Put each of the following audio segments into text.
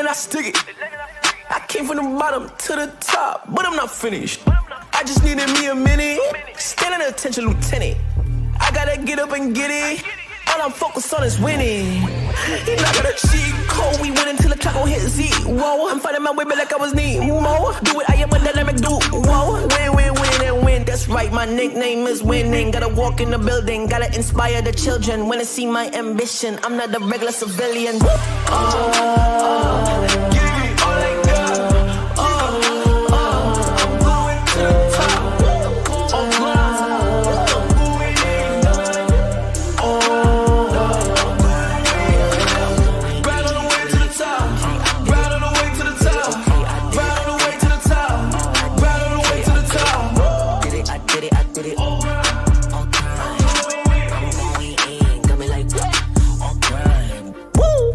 and I stick it. I came from the bottom to the top, but I'm not finished. I just needed me a minute. Stand at attention, lieutenant. I gotta get up and get it. All I'm focused on is winning. He not gonna cheat code. We win until the clock gon' hit Z. Whoa, I'm fighting my way back like I was Nemo. Do it, I am a dynamic dude. Whoa, win and win. That's right, my nickname is winning. Gotta walk in the building, gotta inspire the children. When they see my ambition, I'm not a regular civilian.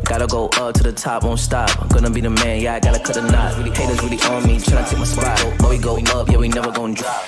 Gotta go up to the top, won't stop. I'm gonna be the man, yeah, I gotta cut a knot. Haters really on me, tryna take my spot. But we go up, yeah, we never gon' drop.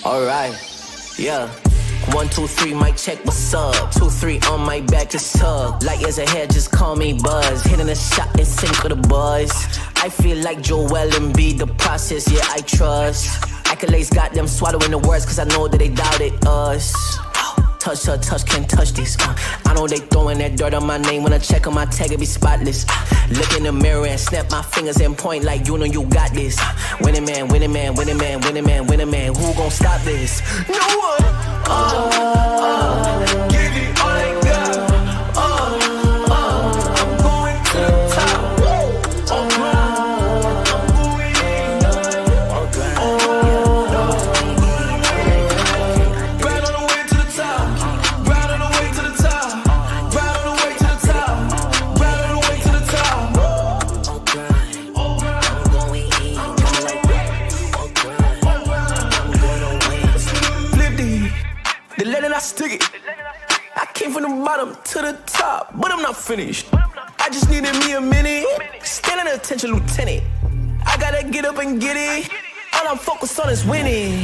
Alright, yeah. 1, 2, 3, mic check, what's up? 2, 3 on my back, it's tug. Light years ahead, just call me Buzz. Hitting a shot in sync with the buzz. I feel like Joel and B, the process, yeah, I trust. Accolades got them swallowing the words, cause I know that they doubted us. Touch her, touch, can't touch this. I know they throwing that dirt on my name. When I check on my tag, it be spotless. Look in the mirror and snap my fingers and point like you know you got this. Winning man, winning man, winning man, winning man, winning man. Who gon' stop this? No one. Give it all I got. I'm going to the top. Stick it. I came from the bottom to the top, but I'm not finished. I just needed me a minute. Stand at attention, lieutenant. I gotta get up and get it. All I'm focused on is winning.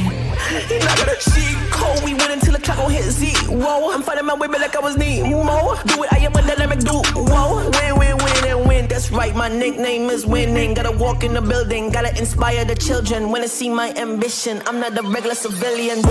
He not gonna cheat code. We win until the clock gon' hit Z. Whoa, I'm fighting my way back like I was Nemo. Do it, I am a dynamic dude. Whoa, win and win. That's right, my nickname is winning. Gotta walk in the building, gotta inspire the children. When they see my ambition, I'm not a regular civilian.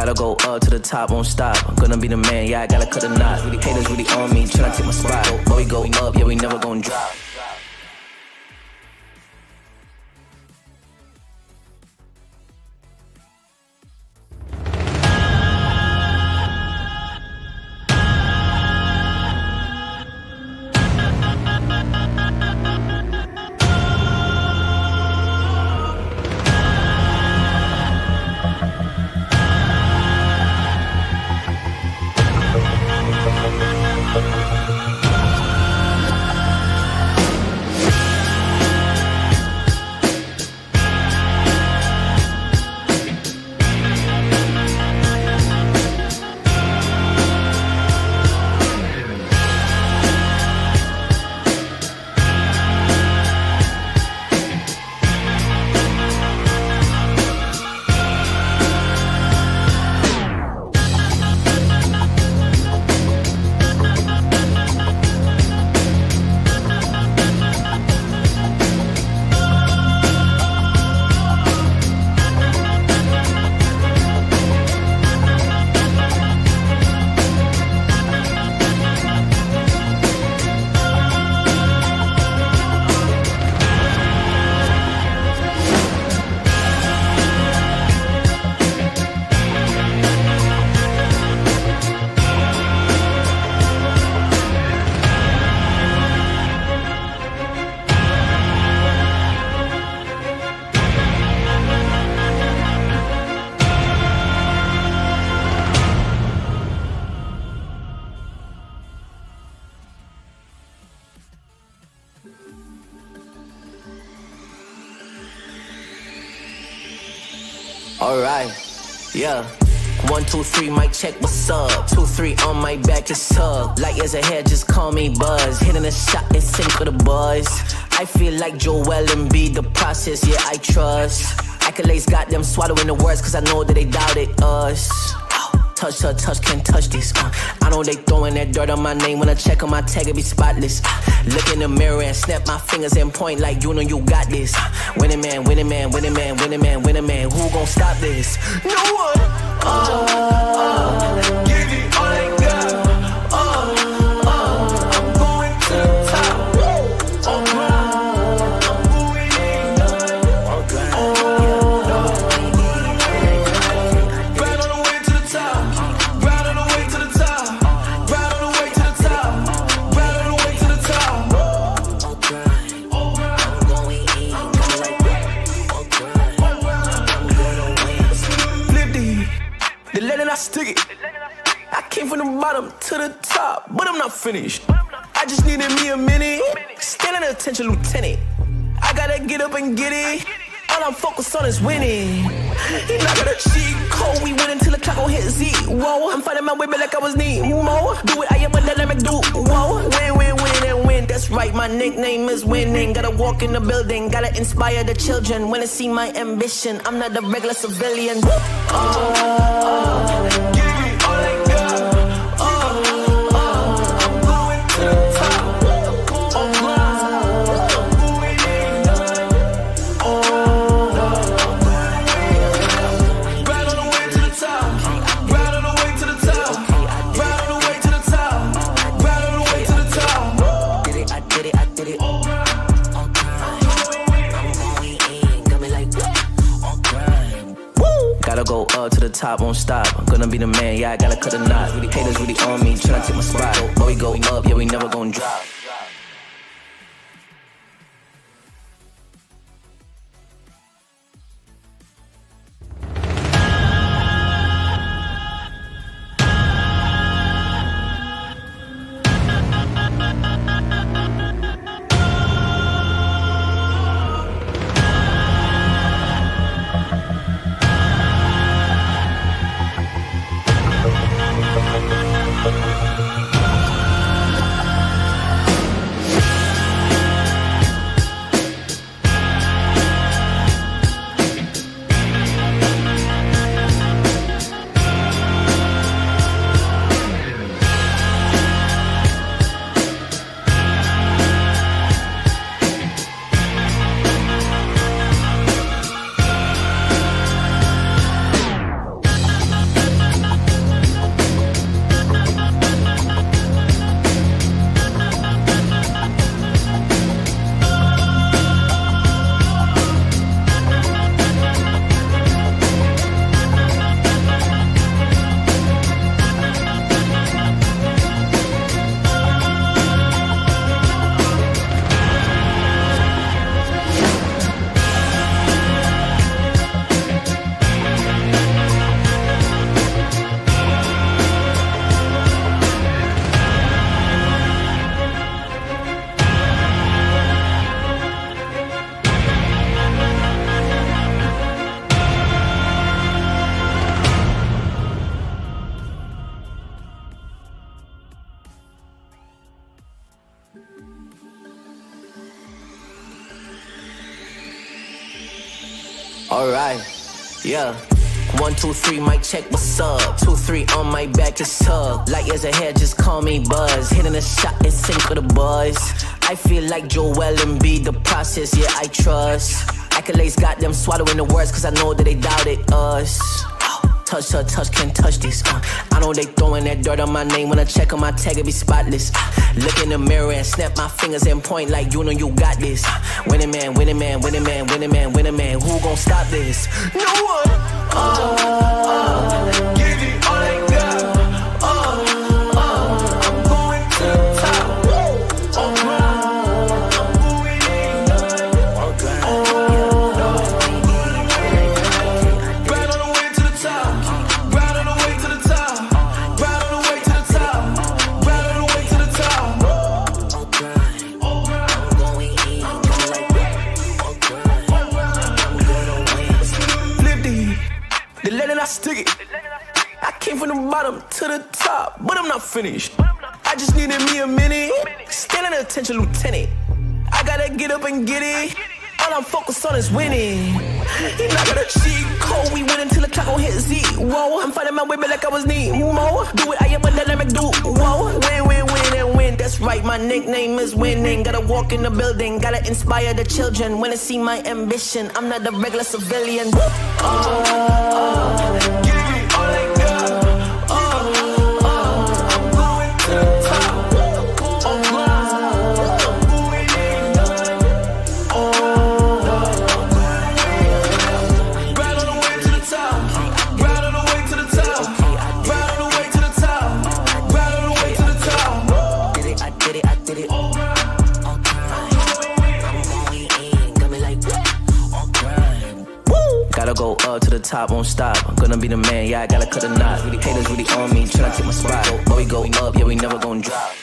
Gotta go up to the top, won't stop. I'm gonna be the man, yeah, I gotta cut a knot. Haters really on me, tryna take my spot. But we go up, yeah, we never gon' drop. Alright, yeah. 1, 2, 3, mic check, what's up? 2, 3 on my back, it's up. Light years ahead, just call me Buzz. Hitting a shot in sync with the buzz. I feel like Joel and be the process, yeah, I trust. Accolades got them swallowing the words, cause I know that they doubted us. Touch her, touch, can't touch this. I know they throwing that dirt on my name. When I check on my tag, it be spotless. Look in the mirror and snap my fingers and point like you know you got this. Winning man, winning man, winning man, winning man, winning man. Who gon' stop this? No one. Give it all I got. I'm going to the top. Stick it. I came from the bottom to the top, but I'm not finished. I just needed me a minute. Stand at attention, lieutenant. I gotta get up and get it. All I'm focused on is winning. He not gonna cheat code. We win until the clock gon' hit Z. Whoa, I'm fighting my way back like I was Nemo. Do it, I am a dynamic dude. Whoa, win, win, win, and win. That's right, my nickname is winning. Gotta walk in the building, gotta inspire the children. When they see my ambition, I'm not a regular civilian. Gotta go up to the top, won't stop. I'm gonna be the man, yeah, I gotta cut a knot. Haters really on me, tryna take my spot. But we go up, yeah, we never gon' drop. Alright, yeah. 1, 2, 3, mic check, what's up? 2, 3 on my back is tug. Light years ahead, just call me Buzz. Hitting a shot in sync with the buzz. I feel like Joel and B, the process, yeah, I trust. Accolades got them swallowing the words, cause I know that they doubted us. Touch, can't touch this. I know they throwing that dirt on my name. When I check on my tag, it be spotless. Look in the mirror and snap my fingers and point like you know you got this. Winning man, winning man, winning man, winning man, winning man. Who gon' stop this? No one. Give it all I got. I'm going to the top. Stick it. I came from the bottom to the top, but I'm not finished. I just needed me a minute. Standing at attention, lieutenant. I gotta get up and get it. All I'm focused on is winning. You're not gonna cheat code. We win until the clock gon' hit Z. Whoa, I'm fighting my way back like I was Nemo. Do it, I am a dynamic dude. Whoa, win and win. That's right, my nickname is winning. Gotta walk in the building, gotta inspire the children. When they see my ambition, I'm not a regular civilian. Give me all I got. I'm going to the top. Gotta go up to the top, won't stop. I'm gonna be the man, yeah, I gotta cut a knot. Haters really on me, tryna take my spot. But we go up, yeah, we never gon' drop.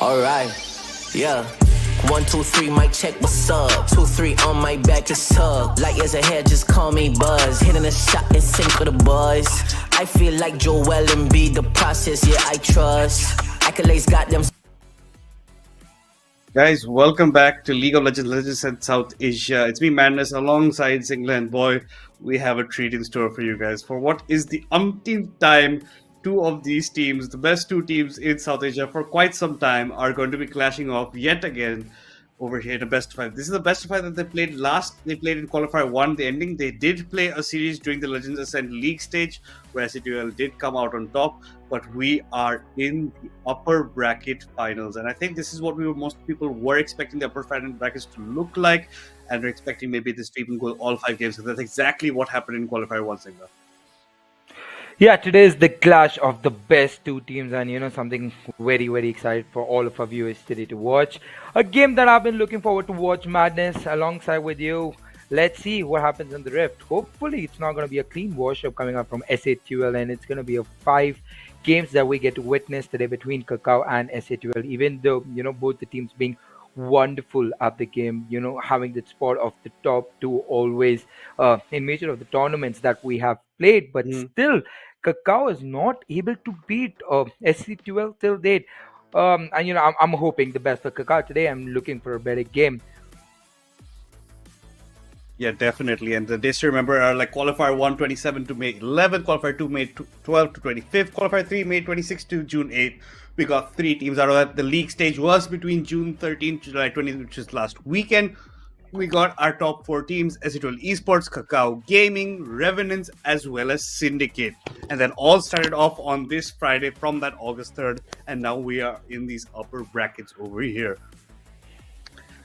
Alright, yeah. 1, 2, 3, mic check, what's up? 2, 3 on my back is tug. Light years ahead, just call me Buzz. Hitting a shot in sync with the buzz. I feel like Joel and B, the process, yeah, I trust. Accolades got them. Guys, welcome back to League of Legends at South Asia. It's me, Madness, alongside Singla, and boy, we have a treat in store for you guys. For what is the umpteenth time, two of these teams, the best two teams in South Asia for quite some time, are going to be clashing off yet again over here in a best of five. This is the best of five that they played last. They played in qualifier 1, the ending. They did play a series during the Legends Ascent League stage where S8UL did come out on top, but we are in the upper bracket finals, and I think this is what most people were expecting the upper brackets to look like, and we're expecting maybe this to even go all 5 games. So that's exactly what happened in qualifier 1, Singla. Yeah, today is the clash of the best two teams, and something very, very excited for all of our viewers today to watch. A game that I've been looking forward to watch madness alongside with you. Let's see what happens in the Rift. Hopefully, it's not going to be a clean wash up coming up from S8UL, and it's going to be a 5 games that we get to witness today between Kakao and S8UL. Even though both the teams being wonderful at the game, having the spot of the top two always in major of the tournaments that we have played, but Mm. still Kakao is not able to beat SC12 till date. And I'm hoping the best for Kakao today. I'm looking for a better game. Yeah, definitely. And the days to remember are like qualifier 1, 27 to May 11th, qualifier 2, May 12 to 25th, qualifier 3, May 26th to June 8th. We got 3 teams out of that. The league stage was between June 13th to July 20th, which is last weekend. We got our top 4 teams: S8UL Esports, Kakao Gaming, Revenants, as well as Syndicate. And then all started off on this Friday from that August 3rd. And now we are in these upper brackets over here.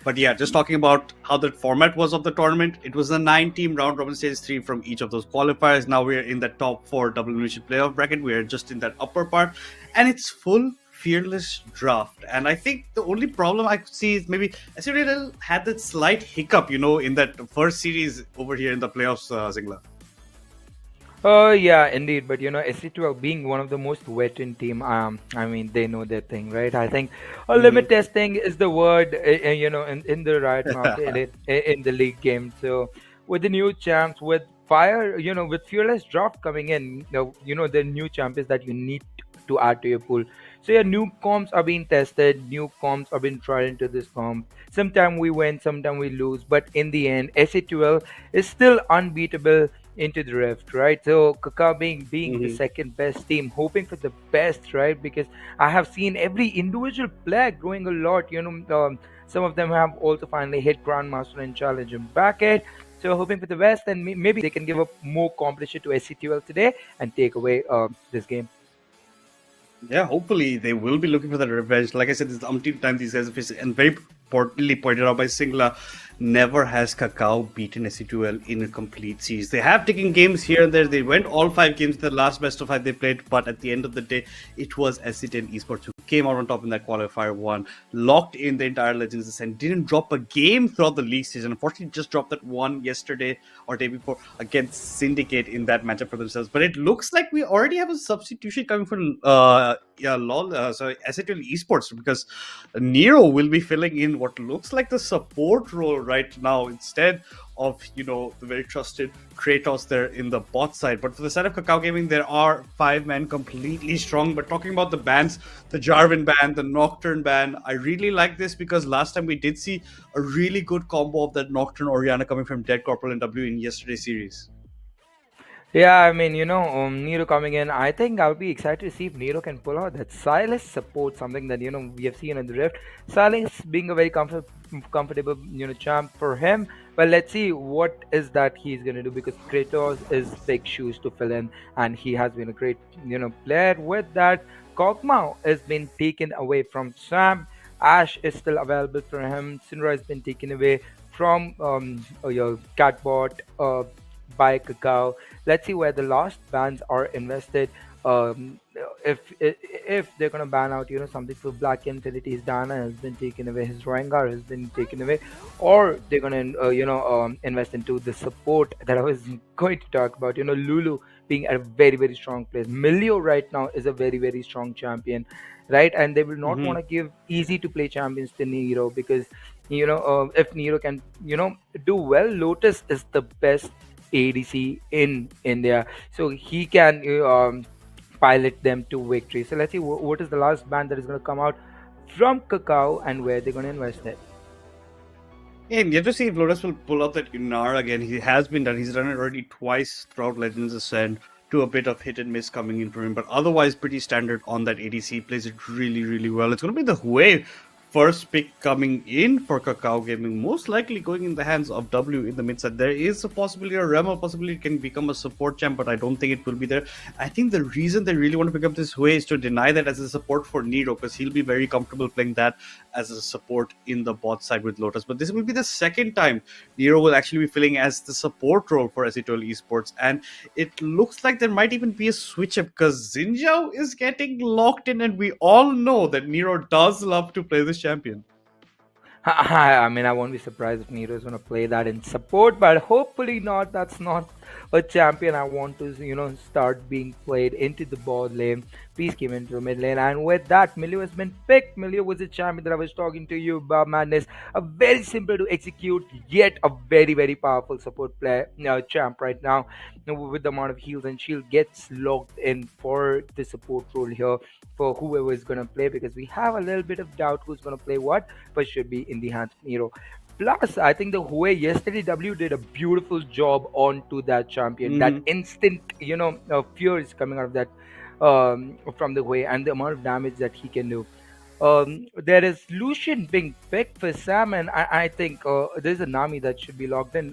But yeah, just talking about how the format was of the tournament, it was a 9 team round robin stage, 3 from each of those qualifiers. Now we're in the top 4 double elimination playoff bracket. We are just in that upper part, and it's full fearless draft. And I think the only problem I could see is maybe SWL had that slight hiccup, in that first series over here in the playoffs, Zingla. Oh yeah, indeed. But SC12 being one of the most veteran team, I mean they know their thing, right? I think a limit testing is the word, in the right mouth in the league game. So with the new champs, with fire, with fearless draft coming in, the new champions that you need to add to your pool. So yeah, new comps are being tested, new comps are being tried into this comp. Sometimes we win, sometimes we lose, but in the end, SC12 is still unbeatable into the Rift, right? So Kakao being the Mm-hmm. second best team, hoping for the best, right? Because I have seen every individual player growing a lot. Some of them have also finally hit Grandmaster and Challenge and bracket. So hoping for the best, and maybe they can give up more competition to SCTL today and take away this game. Yeah, hopefully they will be looking for that revenge. Like I said, this is the umpteenth time these guys have faced, and very importantly pointed out by Singla, never has Kakao beaten SC2L in a complete series. They have taken games here and there. They went all 5 games, the last best of 5 they played, but at the end of the day, it was SC10 Esports who came out on top in that qualifier one, locked in the entire Legends Ascent, didn't drop a game throughout the league season. Unfortunately, just dropped that one yesterday or day before against Syndicate in that matchup for themselves. But it looks like we already have a substitution coming from LOL, sorry, SHL Esports, because Nero will be filling in what looks like the support role right now instead of the very trusted Kratos there in the bot side. But for the side of Kakao Gaming, there are 5 men completely strong. But talking about the bans, the Jarvan ban, the Nocturne ban, I really like this because last time we did see a really good combo of that Nocturne Oriana coming from Dead Corporal and W in yesterday's series. Yeah, I mean, Nero coming in. I think I'll be excited to see if Nero can pull out that Silas support, something that we have seen in the Rift. Silas being a very comfortable champ for him. But let's see what is that he's gonna do, because Kratos is big shoes to fill in, and he has been a great player. With that, Kog'Maw has been taken away from Sam. Ash is still available for him. Syndra has been taken away from your Catbot by Kakao. Let's see where the last bans are invested. If they're gonna ban out something for Black Infinity's Dana has been taken away, his Rengar has been taken away, or they're gonna invest into the support that I was going to talk about. Lulu being a very, very strong player. Milio right now is a very, very strong champion, right? And they will not want Mm-hmm. to give easy to play champions to Nero, because if Nero can do well, Lotus is the best ADC in India, so he can pilot them to victory. So let's see what is the last band that is going to come out from Kakao and where they're going to invest it. And yet to see if Lotus will pull out that Inar again. He has been done. He's done it already twice throughout Legends Ascent, to a bit of hit and miss coming in for him. But otherwise, pretty standard on that ADC. Plays it really, really well. It's going to be the Hue first pick coming in for Kakao Gaming, most likely going in the hands of W in the mid side. There is a possibility, a realm of possibility it can become a support champ, but I don't think it will be there. I think the reason they really want to pick up this way is to deny that as a support for Nero, because he'll be very comfortable playing that as a support in the bot side with Lotus. But this will be the second time Nero will actually be filling as the support role for S8UL Esports, and it looks like there might even be a switch up because Xinjiao is getting locked in, and we all know that Nero does love to play this champion. I mean, I won't be surprised if Nero is going to play that in support, but hopefully not. That's not a champion I want to, start being played into the bot lane. Please came into the mid lane. And with that, Milio has been picked. Milio was the champion that I was talking to you about, Madness. A very simple to execute, yet a very, very powerful support player, champ right now. With the amount of heals and shield gets locked in for the support role here for whoever is going to play, because we have a little bit of doubt who's going to play what, but should be in the hands of Nero. Plus, I think the Hue yesterday W did a beautiful job onto that champion. That instant, fear is coming out of that from the Hue, and the amount of damage that he can do. There is Lucian being picked for Sam, and I think there's a Nami that should be logged in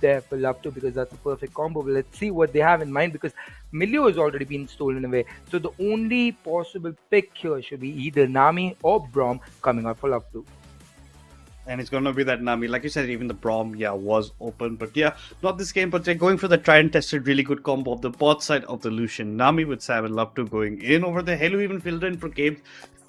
there for Love to, because that's a perfect combo. But let's see what they have in mind, because Milio has already been stolen away. So the only possible pick here should be either Nami or Brom coming out for Love to. And it's going to be that Nami. Like you said, even the Brom, was open. But not this game, but they're going for the tried and tested really good combo of the bot side of the Lucian Nami with Sam and Love to going in over there. Halo even filled in for game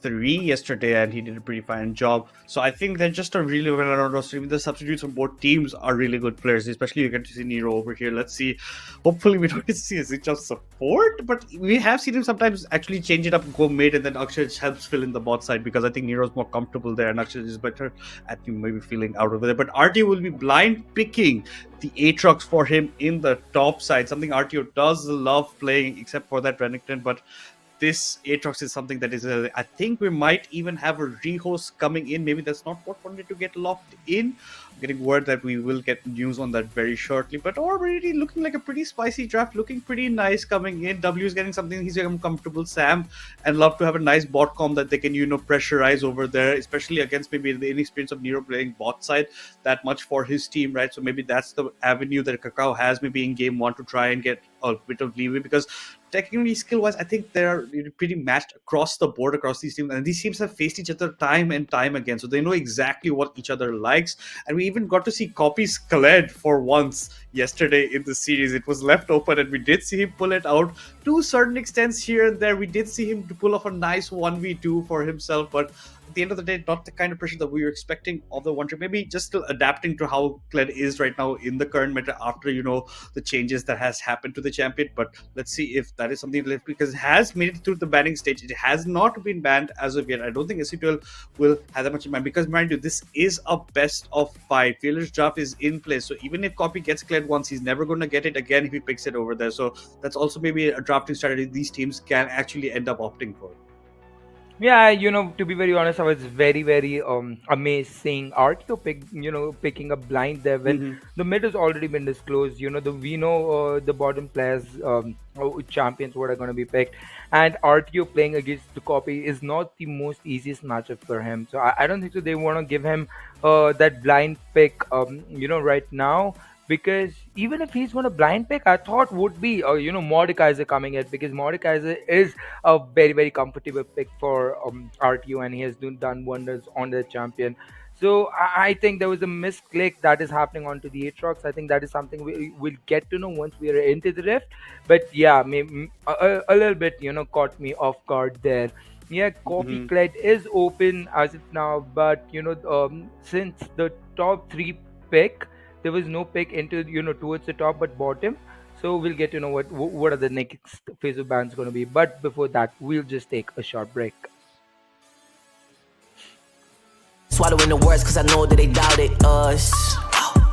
3 yesterday, and he did a pretty fine job. So I think they're just a really well-rounded roster. Even the substitutes from both teams are really good players, especially you get to see Nero over here. Let's see. Hopefully we don't get to see a Xinjiao support, but we have seen him sometimes actually change it up, go mid, and then Akshay helps fill in the bot side, because I think Nero's more comfortable there and Akshay is better at maybe feeling out over there. But RTO will be blind picking the Aatrox for him in the top side, something RTO does love playing, except for that Renekton. But this Aatrox is something that is, I think we might even have a rehost coming in. Maybe that's not what wanted to get locked in. I'm getting word that we will get news on that very shortly. But already looking like a pretty spicy draft, looking pretty nice coming in. W is getting something he's getting comfortable. Sam and Love to have a nice bot com that they can, pressurize over there, especially against maybe the inexperience of Nero playing bot side that much for his team, right? So maybe that's the avenue that Kakao has maybe in game 1 to try and get a bit of leeway, because technically, skill-wise, I think they're pretty matched across the board, across these teams. And these teams have faced each other time and time again. So they know exactly what each other likes. And we even got to see Copy's Khaled for once yesterday in the series. It was left open, and we did see him pull it out to certain extents here and there. We did see him to pull off a nice 1v2 for himself. But at the end of the day, not the kind of pressure that we were expecting of the one trip. Maybe just still adapting to how Kled is right now in the current meta after, the changes that has happened to the champion. But let's see if that is something left, because it has made it through the banning stage. It has not been banned as of yet. I don't think S8UL will have that much in mind, because mind you, this is a best of 5. Fearless draft is in place. So even if Copy gets Kled once, he's never going to get it again if he picks it over there. So that's also maybe a drafting strategy these teams can actually end up opting for. Yeah, to be very honest, I was very, very amazed seeing RTO picking up blind there when the mid has already been disclosed. We know the bottom players, champions, what are going to be picked, and RTO playing against the Copy is not the most easiest matchup for him. So I don't think so. They want to give him that blind pick, right now. Because even if he's going to blind pick, I thought would be, Mordekaiser coming in, because Mordekaiser is a very, very comfortable pick for RTO, and he has done wonders on the champion. So I think there was a misclick that is happening onto the Aatrox. I think that is something we will get to know once we are into the rift. But yeah, maybe a little bit, caught me off guard there. Yeah, Copy Kled is open as of now, but since the top 3 pick, there was no pick into towards the top but bottom, so we'll get to know what are the next phase of bans going to be. But before that, we'll just take a short break. Swallowing the words, cause I know that they doubted us.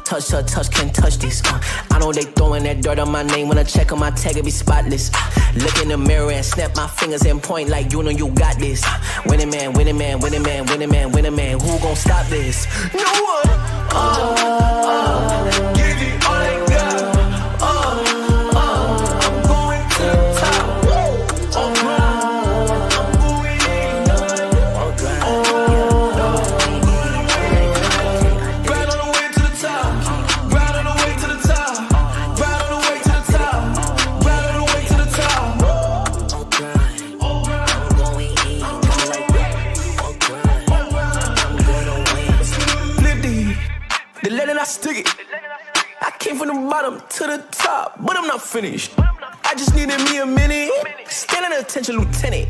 Touch, can't touch this. I know they throwing that dirt on my name. When I check on my tag, it be spotless. Look in the mirror and snap my fingers and point like you know you got this. Winning man, winning man, winning man, winning man, winning man. Who gon' stop this? No one. Give it all I got. I'm going to the top. I'm going came from the bottom to the top, but I'm not finished. I just needed me a minute. Standing attention, lieutenant.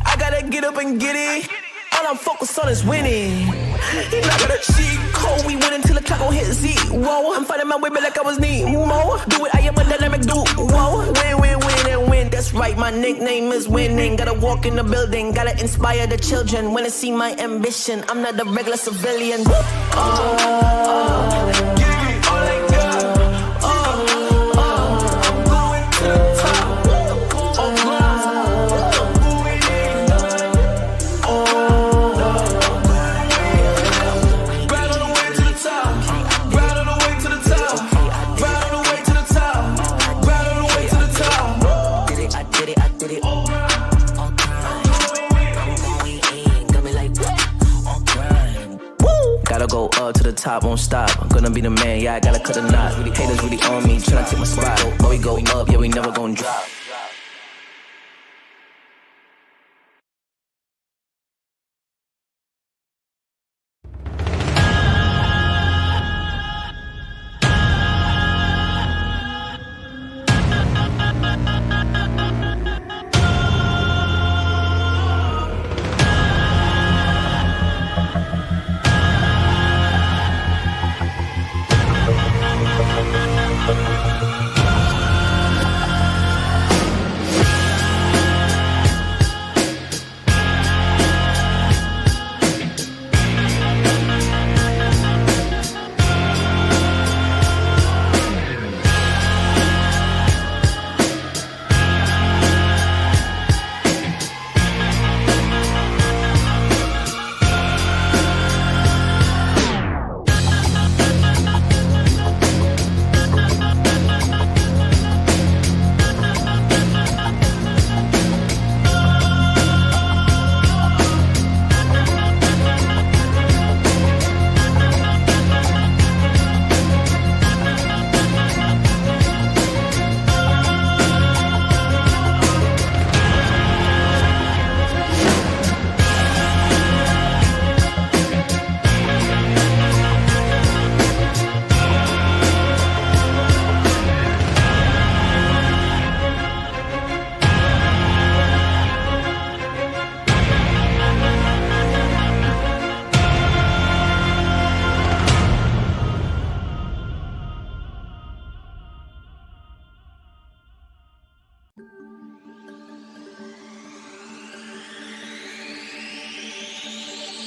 I gotta get up and get it. All I'm focused on is winning. You're not gonna cheat code. We win until the clock gon' hit Z. Whoa, I'm fighting my way back like I was Nemo. Do it, I am a dynamic dude. Whoa, win, win, win, and win. That's right, my nickname is winning. Gotta walk in the building, gotta inspire the children. When they see my ambition, I'm not a regular civilian. Gotta go up to the top, won't stop. I'm gonna be the man, yeah, I gotta cut a knot. Haters really on me, tryna take my spot. But we go up, yeah, we never gon' drop.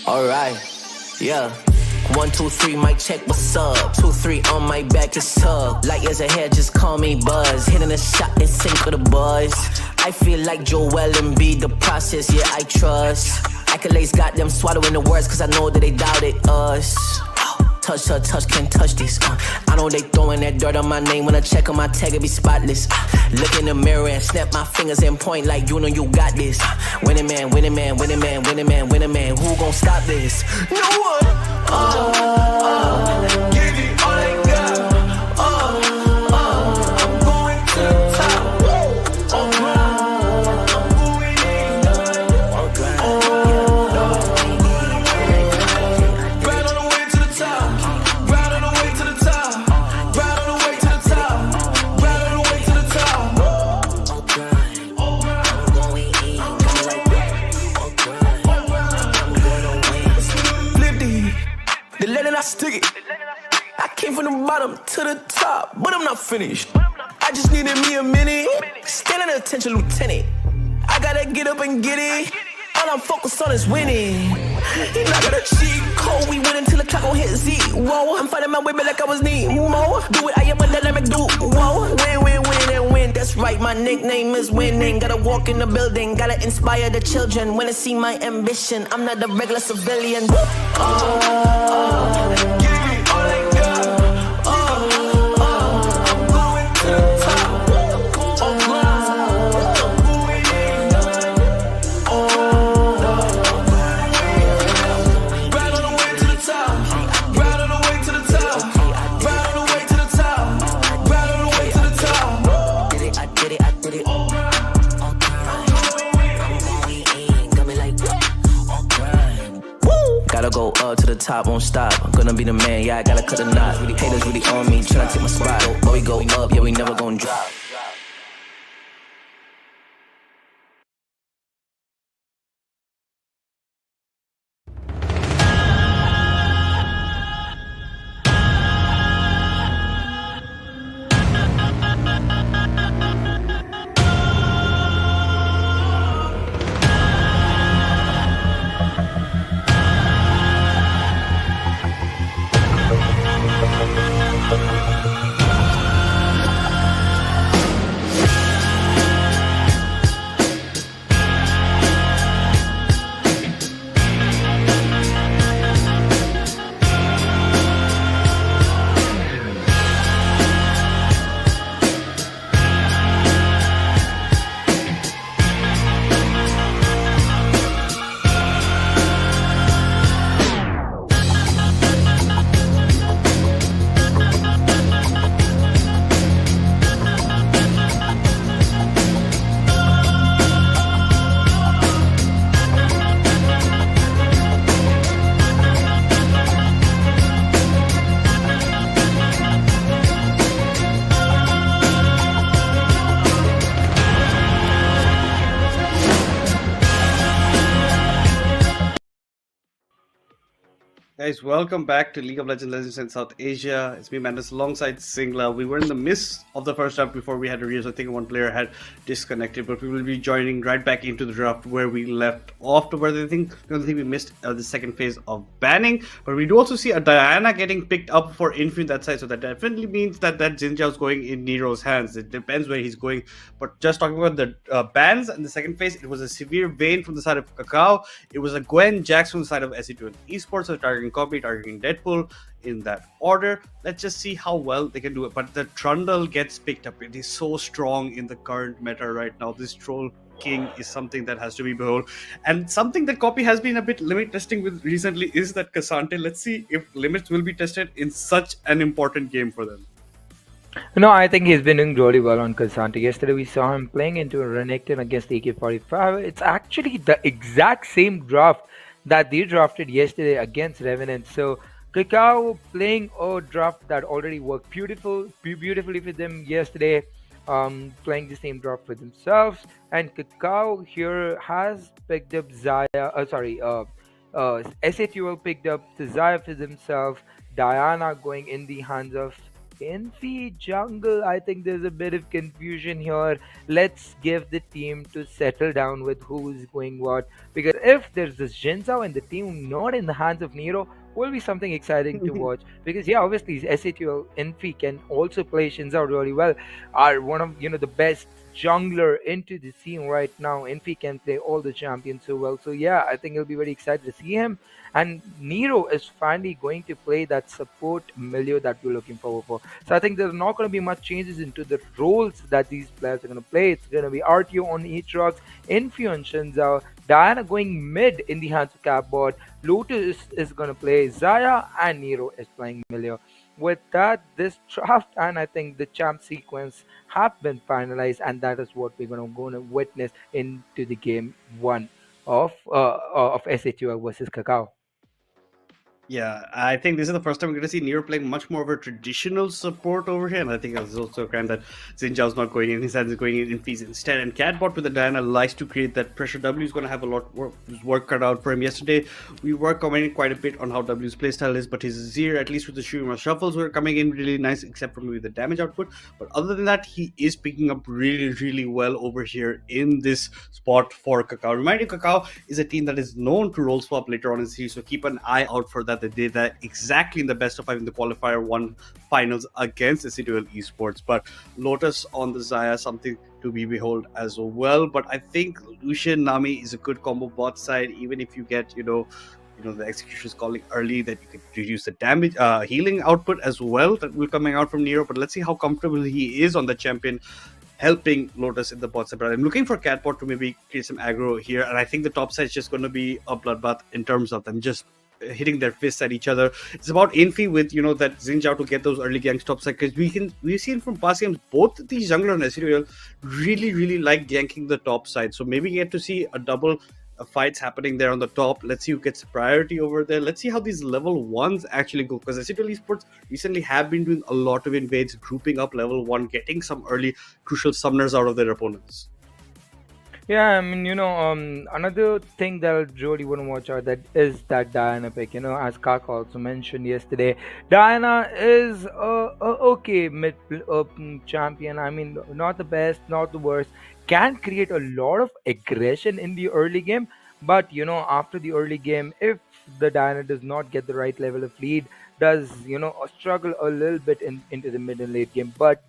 Alright, yeah. 1, 2, 3, mic check, what's up? 2, 3 on my back, it's up. Light years ahead, just call me Buzz. Hitting a shot in sync with the buzz. I feel like Joel and B, the process, yeah, I trust. Accolades got them swallowing the words, cause I know that they doubted us. Touch her, touch, can't touch this. I know they throwing that dirt on my name. When I check on my tag, it be spotless. Look in the mirror and snap my fingers and point like you know you got this. Winning man, winning man, winning man, winning man, winning man. Who gon' stop this? No one. Give it all I got. I'm going to the top. I'm going in. Right on the way to the top. Right on the way to the top. Right on the way to the top. Right on the way to the top. I'm going in. Flip the lead and I stick it. I came from the bottom to the top, but I'm not finished. I just needed me a minute. Standing attention, lieutenant. I gotta get up and get it. All I'm focused on is winning. You're not gonna cheat code. We win until the clock gon' hit Z. Whoa, I'm fighting my way back like I was Nemo. Do it, I am a dynamic dude. Whoa, win, win, win, and win. That's right, my nickname is winning. Gotta walk in the building, gotta inspire the children. When they see my ambition, I'm not a regular civilian. Gotta go up to the top, won't stop. Gonna be the man, yeah, I gotta cut a knot. Haters really on me, tryna take my spot. But we go up, yeah, we never gon' drop. Guys, welcome back to League of Legends in South Asia. It's me, Manus, alongside Singla. We were in the midst of the first draft before we had to realize I think one player had disconnected, but we will be joining right back into the draft where we left off. To where the only thing we missed the second phase of banning, but we do also see a Diana getting picked up for Infinite that side, so that definitely means that Xin Zhao is going in Nero's hands. It depends where he's going, but just talking about the bans in the second phase, it was a severe Vayne from the side of Kakao. It was a Gwen Jax from the side of S8UL Esports, so targeting Copy, targeting Deadpool in that order. Let's just see how well they can do it. But the Trundle gets picked up. It is so strong in the current meta right now. This Troll King is something that has to be behold. And something that Copy has been a bit limit testing with recently is that Cassante. Let's see if limits will be tested in such an important game for them. No, I think he's been doing really well on Cassante. Yesterday we saw him playing into a Renekton against AK-45. It's actually the exact same draft that they drafted yesterday against Revenant. So Kakao playing a draft that already worked beautifully for them yesterday, playing the same draft for themselves. And Kakao here has picked up S8UL picked up Zaya for themselves. Diana going in the hands of Infi jungle. I think there's a bit of confusion here. Let's give the team to settle down with who's going what. Because if there's this Jinzao in the team not in the hands of Nero, will be something exciting to watch. Because yeah, obviously S8UL Infi can also play Shinzao really well. Are one of the best jungler into the scene right now. Infi can play all the champions so well. So yeah, I think it'll be very excited to see him. And Nero is finally going to play that support milieu that we're looking forward for. So I think there's not going to be much changes into the roles that these players are going to play. It's going to be RTO on Aatrox, Infi on Shinzao, Diana going mid in the hands of Capbot, Lotus is going to play Zaya, and Nero is playing milieu. With that, this draft and I think the champ sequence have been finalized, and that is what we're going to witness into the game one of S8UL versus Kakao. Yeah, I think this is the first time we're going to see Nero playing much more of a traditional support over here, and I think it's also a crime that Xin Zhao's not going in, his hands is going in fees instead. And Catbot with the Diana likes to create that pressure. W is going to have a lot work cut out for him. Yesterday, we were commenting quite a bit on how W's playstyle is, but his Azir, at least with the Shurima shuffles, were coming in really nice, except for maybe the damage output. But other than that, he is picking up really, really well over here in this spot for Kakao. Reminding Kakao is a team that is known to roll swap later on in the series, so keep an eye out for that. They did that exactly in the best of 5 in the qualifier 1 finals against S8UL Esports. But Lotus on the Zaya, something to be behold as well. But I think Lucian Nami is a good combo bot side, even if you get the executions calling early, that you can reduce the damage healing output as well that will coming out from Nero. But let's see how comfortable he is on the champion helping Lotus in the bot side. But I'm looking for Catbot to maybe create some aggro here, and I think the top side is just going to be a bloodbath in terms of them just hitting their fists at each other. It's about Infi with that Xin Zhao to get those early ganks top side, because we've seen from past games both these jungler and S8UL really like ganking the top side. So maybe you get to see a double fights happening there on the top. Let's see who gets priority over there. Let's see how these level ones actually go, because S8UL Esports recently have been doing a lot of invades, grouping up level one, getting some early crucial summoners out of their opponents. Yeah, I mean, another thing that I really want to watch out that is that Diana pick. As Kaka also mentioned yesterday, Diana is a okay mid champion. I mean, not the best, not the worst. Can create a lot of aggression in the early game, but after the early game, if the Diana does not get the right level of lead, does struggle a little bit into the mid and late game. But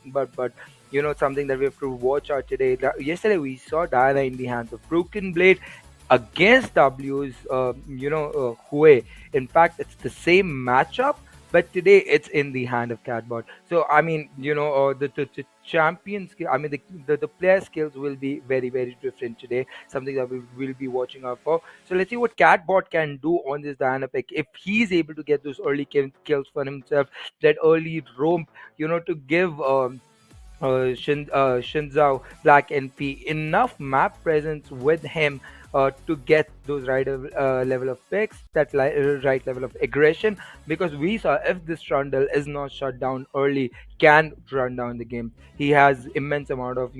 something that we have to watch out today. Yesterday we saw Diana in the hands of Broken Blade against W's, Hue. In fact, it's the same matchup, but today it's in the hand of Catbot. So I mean, the champion skill. I mean, the player skills will be very very different today. Something that we will be watching out for. So let's see what Catbot can do on this Diana pick. If he's able to get those early kills for himself, that early roam, to give. Shinzao Black NP enough map presence with him to get those level of picks, that right level of aggression. Because we saw if this Trundle is not shut down early, can run down the game. He has immense amount of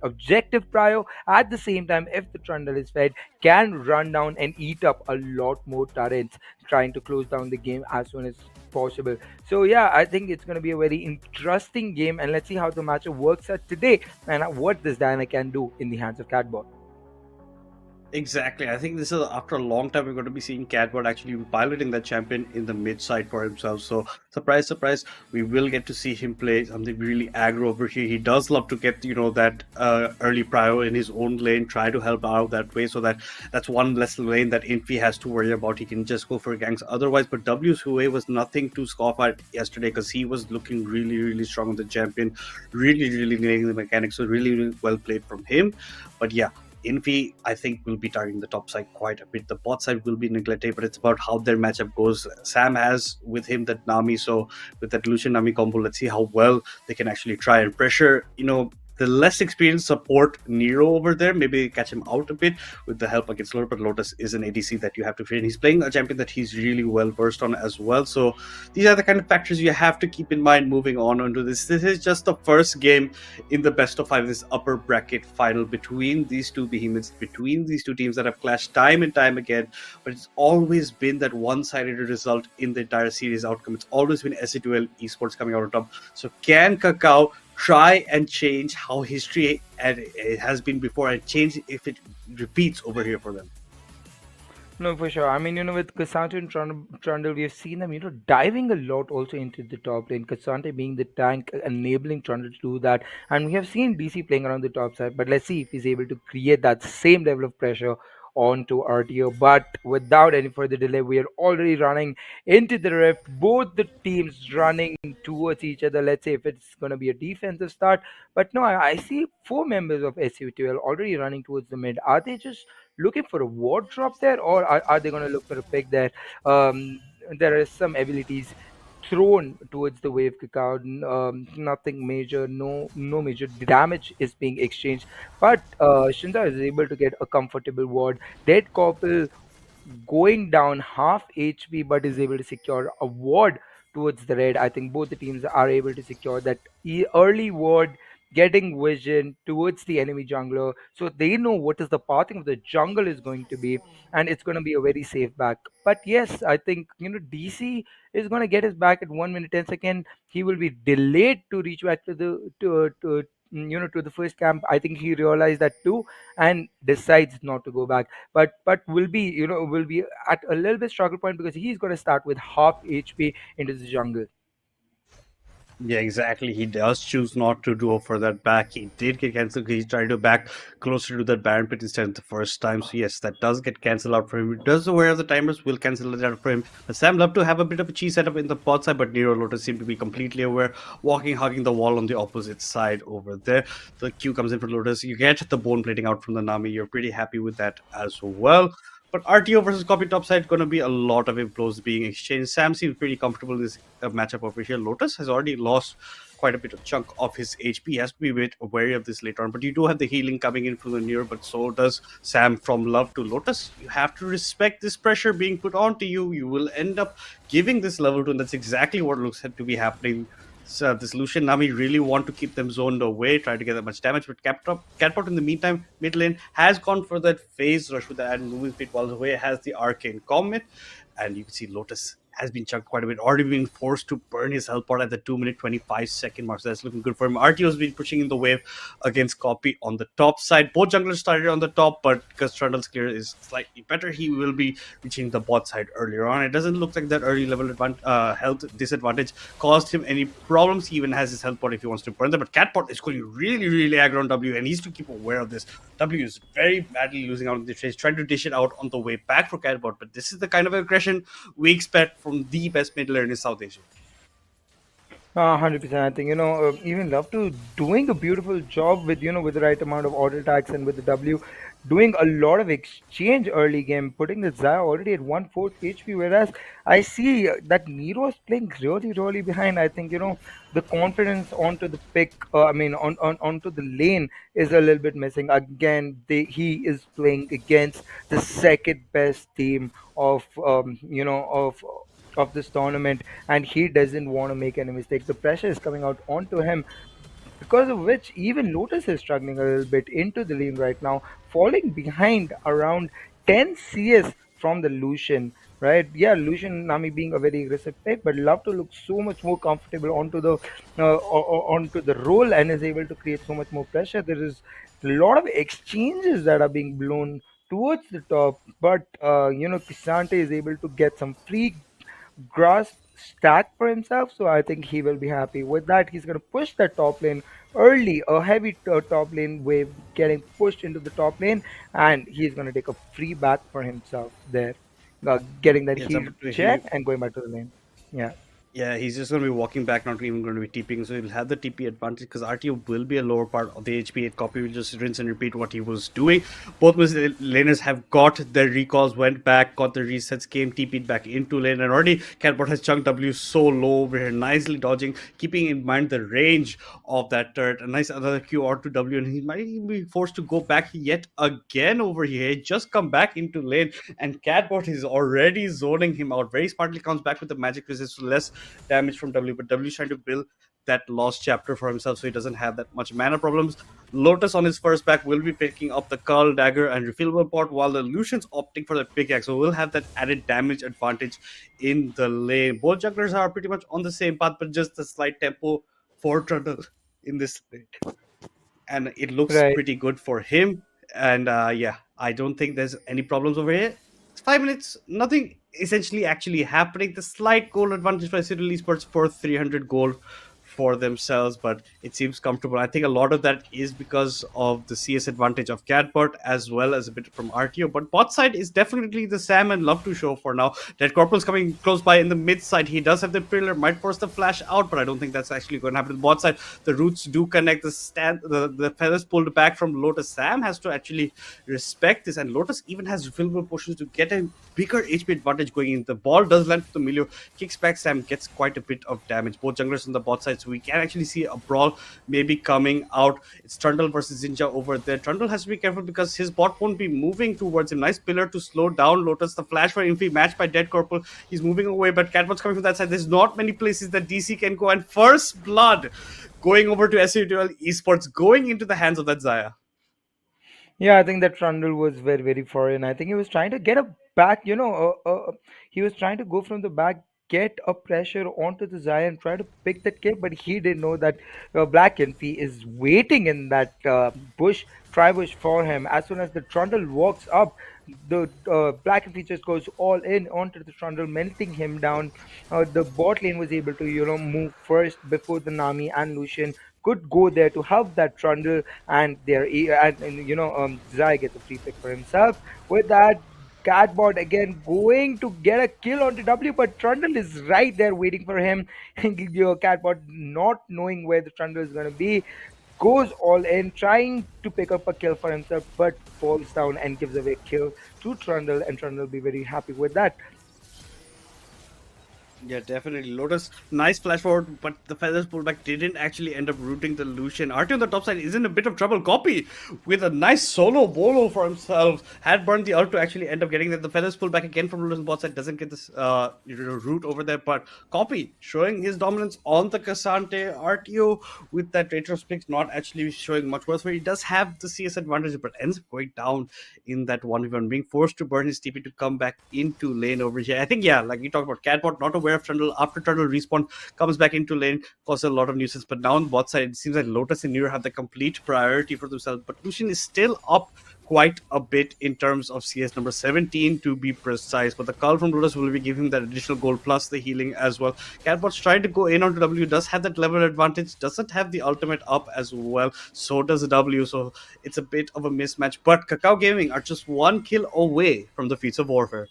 objective prio. At the same time, if the Trundle is fed, can run down and eat up a lot more turrets, trying to close down the game as soon as possible. So yeah, I think it's going to be a very interesting game, and let's see how the matchup works out today and what this Diana can do in the hands of Catbot. Exactly. I think this is after a long time we're going to be seeing Catbot actually piloting that champion in the mid side for himself. So surprise, surprise, we will get to see him play something really aggro over here. He does love to get that early prio in his own lane, try to help out that way. So that's one less lane that Infi has to worry about. He can just go for ganks otherwise. But W's Hue was nothing to scoff at yesterday, because he was looking really really strong on the champion, really really nailing the mechanics. So really, really well played from him. But yeah, Infi, I think, will be targeting the top side quite a bit. The bot side will be neglected, but it's about how their matchup goes. Sam has with him that Nami, so with that Lucian Nami combo, let's see how well they can actually try and pressure, the less experienced support Nero over there. Maybe catch him out a bit with the help against Lotus, but Lotus is an ADC that you have to train. He's playing a champion that he's really well versed on as well. So these are the kind of factors you have to keep in mind moving on onto this. This is just the first game in the best of five, this upper bracket final between these two behemoths, between these two teams that have clashed time and time again. But it's always been that one-sided result in the entire series outcome. It's always been S8UL Esports coming out on top. So can Kakao try and change how history it has been before, and change if it repeats over here for them? No, for sure. I mean, with Cassante and Trundle, we have seen them, diving a lot also into the top lane. Cassante being the tank, enabling Trundle to do that. And we have seen DC playing around the top side. But let's see if he's able to create that same level of pressure onto RTO. But without any further delay, we are already running into the rift. Both the teams running towards each other. Let's say if it's going to be a defensive start. But no, I see four members of SU12 already running towards the mid. Are they just looking for a ward drop there, or are they going to look for a pick there? There are some abilities thrown towards the wave Kakao. Nothing major, no major damage is being exchanged, but Shinza is able to get a comfortable ward. Dead Koppel going down half HP, but is able to secure a ward towards the red. I think both the teams are able to secure that early ward, getting vision towards the enemy jungler, so they know what is the pathing of the jungle is going to be, and it's going to be a very safe back. But yes, I think DC is going to get his back at 1 minute 10 seconds. He will be delayed to reach back to the to the first camp. I think he realized that too, and decides not to go back, but will be at a little bit struggle point, because he's going to start with half HP into the jungle. Yeah, exactly. He does choose not to go for that back. He did get cancelled. He tried to back closer to that Baron pit instead of the first time. So yes, that does get cancelled out for him. He does aware of the timers, will cancel it out for him. But Sam loved to have a bit of a cheese setup in the bot side, but Nero Lotus seemed to be completely aware, walking, hugging the wall on the opposite side over there. The Q comes in for Lotus. You get the bone plating out from the Nami. You're pretty happy with that as well. But RTO versus Copy topside going to be a lot of blows being exchanged. Sam seems pretty comfortable in this matchup over here. Lotus has already lost quite a bit of chunk of his HP. He has to be a bit wary of this later on. But you do have the healing coming in from the near, but so does Sam from Love to Lotus. You have to respect this pressure being put onto you. You will end up giving this level 2, and that's exactly what looks to be happening. So this Lucian Nami really want to keep them zoned away, try to get that much damage. But Catpot in the meantime, mid lane, has gone for that phase rush with the added moving speed, while away has the arcane comet. And you can see Lotus has been chunked quite a bit, already being forced to burn his health pot at the 2 minute 25 second mark. So that's looking good for him. RTO has been pushing in the wave against Copy on the top side. Both junglers started on the top, but because Trundle's clear is slightly better, he will be reaching the bot side earlier on. It doesn't look like that early level health disadvantage caused him any problems. He even has his health pot if he wants to burn them. But Catpot is going really, really aggro on W, and he's to keep aware of this. W is very badly losing out on the chase, trying to dish it out on the way back for Catpot. But this is the kind of aggression we expect from the best mid laner in South Asia. 100%. I think even Love to doing a beautiful job with with the right amount of auto attacks and with the W, doing a lot of exchange early game, putting the Zaya already at 1/4 HP. Whereas I see that Nero is playing really, really behind. I think the confidence onto the pick. I mean, onto the lane is a little bit missing. Again, he is playing against the second best team of of this tournament, and he doesn't want to make any mistake. The pressure is coming out onto him, because of which even Lotus is struggling a little bit into the lane right now, falling behind around 10 CS from the Lucian. Right? Yeah, Lucian Nami being a very aggressive pick, but love to look so much more comfortable onto the role, and is able to create so much more pressure. There is a lot of exchanges that are being blown towards the top, but Kisante is able to get some free grasp stack for himself. So I think he will be happy with that. He's going to push that top lane early, a heavy top lane wave getting pushed into the top lane, and he's going to take a free back for himself there, getting that Yes, heal he check and going back to the lane. Yeah. Yeah, he's just going to be walking back, not even going to be TPing. So he'll have the TP advantage because RTO will be a lower part of the HP. Copy will just rinse and repeat what he was doing. Both laners have got their recalls, went back, got the resets, came TP'd back into lane. And already Catbot has chunked W so low over here, nicely dodging, keeping in mind the range of that turret. A nice another QR to W, and he might be forced to go back yet again over here. He just come back into lane, and Catbot is already zoning him out. Very smartly comes back with the magic resist, less damage from W, but W is trying to build that lost chapter for himself so he doesn't have that much mana problems. Lotus on his first back will be picking up the Curl Dagger and refillable pot, while the Lucian's opting for the pickaxe, so we'll have that added damage advantage in the lane. Both jugglers are pretty much on the same path, but just a slight tempo for Trundle in this lane, and it looks Right. pretty good for him. And yeah, I don't think there's any problems over here. It's 5 minutes, nothing essentially actually happening. The slight goal advantage for S8UL Esports for 300 gold for themselves, but it seems comfortable. I think a lot of that is because of the CS advantage of Catbot as well as a bit from RTO. But bot side is definitely the Sam and Love to show for now. Dead Corporal's coming close by in the mid side. He does have the pillar, might force the flash out, but I don't think that's actually going to happen. The bot side, the roots do connect. The feathers pulled back from Lotus. Sam has to actually respect this, and Lotus even has refillable potions to get a bigger HP advantage going in. The ball does land for the Milio, kicks back. Sam gets quite a bit of damage. Both junglers on the bot side, so we can actually see a brawl maybe coming out. It's Trundle versus Zinja over there. Trundle has to be careful because his bot won't be moving towards him. Nice pillar to slow down Lotus. The flash for Infi matched by Dead Corporal. He's moving away, but Catbot's coming from that side. There's not many places that DC can go, and first blood going over to S8UL Esports, going into the hands of that Zaya. Yeah, I think that Trundle was very, very foreign. I think he was trying to get a back, he was trying to go from the back, get a pressure onto the Zion, try to pick that kill, but he didn't know that Black Envy is waiting in that try bush for him. As soon as the Trundle walks up, the Black Envy just goes all in onto the Trundle, melting him down. The bot lane was able to, move first before the Nami and Lucian could go there to help that Trundle, and Zai gets a free pick for himself. With that, Catbot again going to get a kill onto W, but Trundle is right there waiting for him. Catbot not knowing where the Trundle is going to be, goes all in, trying to pick up a kill for himself, but falls down and gives away a kill to Trundle, and Trundle will be very happy with that. Yeah, definitely. Lotus, nice flash forward, but the Feathers pullback didn't actually end up rooting the Lucian. RT on the top side is in a bit of trouble. Copy with a nice solo bolo for himself. Had burned the ult to actually end up getting that. The Feathers pull back again from Lotus bot side. Doesn't get this root over there, but Copy showing his dominance on the Cassante. RTO with that retrospect not actually showing much worse, where he does have the CS advantage, but ends up going down in that 1v1, being forced to burn his TP to come back into lane over here. I think, yeah, like you talked about, Catbot not aware of Trundle. After Trundle respawn, comes back into lane, causes a lot of nuisance. But now on bot side, it seems like Lotus and Nero have the complete priority for themselves. But Lucian is still up quite a bit in terms of CS number 17 to be precise. But the call from Lotus will be giving that additional gold plus the healing as well. Catbot's trying to go in onto W, does have that level advantage, doesn't have the ultimate up as well. So does W. So it's a bit of a mismatch. But Kakao Gaming are just one kill away from the feats of warfare.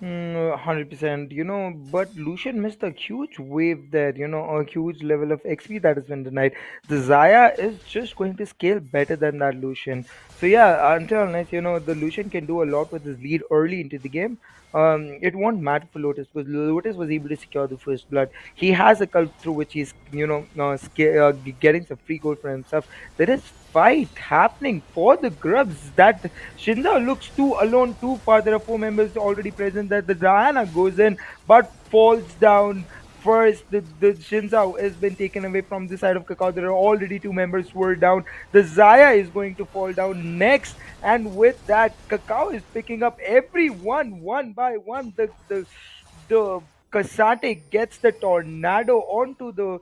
100%, but Lucian missed a huge wave there, a huge level of XP that has been denied. The Zaya is just going to scale better than that Lucian. So, yeah, until unless, the Lucian can do a lot with his lead early into the game, it won't matter for Lotus because Lotus was able to secure the first blood. He has a cult through which he's, getting some free gold for himself. There is fight happening for the grubs that Shinza looks too alone, too far. There are four members already present. That the Diana goes in, but falls down. First, the Shinzao has been taken away from the side of Kakao. There are already two members who are down. The Zaya is going to fall down next. And with that, Kakao is picking up everyone one by one. The Kasate gets the tornado onto the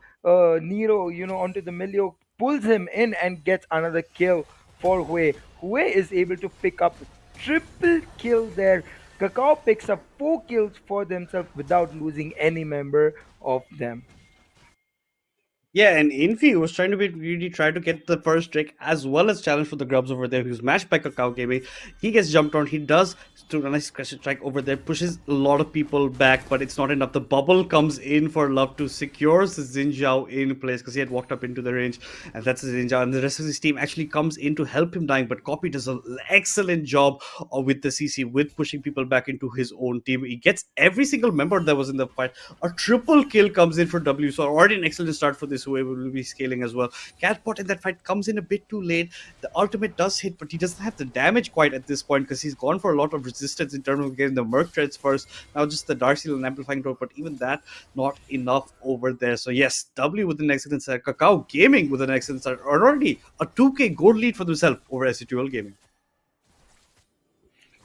Nero, onto the Milio, pulls him in and gets another kill for Hue. Hue is able to pick up triple kill there. Kakao picks up four kills for themselves without losing any member of them. Yeah, and Infi was trying to be really try to get the first Drake as well as challenge for the grubs over there. He was matched by Kakao Gaming. He gets jumped on. He does to a nice crescent strike over there, pushes a lot of people back, but it's not enough. The bubble comes in for Love to secures Xinjiao in place because he had walked up into the range, and that's Xinjiao. And the rest of his team actually comes in to help him dying, but Copy does an excellent job with the CC, with pushing people back into his own team. He gets every single member that was in the fight. A triple kill comes in for W, so already an excellent start for this way. Will be scaling as well. Catbot in that fight comes in a bit too late. The ultimate does hit, but he doesn't have the damage quite at this point because he's gone for a lot of resistance in terms of getting the Merc Treads first. Now just the Dark Seal and Amplifying Rope, but even that, not enough over there. So yes, W with an excellent start. Kakao Gaming with an excellent start. Already a 2k gold lead for themselves over S8UL Gaming.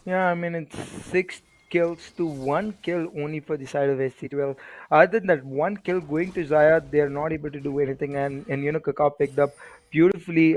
Yeah, I mean, it's six kills to one kill only for the side of SC12. Other than that, one kill going to Zaya, they're not able to do anything. And Kakao picked up beautifully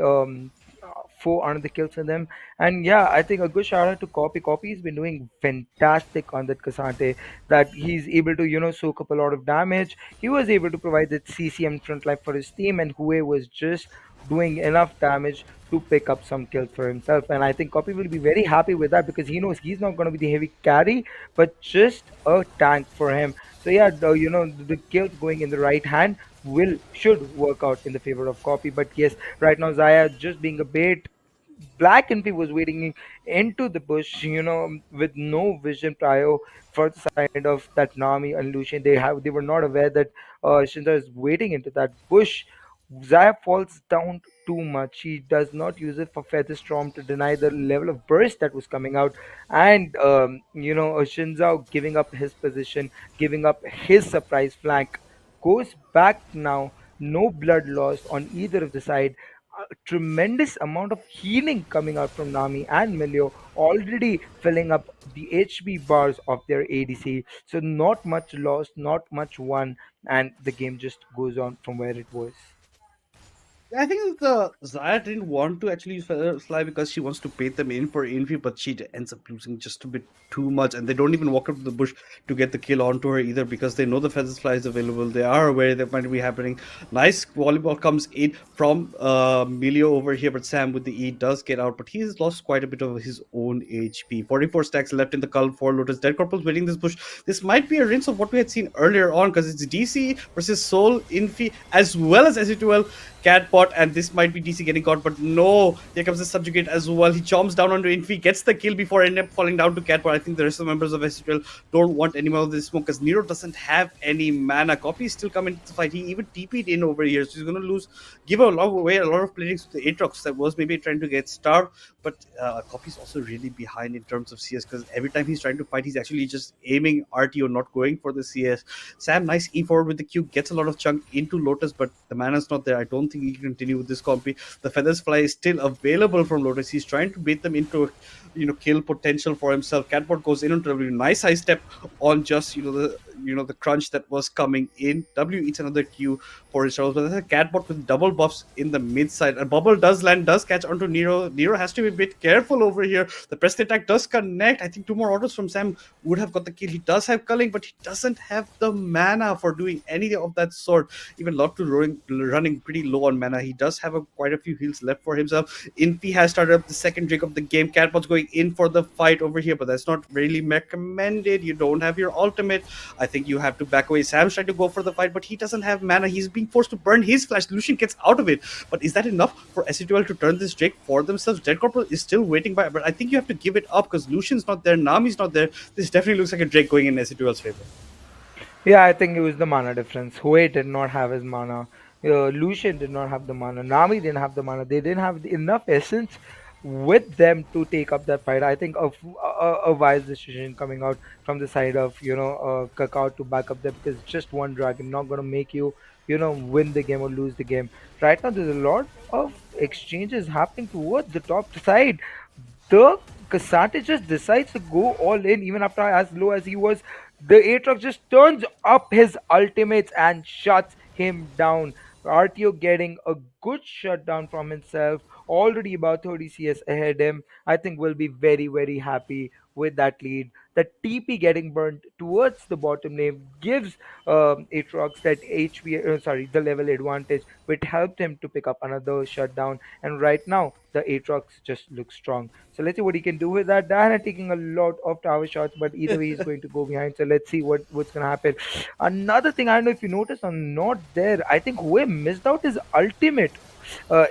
four another kills for them. And yeah, I think a good shout out to Copy. Copy has been doing fantastic on that Kasante, that he's able to, soak up a lot of damage. He was able to provide that CCM front line for his team, and Hue was just doing enough damage to pick up some kills for himself. And I think Copy will be very happy with that because he knows he's not going to be the heavy carry, but just a tank for him. So yeah, the kills going in the right hand will should work out in the favor of Copy. But yes, right now Zaya just being a bait. Black Envy was waiting into the bush, with no vision prior for the side of that Nami and Lucian. They were not aware that Shinza is waiting into that bush. Zaya falls down too much. He does not use it for Feather Storm to deny the level of burst that was coming out. And, Shinzao giving up his position, giving up his surprise flank, goes back now. No blood lost on either of the side. A tremendous amount of healing coming out from Nami and Milio, already filling up the HP bars of their ADC. So, not much lost, not much won, and the game just goes on from where it was. I think the Zaya didn't want to actually use Feather Fly because she wants to bait them in for Infi, but she ends up losing just a bit too much, and they don't even walk up to the bush to get the kill onto her either because they know the Feather Fly is available. They are aware that might be happening. Nice volleyball comes in from Milio over here, but Sam with the E does get out, but he's lost quite a bit of his own HP. 44 stacks left in the cull for Lotus. Dead Corporal's waiting this bush. This might be a rinse of what we had seen earlier on because it's DC versus Soul, Infi, as well as SE2L. Catpot spot, and this might be DC getting caught, but no, here comes the subjugate as well. He chomps down onto Infi, gets the kill before ending up falling down to Cat, but I think the rest of the members of S8UL don't want any more of this smoke because Nero doesn't have any mana. Copy is still coming into the fight. He even TP'd in over here, so he's going to lose, give away a lot of players to the Aatrox that was maybe trying to get starved. But Copy's also really behind in terms of CS because every time he's trying to fight, he's actually just aiming RTO, not going for the CS. Sam, nice E forward with the Q, gets a lot of chunk into Lotus, but the mana's not there. I don't think he can continue with this compy. The Feathers Fly is still available from Lotus. He's trying to bait them into kill potential for himself. Catbot goes in on W. Nice high step on just the crunch that was coming in. W eats another Q for his troubles, but there's a Catbot with double buffs in the mid side. A bubble does land, does catch onto Nero. Nero has to be a bit careful over here. The press attack does connect. I think two more autos from Sam would have got the kill. He does have culling, but he doesn't have the mana for doing any of that sort. Even Lotto running pretty low on mana. He does have quite a few heals left for himself. Infi has started up the second drink of the game. Catbot's going in for the fight over here, but that's not really recommended. You don't have your ultimate. I think you have to back away. Sam's trying to go for the fight, but he doesn't have mana. He's being forced to burn his flash. Lucian gets out of it. But is that enough for S8UL to turn this Drake for themselves? Dead Corporal is still waiting by, but I think you have to give it up because Lucian's not there. Nami's not there. This definitely looks like a Drake going in S8UL's favor. Yeah, I think it was the mana difference. Hue did not have his mana. Lucian did not have the mana. Nami didn't have the mana. They didn't have enough essence with them to take up that fight. I think a wise decision coming out from the side of Kakao to back up there because just one dragon not gonna make you win the game or lose the game. Right now, there's a lot of exchanges happening towards the top side. The Cassante just decides to go all in even after as low as he was. The Aatrox just turns up his ultimates and shuts him down. RTO getting a good shutdown from himself, already about 30 CS ahead him. I think we'll be very, very happy with that lead. The TP getting burnt towards the bottom lane gives Aatrox that the level advantage, which helped him to pick up another shutdown. And right now, the Aatrox just looks strong. So let's see what he can do with that. Diana taking a lot of tower shots, but either way, he's going to go behind. So let's see what's going to happen. Another thing, I don't know if you noticed or not there, I think Hue missed out his ultimate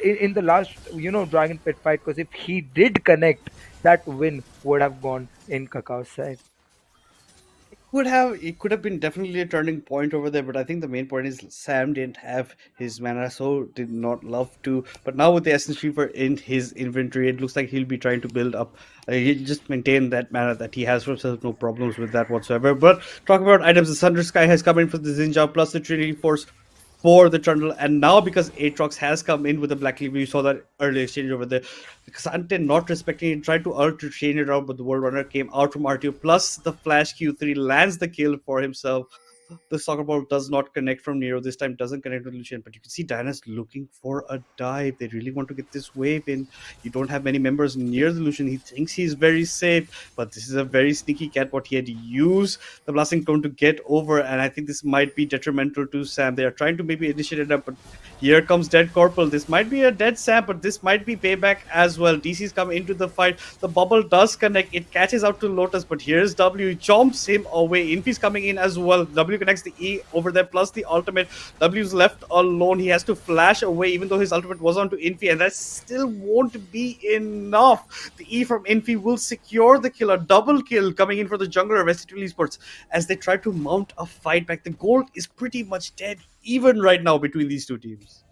in the last, Dragon Pit fight, because if he did connect, that win would have gone in Kakao's side. It could have been definitely a turning point over there, but I think the main point is Sam didn't have his mana, so did not love to. But now with the Essence Reaper in his inventory, it looks like he'll be trying to build up. He'll just maintain that mana that he has for himself, no problems with that whatsoever. But talk about items, the Thunder Sky has come in for the Zinja plus the Trinity Force for the Trundle, and now because Aatrox has come in with the Black Cleaver, you saw that early exchange over there. Xante not respecting it, tried to ult to chain it out, but the World Runner came out from RTO, plus the Flash Q3 lands the kill for himself. The soccer ball does not connect from Nero this time, doesn't connect with Lucian, but you can see Diana's looking for a dive. They really want to get this wave in. You don't have many members near the Lucian. He thinks he's very safe, but this is a very sneaky cat. What he had to use the blasting tone to get over, and I think this might be detrimental to Sam. They are trying to maybe initiate it up, but here comes Dead Corporal. This might be a dead Sam, but this might be payback as well. DC's come into the fight. The bubble does connect. It catches out to Lotus, but here's W. Chomps him away. Infi's coming in as well. W connects the E over there, plus the ultimate. W's left alone. He has to flash away, even though his ultimate was onto Infi, and that still won't be enough. The E from Infi will secure the kill. A double kill coming in for the jungler of S8UL Esports as they try to mount a fight back. The gold is pretty much dead even right now between these two teams.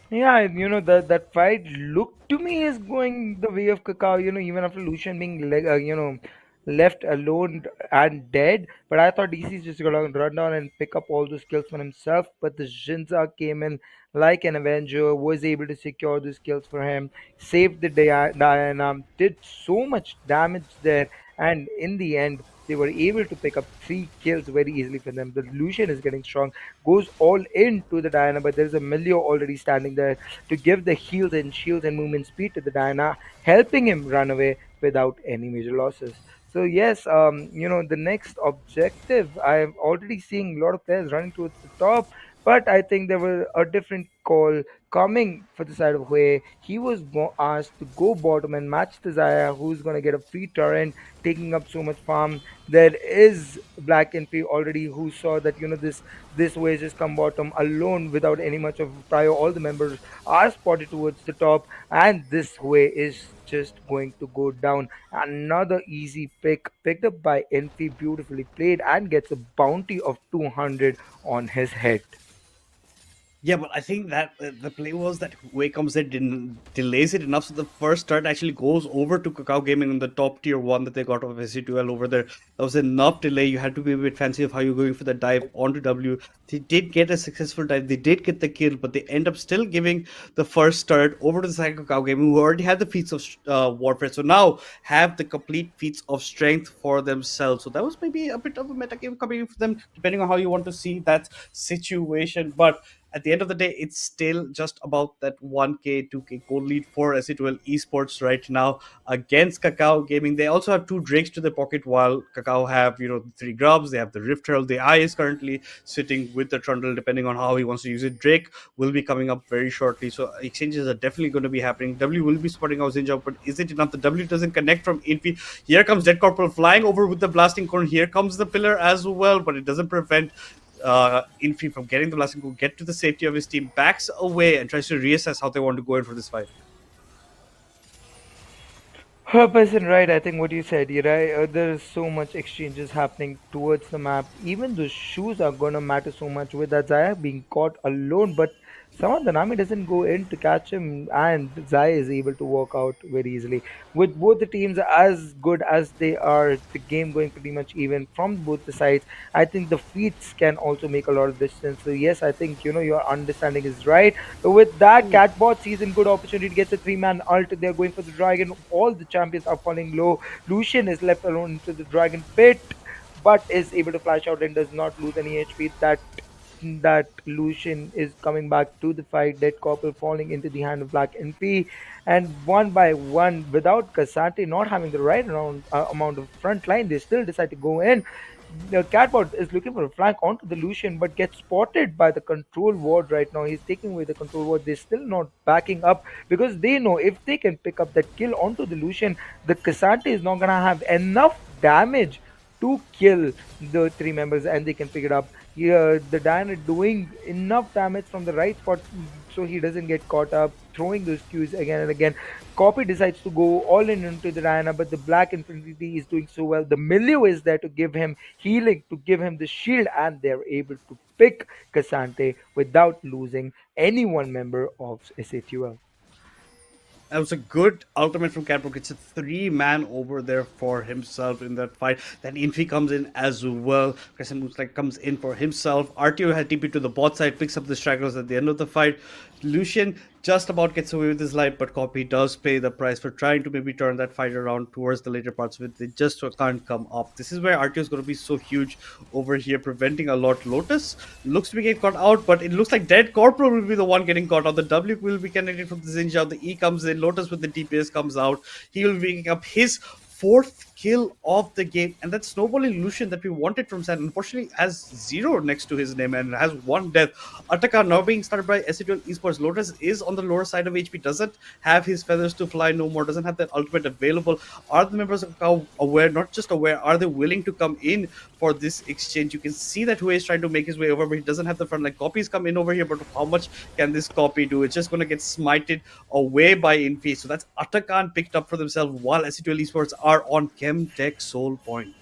Yeah, that fight looked to me is going the way of Kakao. Even after Lucian being left alone and dead. But I thought DC's just gonna run down and pick up all those kills for himself. But the Jinza came in like an Avenger, was able to secure those kills for him, saved the Diana, did so much damage there, and in the end. They were able to pick up 3 kills very easily for them. The Lucian is getting strong, goes all into the Diana, but there's a Milio already standing there to give the heals and shields and movement speed to the Diana, helping him run away without any major losses. So yes, the next objective, I'm already seeing a lot of players running towards the top, but I think there was a different call coming for the side of Hue. He was asked to go bottom and match the Zaya, who's gonna get a free torrent, taking up so much farm. There is Black Infy already who saw that this way just come bottom alone without any much of prior. All the members are spotted towards the top, and this way is just going to go down. Another easy pick picked up by Infy, beautifully played, and gets a bounty of 200 on his head. Yeah, but I think that the play was that Huawei comes in, delays it enough so the first start actually goes over to Kakao Gaming on the top tier one that they got of S8UL over there. That was enough delay. You had to be a bit fancy of how you're going for the dive onto W. They did get a successful dive. They did get the kill, but they end up still giving the first start over to the side of Kakao Gaming, who already had the feats of warfare. So now have the complete feats of strength for themselves. So that was maybe a bit of a meta game coming in for them, depending on how you want to see that situation. But at the end of the day, it's still just about that 1K, 2K goal lead for S8UL Esports right now against Kakao Gaming. They also have two Drakes to their pocket, while Kakao have, the three Grubs, they have the Rift Herald. The Eye is currently sitting with the Trundle, depending on how he wants to use it. Drake will be coming up very shortly, so exchanges are definitely going to be happening. W will be spotting out Zinja, but is it enough? The W doesn't connect from Infi. Here comes Dead Corporal flying over with the blasting corn. Here comes the pillar as well, but it doesn't prevent Infi from getting the blasting corn, get to the safety of his team, backs away and tries to reassess how they want to go in for this fight. 100% right. I think what you said, you're right. There's so much exchanges happening towards the map. Even the shoes are gonna matter so much with that Zaya being caught alone, but somehow the Nami doesn't go in to catch him, and Zaya is able to walk out very easily. With both the teams as good as they are, the game going pretty much even from both the sides. I think the feats can also make a lot of distance. So yes, I think your understanding is right. With that, Catbot sees a good opportunity, gets a three-man ult. They're going for the dragon. All the champions are falling low. Lucian is left alone into the dragon pit, but is able to flash out and does not lose any HP. That Lucian is coming back to the fight. Dead Copper falling into the hand of Black NP, and one by one, without Cassante not having the right amount of front line, they still decide to go in. The Catbot is looking for a flank onto the Lucian, but gets spotted by the control ward right now. He's taking away the control ward. They're still not backing up because they know if they can pick up that kill onto the Lucian, the Cassante is not gonna have enough damage to kill the three members, and they can pick it up. Here, the Diana doing enough damage from the right spot so he doesn't get caught up, throwing those Qs again and again. Copy decides to go all in into the Diana, but the Black Infinity is doing so well. The Milieu is there to give him healing, to give him the shield, and they're able to pick Cassante without losing any one member of SATUL. That was a good ultimate from Catbrook. It's a three-man over there for himself in that fight. Then Infi comes in as well. Crescent looks like comes in for himself. RTO had TP to the bot side, picks up the stragglers at the end of the fight. Lucian just about gets away with his life, but Copy does pay the price for trying to maybe turn that fight around towards the later parts of it. They just can't come up. This is where RTO is going to be so huge over here, preventing a lot. Lotus looks to be getting caught out, but it looks like Dead Corporal will be the one getting caught out. The W will be connected from the Zinja. The E comes in. Lotus with the DPS comes out. He will be picking up his fourth kill of the game, and that snowballing Lucian that we wanted from San unfortunately has zero next to his name and has one death. Ataka now being started by S8UL Esports. Lotus is on the lower side of HP, doesn't have his feathers to fly no more, doesn't have that ultimate available. Are the members of Kakao aware? Not just aware, are they willing to come in for this exchange? You can see that Hui is trying to make his way over, but he doesn't have the front line. Copies come in over here, but how much can this copy do? It's just going to get smited away by Infi. So that's Atakan picked up for themselves, while S8UL Esports are on Chemtech Soul Point.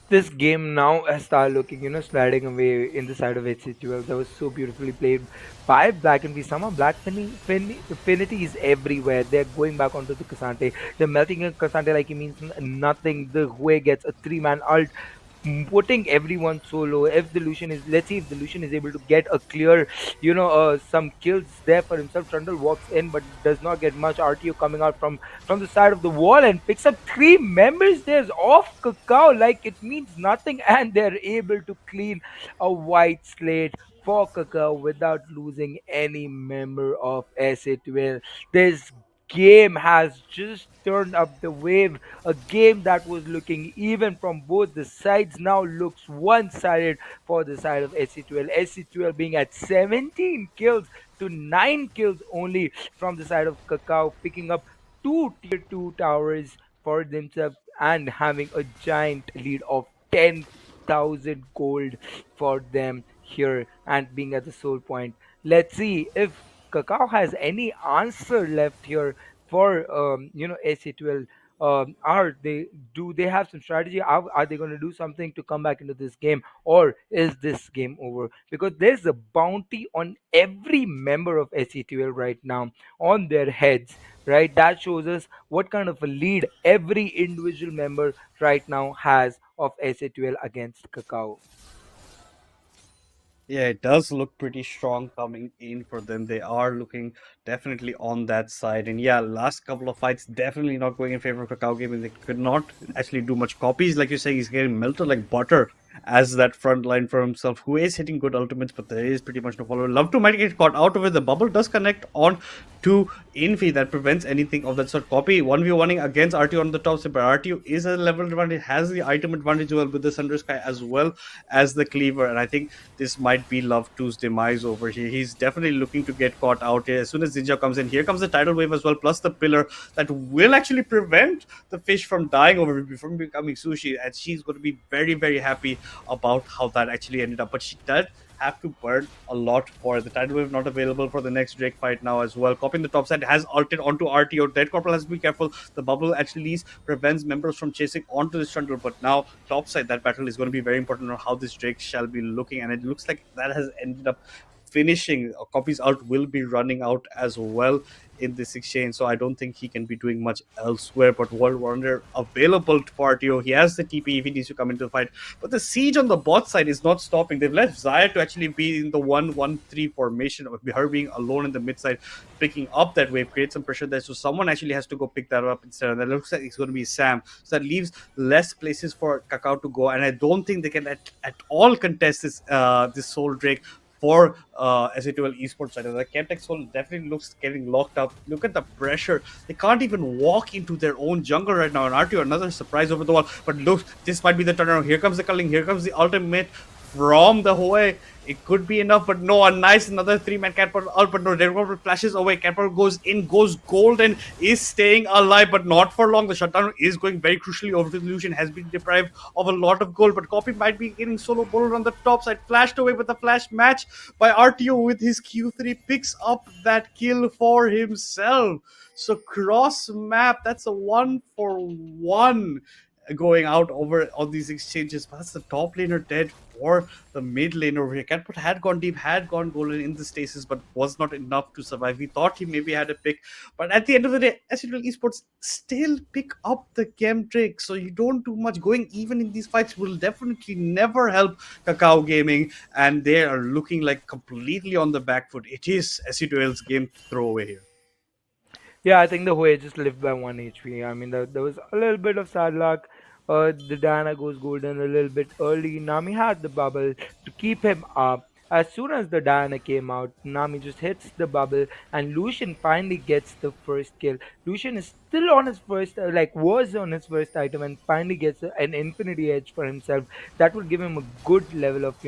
This game now has started looking, sliding away in the side of HC12. That was so beautifully played by Black and Visama. Black Affinity is everywhere. They're going back onto the Cassante. They're melting a Cassante like he means nothing. The Hue gets a three-man ult, putting everyone so low. If the Lucian is, let's see if the Lucian is able to get a clear, some kills there for himself. Trundle walks in but does not get much. RTO coming out from the side of the wall and picks up three members. There's off Kakao like it means nothing, and they're able to clean a white slate for Kakao without losing any member of SA12. This game has just turned up the wave. A game that was looking even from both the sides now looks one-sided for the side of SC12. SC12 being at 17 kills to 9 kills only from the side of Kakao, picking up two tier 2 towers for themselves. and having a giant lead of 10,000 gold for them here and being at the soul point. Let's see if Kakao has any answer left here for AC12. Are they do they have some strategy? Are they going to do something to come back into this game, or is this game over? Because there's a bounty on every member of SE12 right now on their heads, right? That shows us what kind of a lead every individual member right now has of SA12 against Kakao. Yeah, it does look pretty strong coming in for them. They are looking definitely on that side. And yeah, last couple of fights definitely not going in favor of Kakao Gaming. They could not actually do much copies. Like you're saying, he's getting melted like butter as that front line for himself, who is hitting good ultimates, but there is pretty much no follower. Love to might get caught out of it. The bubble does connect on to Infi that prevents anything of that sort. Copy 1v1ing against RTO on the top side, but RTO is a level advantage, has the item advantage well with the Thunder Sky as well as the Cleaver. And I think this might be Love 2's demise over here. He's definitely looking to get caught out here. As soon as Ninja comes in, here comes the tidal wave as well, plus the pillar that will actually prevent the fish from dying over from becoming sushi. And she's going to be very, very happy about how that actually ended up. But she does have to burn a lot for it. The tidal wave not available for the next Drake fight now as well. Copying the top side has ulted onto RTO. Dead Corporal has to be careful. The bubble actually prevents members from chasing onto the trundle. But now top side, that battle is going to be very important on how this Drake shall be looking. And it looks like that has ended up finishing. Copies out will be running out as well in this exchange, so I don't think he can be doing much elsewhere. But World Wonder available for RTO. He has the TP if he needs to come into the fight. But the siege on the bot side is not stopping. They've left Zaya to actually be in the 1-1-3 formation, with her being alone in the mid side, picking up that wave, create some pressure there. So someone actually has to go pick that up instead. And that looks like it's going to be Sam. So that leaves less places for Kakao to go. And I don't think they can at all contest this Soul Drake for S8UL Esports side. The Chemtech Soul definitely looks getting locked up. Look at the pressure. They can't even walk into their own jungle right now. And RTO, another surprise over the wall. But look, this might be the turnaround. Here comes the culling. Here comes the ultimate from the Hoei. It could be enough, but no, a nice another three-man Catpod out, but no, Deadpool flashes away. Catpod goes in, goes golden, is staying alive, but not for long. The shutdown is going very crucially over to the Illusion, has been deprived of a lot of gold, but Copy might be getting solo bowled on the top side, flashed away with the flash match by RTO with his Q3, picks up that kill for himself. So cross map, that's a 1-for-1 going out over on these exchanges. But that's the top laner dead for the mid lane over here. Catpot had gone deep, had gone golden in the stasis, but was not enough to survive. We thought he maybe had a pick, but at the end of the day, S8UL Esports still pick up the chem trick. So you don't do much. Going even in these fights will definitely never help Kakao Gaming, and they are looking like completely on the back foot. It is S8UL's game to throw away here. Yeah, I think the Huey just lived by 1 HP. I mean, there was a little bit of sad luck. The Diana goes golden a little bit early. Nami had the bubble to keep him up. As soon as the Diana came out, Nami just hits the bubble, and Lucian finally gets the first kill. Lucian is still on his first, was on his first item, and finally gets an Infinity Edge for himself. That would give him a good level of,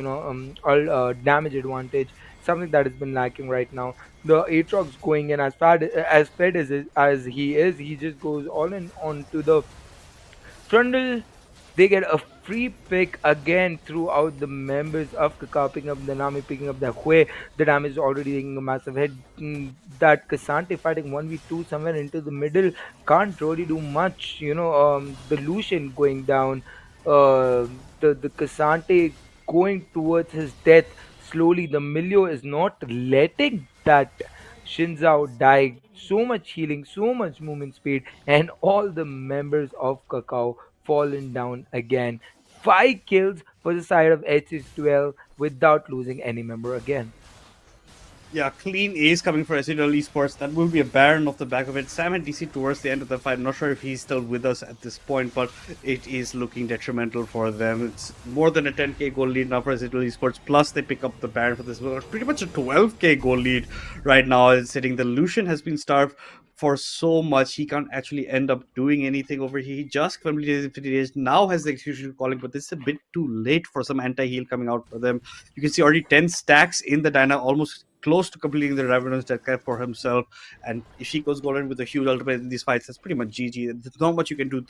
damage advantage, something that has been lacking right now. The Aatrox going in as fed as he is, he just goes all in onto the Trundle. They get a free pick again throughout the members of Kakao picking up the Nami, picking up the Hue. The damage is already taking a massive hit. That Kasante fighting 1v2 somewhere into the middle can't really do much. The Lucian going down. The Kasante going towards his death slowly. The Milio is not letting that Shinzao die. So much healing, so much movement speed, and all the members of Kakao fallen down again. 5 kills for the side of HS12 without losing any member again. Yeah, clean ace coming for S8UL Esports. That will be a Baron off the back of it. Sam and DC towards the end of the fight. I'm not sure if he's still with us at this point, but it is looking detrimental for them. It's more than a 10k goal lead now for S8UL Esports. Plus, they pick up the Baron for this. Pretty much a 12k goal lead right now. It's sitting. The Lucian has been starved for so much. He can't actually end up doing anything over here. He just completed his Infinity Age. Now has the execution calling, but this is a bit too late for some anti-heal coming out for them. You can see already 10 stacks in the Dyna, almost close to completing the Revenant's death cap for himself. And if he goes golden with a huge ultimate in these fights, that's pretty much GG. There's not much you can do.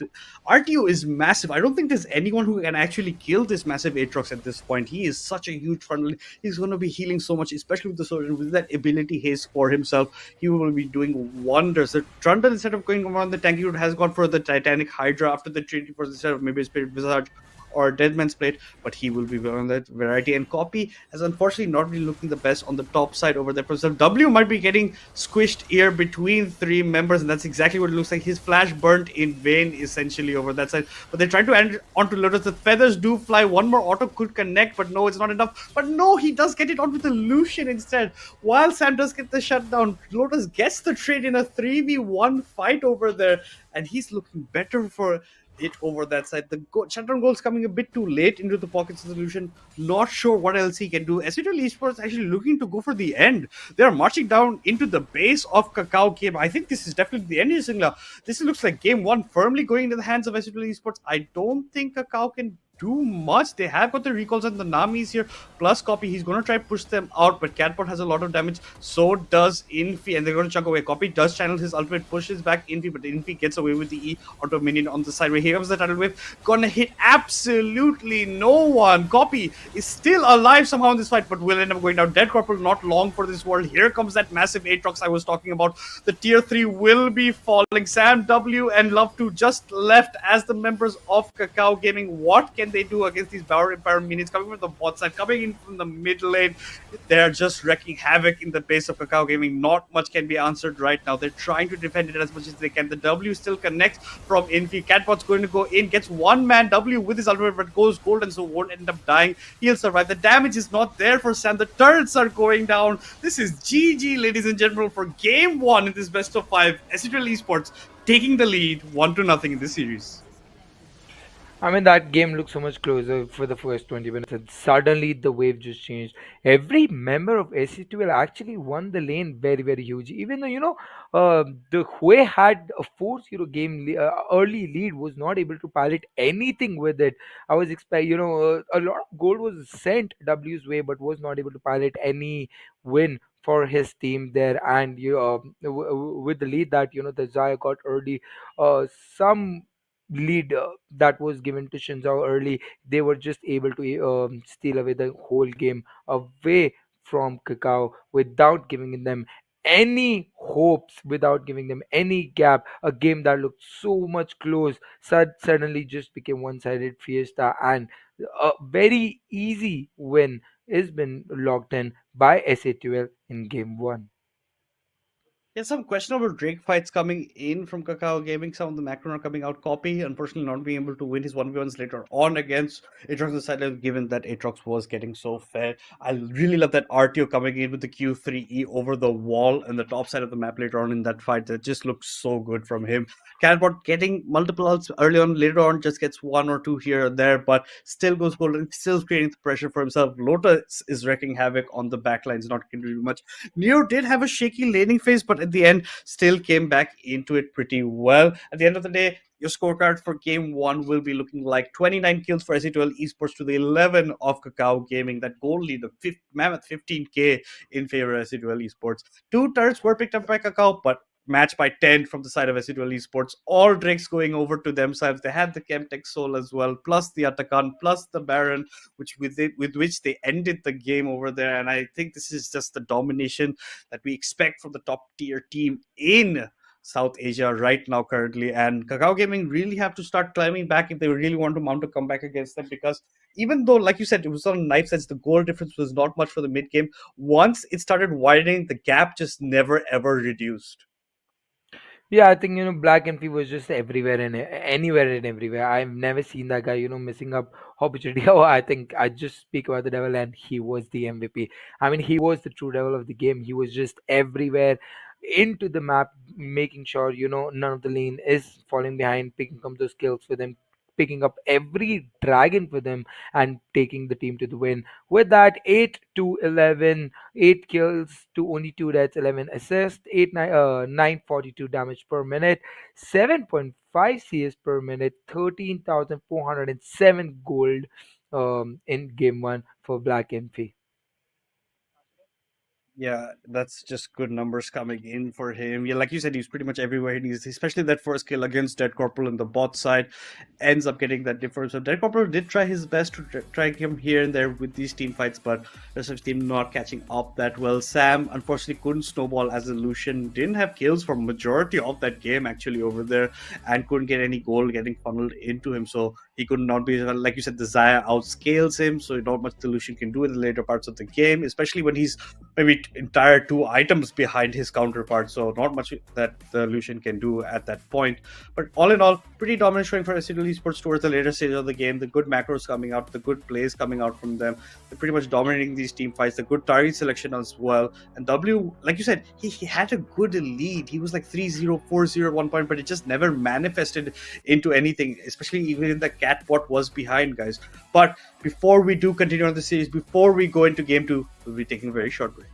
RTO is massive. I don't think there's anyone who can actually kill this massive Aatrox at this point. He is such a huge frontal. He's going to be healing so much, especially with the sword and with that ability haze for himself. He will be doing wonders. The Trundle, instead of going around the tanky route, has gone for the Titanic Hydra after the treaty for instead of maybe a Spirit Visage or Deadman's Plate, but he will be on that variety. And Copy has unfortunately not really looking the best on the top side over there. So W might be getting squished here between three members, and that's exactly what it looks like. His flash burnt in vain, essentially, over that side. But they're trying to end onto Lotus. The feathers do fly. One more auto could connect, but no, it's not enough. But no, he does get it onto the Lucian instead. While Sam does get the shutdown, Lotus gets the trade in a 3v1 fight over there, and he's looking better for it over that side. The shutdown goal is coming a bit too late into the pocket solution. Not sure what else he can do. S8UL Esports actually looking to go for the end. They are marching down into the base of Kakao game. I think this is definitely the end, Singla. This looks like game one firmly going into the hands of S8UL Esports. I don't think Kakao can do much. They have got the recalls and the Namis here, plus Copy. He's going to try push them out, but Catbot has a lot of damage. So does Infi, and they're going to chunk away. Copy does channel his ultimate, pushes back Infi, but Infi gets away with the E onto a minion on the side. Where here comes the tidal wave, gonna hit absolutely no one. Copy is still alive somehow in this fight, but will end up going down. Dead Corporal, not long for this world. Here comes that massive Aatrox I was talking about. The tier 3 will be falling. Sam W and Love 2 just left as the members of Kakao Gaming. What can they do against these Power Empire minions coming from the bot side, coming in from the mid lane? They're just wrecking havoc in the base of Kakao Gaming. Not much can be answered right now. They're trying to defend it as much as they can. The W still connects from Infi. Catbot's going to go in, gets one man W with his ultimate, but goes golden, so won't end up dying. He'll survive. The damage is not there for Sam. The turrets are going down. This is GG, ladies and gentlemen, for game one in this best of 5. S8UL Esports taking the lead 1-0 in this series. I mean, that game looked so much closer for the first 20 minutes, and suddenly the wave just changed. Every member of SC2L actually won the lane very, very huge. Even though, the Hue had a 4-0 game early lead, was not able to pilot anything with it. I was expecting, a lot of gold was sent W's way, but was not able to pilot any win for his team there. And with the lead that, the Zaya got early, some lead that was given to Shinzao early, they were just able to steal away the whole game away from Kakao without giving them any hopes, without giving them any gap. A game that looked so much close suddenly just became one-sided fiesta, and a very easy win has been locked in by SA12 in game one. Yeah, some questionable Drake fights coming in from Kakao Gaming. Some of the macro are coming out. Copy, unfortunately, not being able to win his 1v1s later on against Aatrox on the sideline, given that Aatrox was getting so fed. I really love that RTO coming in with the Q3E over the wall and the top side of the map later on in that fight. That just looks so good from him. Catbot getting multiple ults early on, later on just gets one or two here or there, but still goes golden, still creating the pressure for himself. Lotus is wrecking havoc on the backlines, not going to do much. Neo did have a shaky laning phase, but at the end, still came back into it pretty well. At the end of the day, your scorecard for game one will be looking like 29 kills for S8UL Esports to the 11 of Kakao Gaming. That goal lead, the mammoth 15k in favor of S8UL Esports. Two turrets were picked up by Kakao, but match by 10 from the side of S8UL Esports. All Drakes going over to themselves. They had the Chemtech Soul as well, plus the Atakan, plus the Baron, with which they ended the game over there. And I think this is just the domination that we expect from the top tier team in South Asia right now currently. And Kakao Gaming really have to start climbing back if they really want to mount a comeback against them, because even though, like you said, it was on knife sense, the goal difference was not much for the mid game. Once it started widening, the gap just never ever reduced. Yeah, I think Black MP was just everywhere and anywhere and everywhere. I've never seen that guy missing up opportunity. Oh, I think I just speak about the devil, and he was the MVP. I mean, he was the true devil of the game. He was just everywhere into the map, making sure none of the lane is falling behind, picking up those kills for them, picking up every dragon for them, and taking the team to the win. With that, 8 to 11. 8 kills to only 2 deaths, 11 assists, 942 damage per minute, 7.5 CS per minute, 13,407 gold in game 1 for Black MP. Yeah, that's just good numbers coming in for him. Yeah, like you said, he's pretty much everywhere. And he's especially that first kill against Dead Corporal on the bot side ends up getting that difference. So Dead Corporal did try his best to try him here and there with these team fights, but rest of the team not catching up that well. Sam unfortunately couldn't snowball as a Lucian, didn't have kills for majority of that game actually over there, and couldn't get any gold getting funneled into him. So he could not be, like you said, the Zaya outscales him, so not much the Lucian can do in the later parts of the game, especially when he's maybe entire 2 items behind his counterpart. So not much that the Lucian can do at that point. But all in all, pretty dominant showing for S8UL Esports towards the later stage of the game. The good macros coming out, the good plays coming out from them. They're pretty much dominating these team fights. The good target selection as well. And W, like you said, he had a good lead. He was like 3-0, 4-0 at one point, but it just never manifested into anything, especially even in the cat bot was behind, guys. But before we do continue on the series, before we go into game 2, we'll be taking a very short break.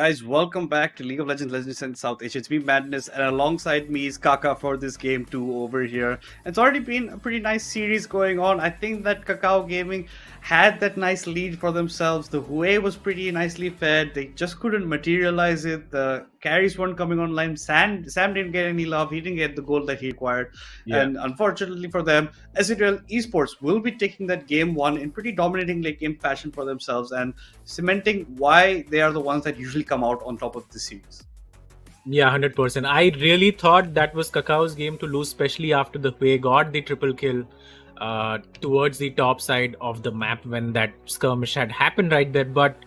Guys, welcome back to League of Legends Legends in South Asia. It's me, Madness, and alongside me is Kaka for this game 2 over here. It's already been a pretty nice series going on. I think that Kakao Gaming had that nice lead for themselves. The Hue was pretty nicely fed. They just couldn't materialize it. The carries weren't coming online. Sam didn't get any love. He didn't get the goal that he required. Yeah. And unfortunately for them, S8UL Esports will be taking that game 1 in pretty dominating late game fashion for themselves and cementing why they are the ones that usually come out on top of the series. Yeah, 100%. I really thought that was Kakao's game to lose, especially after the Hue got the triple kill towards the top side of the map when that skirmish had happened right there. But,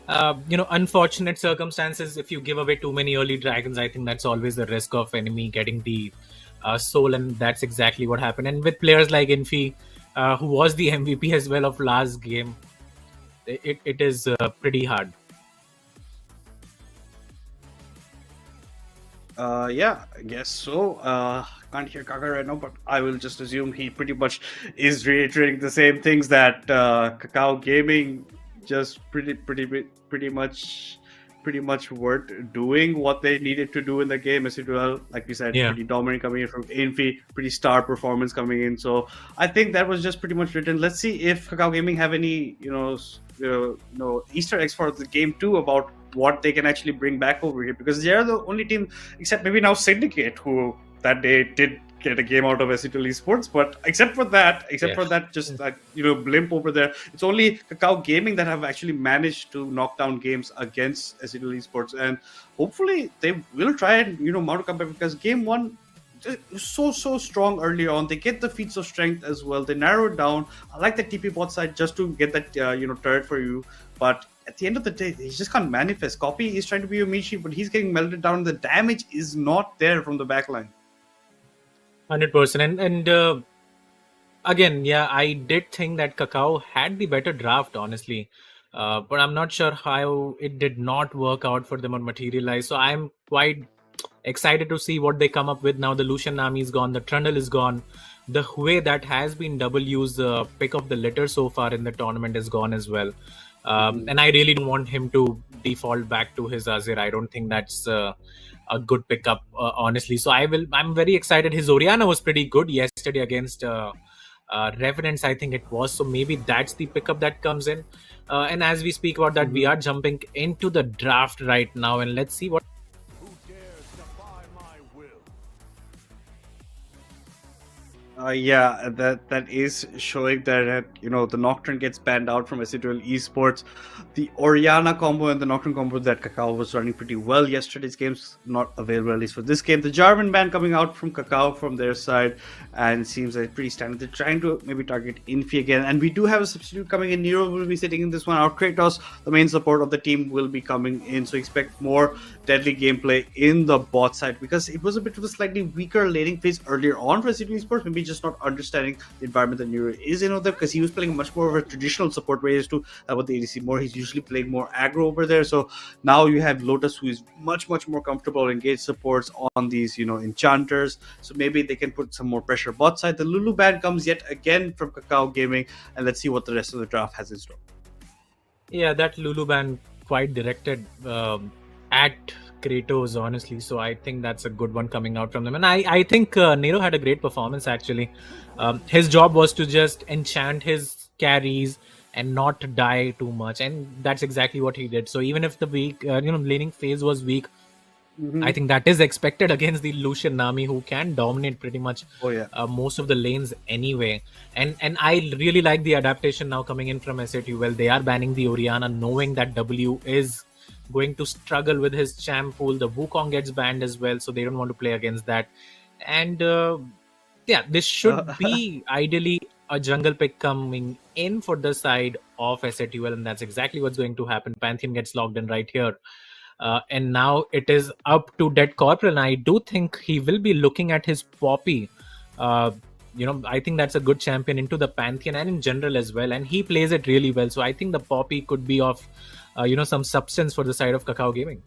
unfortunate circumstances. If you give away too many early dragons, I think that's always the risk of enemy getting the soul, and that's exactly what happened. And with players like Infi, who was the MVP as well of last game, it is pretty hard. Yeah, I guess so. Can't hear Kaka right now, but I will just assume he pretty much is reiterating the same things that Kakao Gaming just pretty much weren't doing what they needed to do in the game. As well, like we said, Yeah. pretty dominant coming in from Infi, pretty star performance coming in. So I think that was just pretty much written. Let's see if Kakao Gaming have any Easter eggs for the game 2 about what they can actually bring back over here, because they are the only team, except maybe now Syndicate, who that day did get a game out of S8UL Esports, but except for that, just blimp over there, it's only Kakao Gaming that have actually managed to knock down games against S8UL Esports, and hopefully they will try and mount a comeback, because game 1 so strong early on. They get the feats of strength as well. They narrow it down. I like the TP bot side just to get that turret for you, but at the end of the day, he just can't manifest. Copy is trying to be a Michi, but he's getting melted down. The damage is not there from the backline. 100%. And again, yeah, I did think that Kakao had the better draft, honestly. But I'm not sure how it did not work out for them or materialize. So I'm quite excited to see what they come up with now. The Lucian Nami is gone. The Trundle is gone. The Hue that has been W's pick of the litter so far in the tournament is gone as well. And I really don't want him to default back to his Azir. I don't think that's a good pickup, honestly. So I'm very excited. His Orianna was pretty good yesterday against Revenants, I think it was. So maybe that's the pickup that comes in. And as we speak about that, we are jumping into the draft right now, and let's see what. Yeah, that is showing that the Nocturne gets banned out from S8UL Esports. The Orianna combo and the Nocturne combo that Kakao was running pretty well yesterday's game's not available at least for this game. The Jarvan ban coming out from Kakao from their side, and it seems like pretty standard. They're trying to maybe target Infi again, and we do have a substitute coming in. Nero will be sitting in this one. Our Kratos, the main support of the team, will be coming in, so expect more deadly gameplay in the bot side, because it was a bit of a slightly weaker laning phase earlier on for S8UL Esports. Maybe just not understanding the environment that Nero is in over there, because he was playing much more of a traditional support where he used to with the ADC more. He's usually playing more aggro over there. So now you have Lotus, who is much more comfortable engaged supports on these enchanters. So maybe they can put some more pressure bot side. The Lulu ban comes yet again from Kakao Gaming, and let's see what the rest of the draft has in store. Yeah, that Lulu ban quite directed at Kratos, honestly. So I think that's a good one coming out from them. And I think Nero had a great performance, actually. His job was to just enchant his carries and not die too much. And that's exactly what he did. So even if the weak, laning phase was weak, I think that is expected against the Lucian Nami, who can dominate pretty much most of the lanes anyway. And I really like the adaptation now coming in from S8UL. They are banning the Orianna, knowing that W is going to struggle with his champ pool. The Wukong gets banned as well, so they don't want to play against that. And this should be ideally a jungle pick coming in for the side of S8UL, and that's exactly what's going to happen. Pantheon gets logged in right here. And now it is up to Dead Corporal, and I do think he will be looking at his Poppy. I think that's a good champion into the Pantheon and in general as well, and he plays it really well. So I think the Poppy could be of some substance for the side of Kakao Gaming.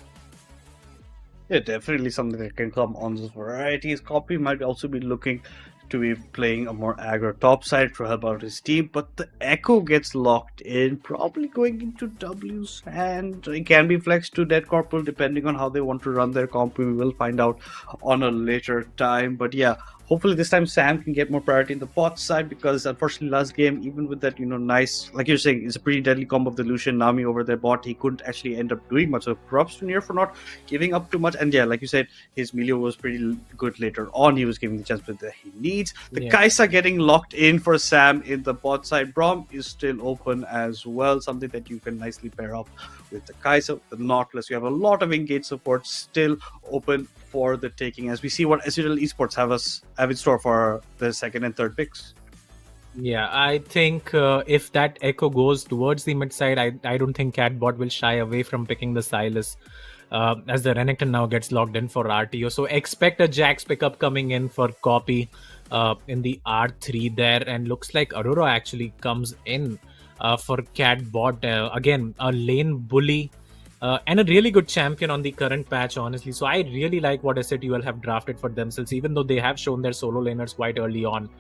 Yeah, definitely something that can come on those varieties. Copy might also be looking to be playing a more aggro top side to help out his team, but the Echo gets locked in, probably going into W's, and it can be flexed to Dead Corporal depending on how they want to run their comp. We will find out on a later time, but yeah, hopefully this time Sam can get more priority in the bot side, because unfortunately last game, even with that, nice, like you're saying, it's a pretty deadly combo of the Lucian Nami over their bot, he couldn't actually end up doing much. So props to Nier for not giving up too much. And yeah, like you said, his Melio was pretty good later on. He was giving the chance that he needs. The Kaisa getting locked in for Sam in the bot side. Braum is still open as well, something that you can nicely pair up with the Kaisa, the Nautilus. You have a lot of engaged support still open for the taking, as we see what S8UL Esports have in store for the second and third picks. Yeah, I think if that Echo goes towards the mid side, I don't think Catbot will shy away from picking the Silas, as the Renekton now gets locked in for RTO. So expect a Jax pickup coming in for Copy in the R3 there, and looks like Aurora actually comes in for Catbot. Again, a lane bully. And a really good champion on the current patch, honestly. So I really like what S8UL have drafted for themselves, even though they have shown their solo laners quite early on.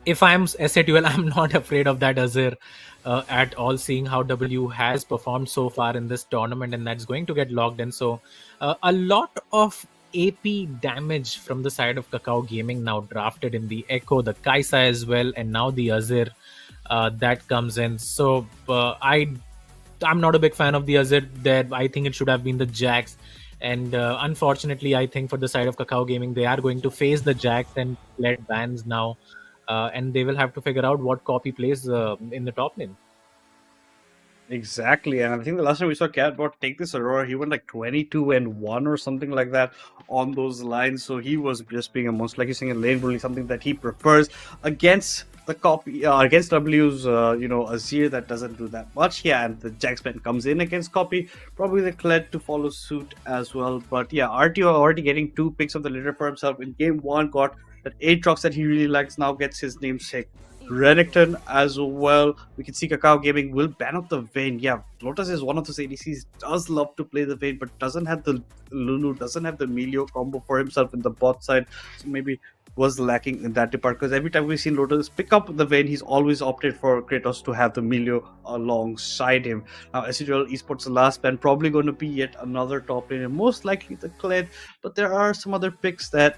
If I'm S8UL, I'm not afraid of that Azir at all, seeing how W has performed so far in this tournament, and that's going to get locked in. So a lot of AP damage from the side of Kakao Gaming now drafted in the Echo, the Kaisa as well, and now the Azir that comes in. So I'm not a big fan of the Azir there. I think it should have been the Jax. And unfortunately, I think for the side of Kakao Gaming, they are going to face the Jax and let bans now. And they will have to figure out what Copy plays in the top lane. Exactly, and I think the last time we saw Catbot take this Aurora, he went like 22-1 or something like that on those lines. So he was just being a most, like you're saying, a lane bully, something that he prefers against the Copy, against W's, Azir that doesn't do that much. Yeah, and the Jaxman comes in against Copy, probably the Kled to follow suit as well. But yeah, RTO already getting 2 picks of the litter for himself in game 1, got that Aatrox that he really likes, now gets his namesake Renekton as well. We can see Kakao Gaming will ban out the Vayne. Yeah, Lotus is one of those ADCs, does love to play the Vayne, but doesn't have the Lulu, doesn't have the Melio combo for himself in the bot side. So maybe was lacking in that department, because every time we've seen Lotus pick up the Vayne, he's always opted for Kratos to have the Melio alongside him. Now, S8UL Esports, the last ban, probably going to be yet another top laner, most likely the Kled, but there are some other picks that,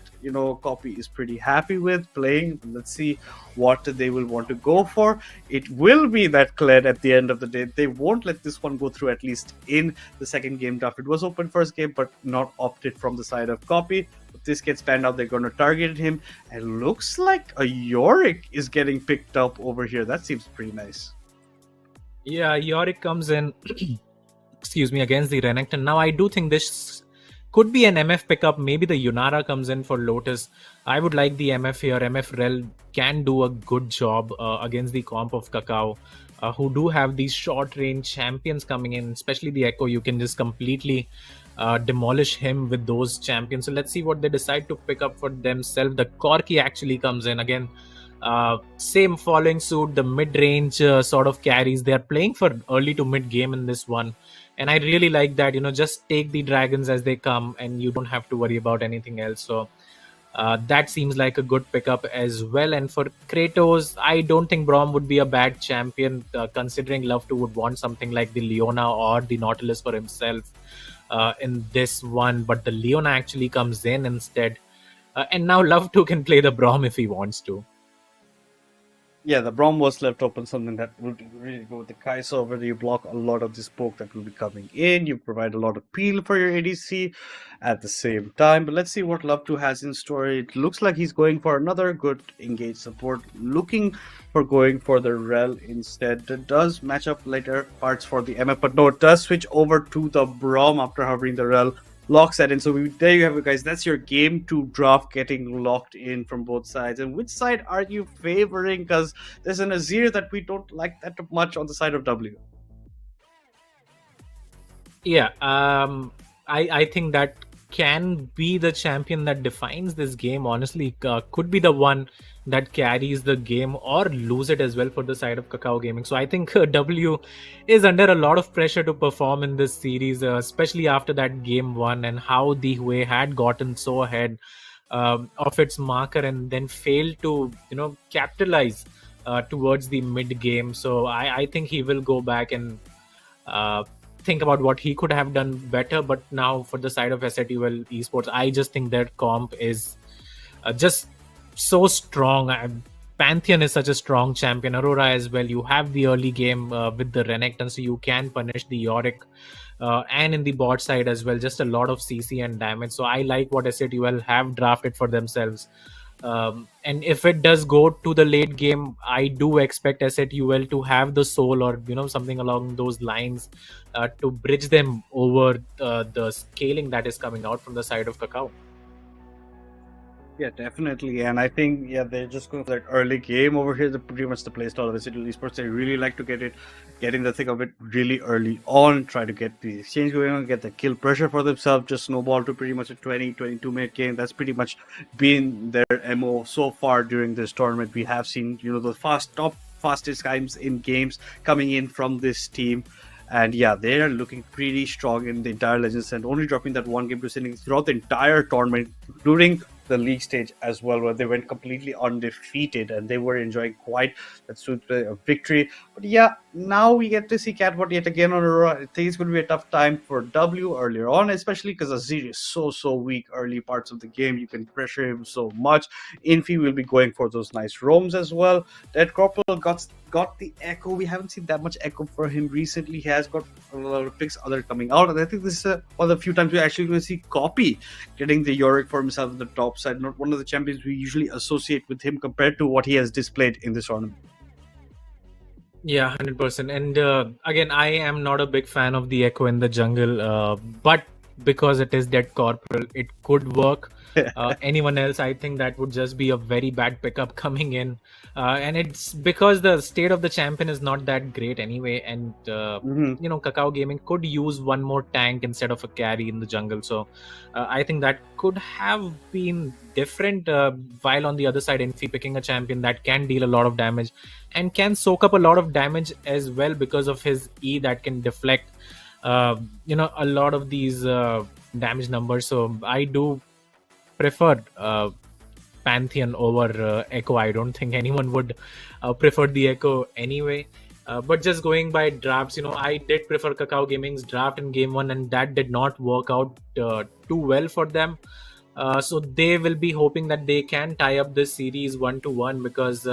Copy is pretty happy with playing. Let's see what they will want to go for. It will be that Kled at the end of the day. They won't let this one go through, at least in the second game draft. It was open first game, but not opted from the side of Copy. If this gets banned out, they're going to target him. And looks like a Yorick is getting picked up over here. That seems pretty nice. Yeah, Yorick comes in, excuse me, against the Renekton. Now, I do think this could be an MF pickup. Maybe the Yunara comes in for Lotus. I would like the MF here. MF Rel can do a good job against the comp of Kakao, who do have these short range champions coming in, especially the Echo. You can just completely demolish him with those champions. So let's see what they decide to pick up for themselves. The Corki actually comes in again. Same following suit, the mid-range sort of carries. They are playing for early to mid-game in this one. And I really like that, just take the dragons as they come and you don't have to worry about anything else. So that seems like a good pickup as well. And for Kratos, I don't think Braum would be a bad champion, considering Love2 would want something like the Leona or the Nautilus for himself in this one. But the Leona actually comes in instead. And now Love2 can play the Braum if he wants to. Yeah, the Braum was left open, something that would really go with the Kaisa, where you block a lot of this poke that will be coming in. You provide a lot of peel for your ADC at the same time. But let's see what Love2 has in store. It looks like he's going for another good engage support, looking for going for the Rel instead. It does match up later parts for the MF, but no, it does switch over to the Braum after hovering the Rel. Locks that in. So there you have it, guys. That's your game 2 draft getting locked in from both sides. And which side are you favoring? Because there's an Azir that we don't like that much on the side of W. Yeah, I think that can be the champion that defines this game. Honestly, could be the one that carries the game or lose it as well for the side of Kakao Gaming. So I think W is under a lot of pressure to perform in this series, especially after that game 1 and how the Hui had gotten so ahead of its marker and then failed to capitalize towards the mid game. So I think he will go back and uh, think about what he could have done better. But now for the side of S8UL Esports, I just think their comp is just so strong. Pantheon is such a strong champion. Aurora as well. You have the early game with the Renekton, so you can punish the Yorick. And in the bot side as well, just a lot of CC and damage. So I like what S8UL have drafted for themselves. And if it does go to the late game, I do expect S8UL to have the soul or something along those lines to bridge them over the scaling that is coming out from the side of Kakao. Yeah, definitely. And I think, they're just going for that early game over here. Pretty much the play style of S8UL Esports. They really like to get in the thick of it really early on, try to get the exchange going on, get the kill pressure for themselves, just snowball to pretty much a 22-minute game. That's pretty much been their MO so far during this tournament. We have seen, the fastest times in games coming in from this team. And they are looking pretty strong in the entire Legends and only dropping that one game to sitting throughout the entire tournament, including the league stage as well, where they went completely undefeated and they were enjoying quite that sweet victory. But now we get to see Catbot yet again on Aurora. I think it's going to be a tough time for W earlier on, especially because Azir is so weak early parts of the game. You can pressure him so much. Infi will be going for those nice roams as well. Dead Corporal got the Echo. We haven't seen that much Echo for him recently. He has got a lot of picks other coming out, and I think this is one of the few times we're actually going to see Copy getting the Yorick for himself on the top side. Not one of the champions we usually associate with him compared to what he has displayed in this tournament. Yeah, 100%. And again, I am not a big fan of the Echo in the jungle, but because it is Dead Corporal, it could work. Anyone else, I think that would just be a very bad pickup coming in. And it's because the state of the champion is not that great anyway. And, Kakao Gaming could use one more tank instead of a carry in the jungle. So I think that could have been different, while on the other side, Infi picking a champion that can deal a lot of damage and can soak up a lot of damage as well because of his E that can deflect, a lot of these damage numbers. So I do prefer Pantheon over Echo. I don't think anyone would prefer the Echo anyway. But just going by drafts, I did prefer Kakao Gaming's draft in game 1, and that did not work out too well for them. So they will be hoping that they can tie up this series 1-1, because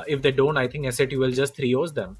if they don't, I think S8UL just 3-0s them.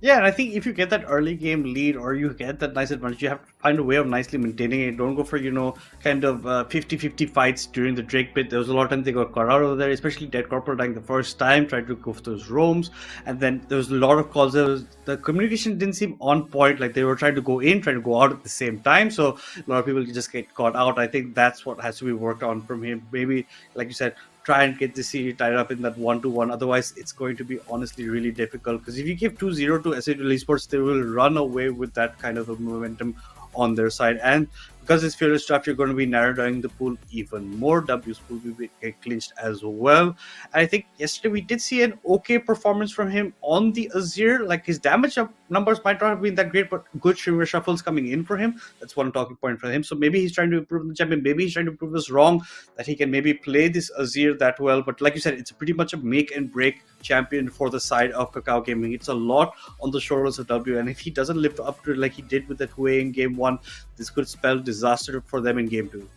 Yeah, and I think if you get that early game lead or you get that nice advantage, you have to find a way of nicely maintaining it. Don't go for, kind of 50-50 fights during the Drake pit. There was a lot of times they got caught out over there, especially Dead Corporal dying the first time, tried to go for those roams. And then there was a lot of calls. The communication didn't seem on point. Like they were trying to go in, trying to go out at the same time. So a lot of people just get caught out. I think that's what has to be worked on from him. Maybe, like you said, try and get the series tied up in that 1-1. Otherwise, it's going to be honestly really difficult. Because if you give 2-0 to S8UL Esports, they will run away with that kind of a momentum on their side. And because it's fearless draft, you're going to be narrowing the pool even more. W's pool will be clinched as well. And I think yesterday we did see an okay performance from him on the Azir. Like his damage numbers might not have been that great, but good streamer shuffles coming in for him. That's one talking point for him. So maybe he's trying to improve the champion. Maybe he's trying to prove us wrong that he can maybe play this Azir that well. But like you said, it's pretty much a make and break champion for the side of Kakao Gaming. It's a lot on the shoulders of W, and if he doesn't live up to it like he did with that Hue in game 1, this could spell disaster for them in game 2.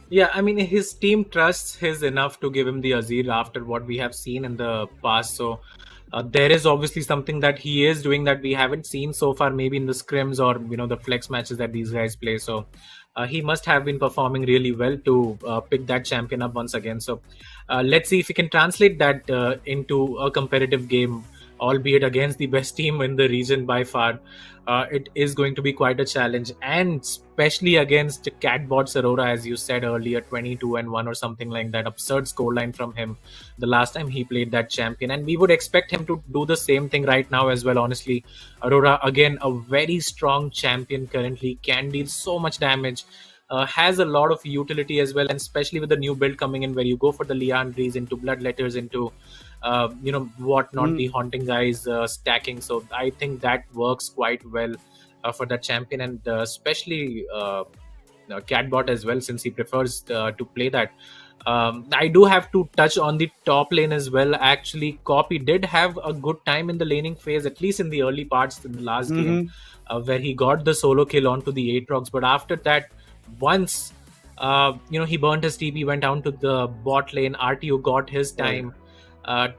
Yeah, I mean, his team trusts his enough to give him the Azir after what we have seen in the past. So there is obviously something that he is doing that we haven't seen so far, maybe in the scrims or the flex matches that these guys play. So he must have been performing really well to pick that champion up once again. So let's see if we can translate that into a competitive game, albeit against the best team in the region by far. It is going to be quite a challenge, and especially against Catbot's Aurora, as you said earlier, 22-1 or something like that. Absurd scoreline from him the last time he played that champion, and we would expect him to do the same thing right now as well. Honestly, Aurora, again, a very strong champion currently, can deal so much damage. Has a lot of utility as well, and especially with the new build coming in where you go for the Leandries into Bloodletters into whatnot, the Haunting guys stacking. So I think that works quite well for that champion, and especially Catbot as well, since he prefers to play that. I do have to touch on the top lane as well. Actually, Copy did have a good time in the laning phase, at least in the early parts in the last game, Mm-hmm. where he got the solo kill onto the Aatrox. But after that, once he burnt his TP, went down to the bot lane. RTO got his Oh yeah. time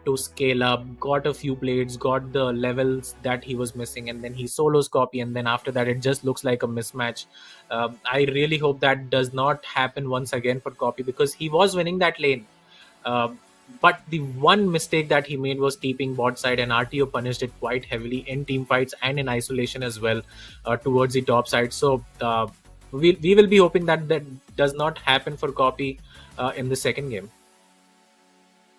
to scale up, got a few blades, got the levels that he was missing, and then he solos Copy. And then after that, it just looks like a mismatch. I really hope that does not happen once again for Copy, because he was winning that lane. But the one mistake that he made was keeping bot side, and RTO punished it quite heavily in team fights and in isolation as well, towards the top side. So we will be hoping that that does not happen for Copy in the second game.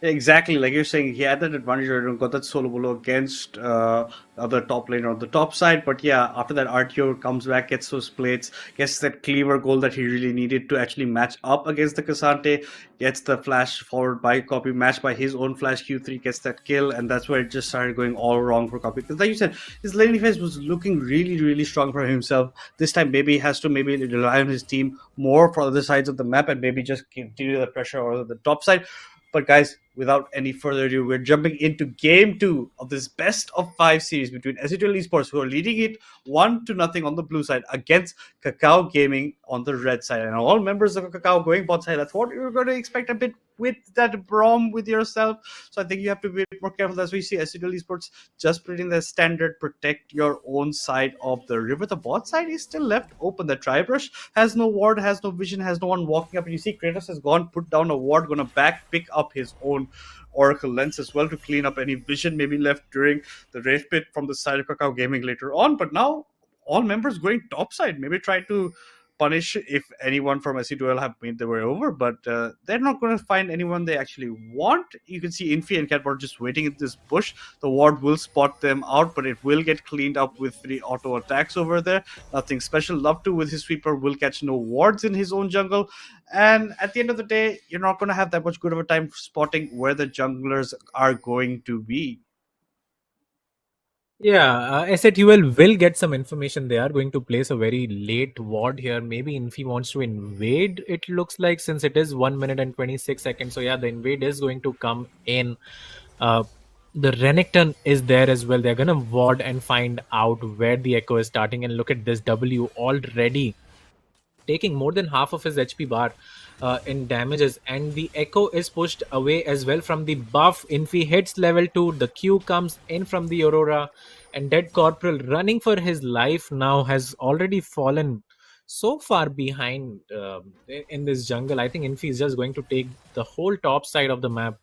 Exactly, like you're saying, he had that advantage and got that solo bolo against other top laner on the top side. But yeah, after that, RTO comes back, gets those plates, gets that cleaver goal that he really needed to actually match up against the Cassante, gets the flash forward by Copy, matched by his own flash Q3, gets that kill, and that's where it just started going all wrong for Copy. Because like you said, his laning phase was looking really, really strong for himself. This time, maybe he has to maybe rely on his team more for other sides of the map and maybe just continue the pressure over the top side. But guys, without any further ado, we're jumping into game two of this best of five series between S8UL Esports, who are leading it 1-0 on the blue side against Kakao Gaming on the red side. And all members of Kakao going bot side. That's what you're going to expect a bit with that Brom with yourself. So I think you have to be a bit more careful. As we see S8UL Esports just putting the standard protect your own side of the river. The bot side is still left open. The Tribrush has no ward, has no vision, has no one walking up. And you see Kratos has gone, put down a ward, gonna pick up his own Oracle Lens as well to clean up any vision maybe left during the Wraith Pit from the side of Kakao Gaming later on. But now all members going topside, maybe try to punish if anyone from SC2L have made their way over, but they're not going to find anyone they actually want. You can see Infi and Catbot just waiting in this bush. The ward will spot them out, but it will get cleaned up with 3 auto attacks over there. Nothing special. Love to with his sweeper will catch no wards in his own jungle. And at the end of the day, you're not going to have that much good of a time spotting where the junglers are going to be. Yeah, S8UL will get some information. They are going to place a very late ward here. Maybe if he wants to invade, it looks like, since it is 1 minute and 26 seconds. So yeah, the invade is going to come in. Uh, the Renekton is there as well. They're going to ward and find out where the Echo is starting. And look at this W already taking more than half of his HP bar in damages, and the Echo is pushed away as well from the buff. Infi hits level 2, the Q comes in from the Aurora, and Dead Corporal, running for his life now, has already fallen so far behind in this jungle. I think Infi is just going to take the whole top side of the map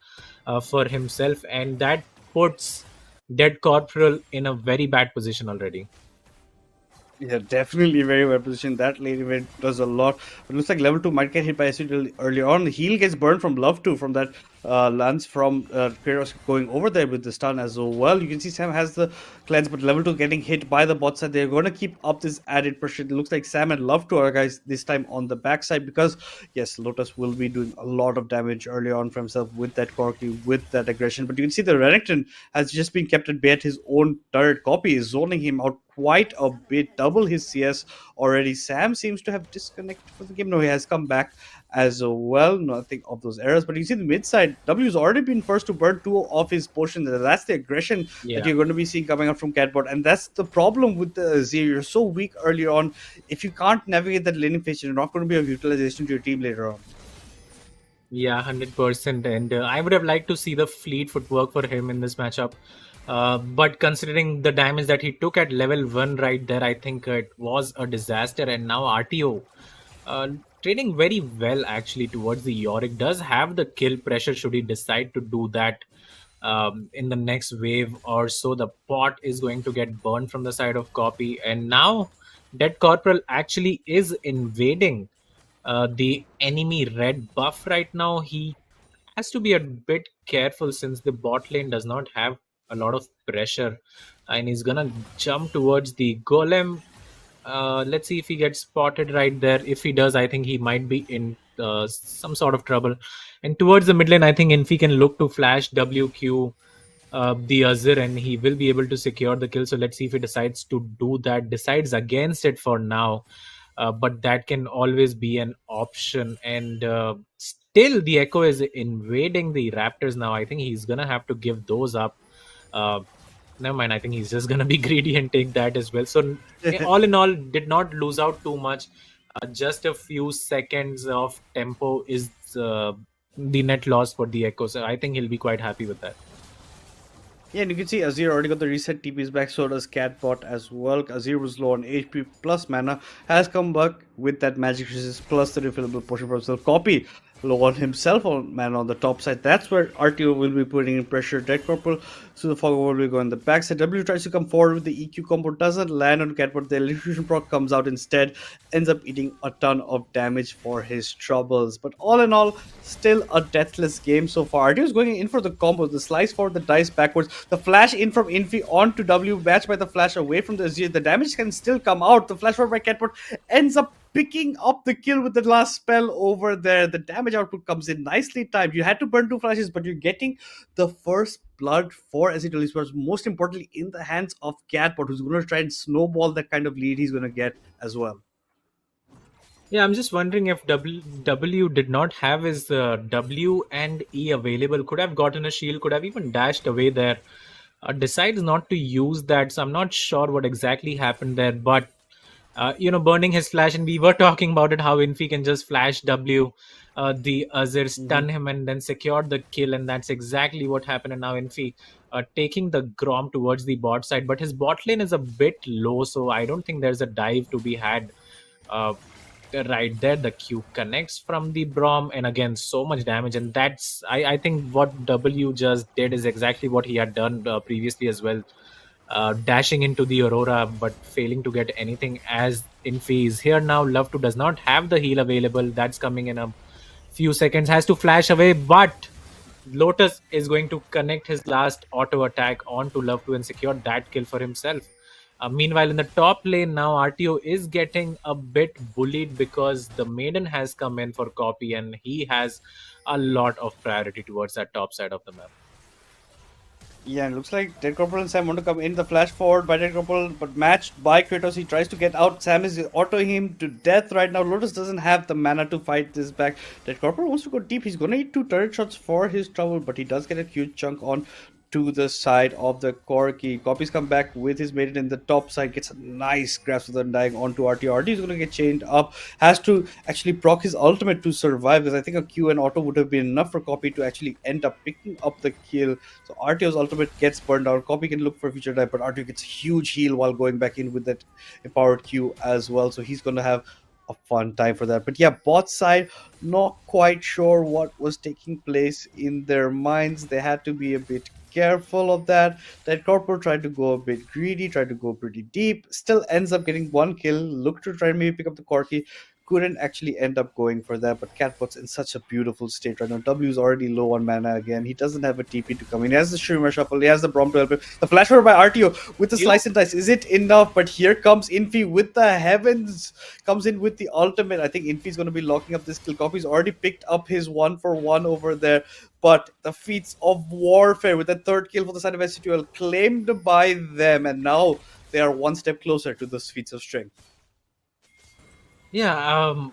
for himself, and that puts Dead Corporal in a very bad position already. Yeah, definitely very well positioned. That lane event does a lot. But looks like level 2 might get hit by acid early on. The heal gets burned from Love 2 from that lance from Kratos going over there with the stun as well. You can see Sam has the cleanse, but level 2 getting hit by the bot side. They're going to keep up this added pressure. It looks like Sam and Love 2 are guys this time on the backside because, yes, Lotus will be doing a lot of damage early on for himself with that Corky, with that aggression. But you can see the Renekton has just been kept at bay at his own turret. Copy is zoning him out quite a bit, double his CS already. Sam seems to have disconnected for the game. No, he has come back as well. Nothing of those errors, but you see the mid side, W's already been first to burn 2 of his potions. That's the aggression that you're going to be seeing coming up from Catbot, and that's the problem with the Zero. You're so weak earlier on. If you can't navigate that laning phase, you're not going to be of utilization to your team later on. Yeah, 100%. And I would have liked to see the fleet footwork for him in this matchup. But considering the damage that he took at level 1 right there, I think it was a disaster. And now RTO, trading very well actually towards the Yorick, does have the kill pressure should he decide to do that in the next wave or so. The pot is going to get burned from the side of Copy. And now Dead Corporal actually is invading the enemy red buff right now. He has to be a bit careful since the bot lane does not have a lot of pressure, and he's gonna jump towards the golem. Let's see if he gets spotted right there. If he does, I think he might be in some sort of trouble. And towards the mid lane, I think Infi can look to flash WQ the Azir, and he will be able to secure the kill. So let's see if he decides to do that. Decides against it for now. but that can always be an option. And still, the Echo is invading the Raptors now. I think he's gonna have to give those up. Uh, Never mind. I think he's just gonna be greedy and take that as well. So all in all, did not lose out too much. Just a few seconds of tempo is the net loss for the Echo. So I think he'll be quite happy with that. Yeah, and you can see Azir already got the reset TPs back, so does Catbot as well. Azir was low on HP plus mana, has come back with that magic resist plus the refillable potion for himself. Copy low on himself on mana on the top side. That's where RTO will be putting in pressure. Dead Corporal, so the Fog will go on the back side. W tries to come forward with the EQ combo, doesn't land on Catbot. The electrocution proc comes out instead, ends up eating a ton of damage for his troubles. But all in all, still a deathless game so far. RTO is going in for the combo, the slice forward, the dice backwards, the flash in from Infi onto W, matched by the flash away from the Azir. The damage can still come out. The flash forward by Catbot ends up picking up the kill with the last spell over there. The damage output comes in nicely timed. You had to burn 2 flashes, but you're getting the first blood for S8UL Esports, most importantly in the hands of Catbot, who's going to try and snowball that kind of lead he's going to get as well. Yeah, I'm just wondering if W did not have his W and E available, could have gotten a shield, could have even dashed away there. Decides not to use that, so I'm not sure what exactly happened there. But burning his flash, and we were talking about it, how Infi can just flash W, the Azir stun him and then secure the kill, and that's exactly what happened. And now Infi taking the Grom towards the bot side, but his bot lane is a bit low, so I don't think there's a dive to be had. Right there, the Q connects from the Brom, and again, so much damage. And that's, I think what W just did is exactly what he had done previously as well. Dashing into the Aurora, but failing to get anything as Infi is here now. Love to does not have the heal available. That's coming in a few seconds. Has to flash away, but Lotus is going to connect his last auto attack onto Love to and secure that kill for himself. Meanwhile, in the top lane now, RTO is getting a bit bullied because the Maiden has come in for copy and he has a lot of priority towards that top side of the map. Yeah, and it looks like Dead Corporal and Sam want to come in. The flash forward by Dead Corporal, but matched by Kratos. He tries to get out. Sam is autoing him to death right now. Lotus doesn't have the mana to fight this back. Dead Corporal wants to go deep. He's going to need 2 turret shots for his trouble, but he does get a huge chunk on to the side of the Corki. Copies come back with his maiden in the top side, gets a nice grasp of the Undying onto RT. RT is going to get chained up, has to actually proc his ultimate to survive, because I think a Q and auto would have been enough for Copy to actually end up picking up the kill. So RTO's ultimate gets burned out. Copy can look for future dive, but RTO gets a huge heal while going back in with that empowered Q as well. So he's going to have a fun time for that. But yeah, bot side, not quite sure what was taking place in their minds. They had to be a bit careful of that. That Corporal tried to go a bit greedy, tried to go pretty deep, still ends up getting 1 kill, looked to try and maybe pick up the Corki, couldn't actually end up going for that. But Catbot's in such a beautiful state right now. W is already low on mana again. He doesn't have a TP to come in. He has the Shimmer Shuffle, he has the Brom to help him. The flash forward by RTO with the slice and dice. Is it enough? But here comes Infi with the heavens, comes in with the ultimate. I think Infi's going to be locking up this kill. Copy's already picked up his 1-for-1 over there. But the feats of warfare with that 3rd kill for the side of S8UL claimed by them, and now they are 1 step closer to those feats of strength. Yeah,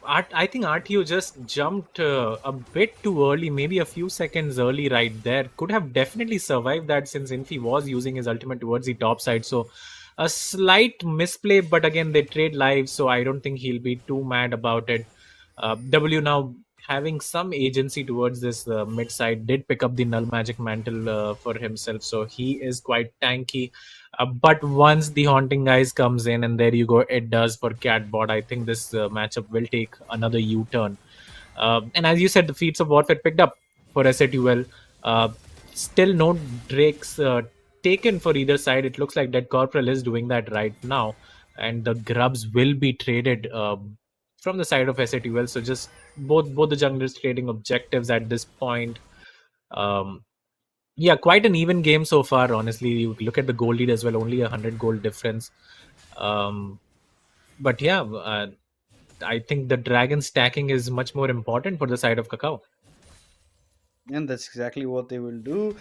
I think RTO just jumped a bit too early, maybe a few seconds early right there. Could have definitely survived that since Infi was using his ultimate towards the top side. So a slight misplay, but again, they trade lives, so I don't think he'll be too mad about it. W now having some agency towards this mid side did pick up the null magic mantle for himself, so he is quite tanky. But once the haunting guys comes in, and there you go, it does for Catbot. I think this matchup will take another U-turn. And as you said, the feats of warfare picked up for S8UL. Still no Drakes taken for either side. It looks like that Corporal is doing that right now, and the grubs will be traded from the side of S8UL. So just both the junglers trading objectives at this point. Yeah, quite an even game so far, honestly. You look at the goal lead as well, only 100 goal difference. But yeah, I think the dragon stacking is much more important for the side of Kakao. And that's exactly what they will do.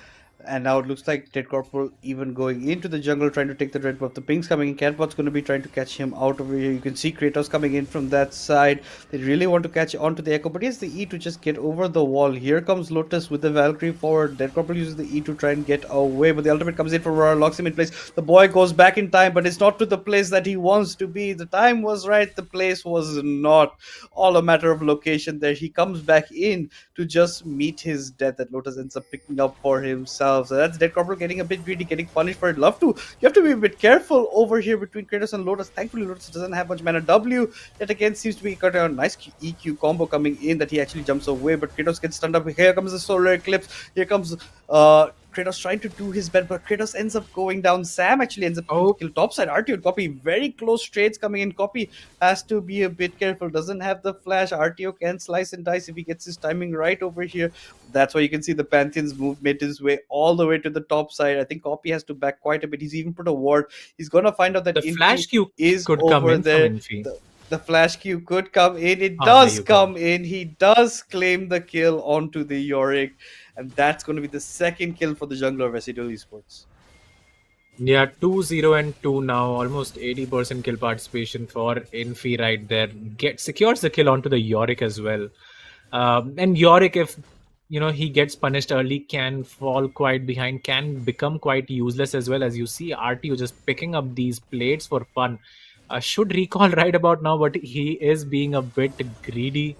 And now it looks like Dead Corporal even going into the jungle, trying to take the red buff. The ping's coming in. Catbot's going to be trying to catch him out over here. You can see Kratos coming in from that side. They really want to catch onto the Echo, but he has the E to just get over the wall. Here comes Lotus with the Valkyrie forward. Dead Corporal uses the E to try and get away, but the ultimate comes in from Aurora, locks him in place. The boy goes back in time, but it's not to the place that he wants to be. The time was right, the place was not. All a matter of location there. He comes back in to just meet his death that Lotus ends up picking up for himself. So that's Dead Corporal getting a bit greedy, getting punished for it. Love to. You have to be a bit careful over here between Kratos and Lotus. Thankfully, Lotus doesn't have much mana. W yet again seems to be got a nice EQ combo coming in that he actually jumps away, but Kratos gets stunned up. Here comes the solar eclipse. Here comes Kratos trying to do his best, but Kratos ends up going down. Sam actually ends up kill topside. RTO and Copy very close trades coming in. Copy has to be a bit careful. Doesn't have the flash. RTO can slice and dice if he gets his timing right over here. That's why you can see the Pantheon's move made his way all the way to the top side. I think Copy has to back quite a bit. He's even put a ward. He's gonna find out that The flash Q is could over come in there. from Infi. The flash Q could come in. It Ah, does there you come go. in. He does claim the kill onto the Yorick. And that's going to be the second kill for the jungler of S8UL Esports. Yeah, 2-0 and 2 now, almost 80% kill participation for Infi right there. Secures the kill onto the Yorick as well. And Yorick, if he gets punished early, can fall quite behind, can become quite useless as well. As you see, RTO just picking up these plates for fun. Should recall right about now, but he is being a bit greedy.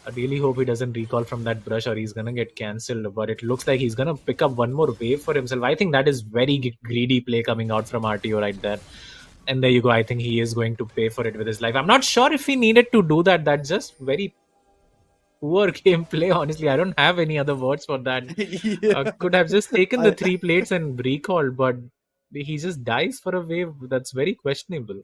I really hope he doesn't recall from that brush or he's gonna get cancelled. But it looks like he's gonna pick up one more wave for himself. I think that is very greedy play coming out from RTO right there. And there you go. I think he is going to pay for it with his life. I'm not sure if he needed to do that. That's just very poor gameplay. Honestly, I don't have any other words for that. Yeah. Could have just taken the 3 plates and recalled, but he just dies for a wave. That's very questionable.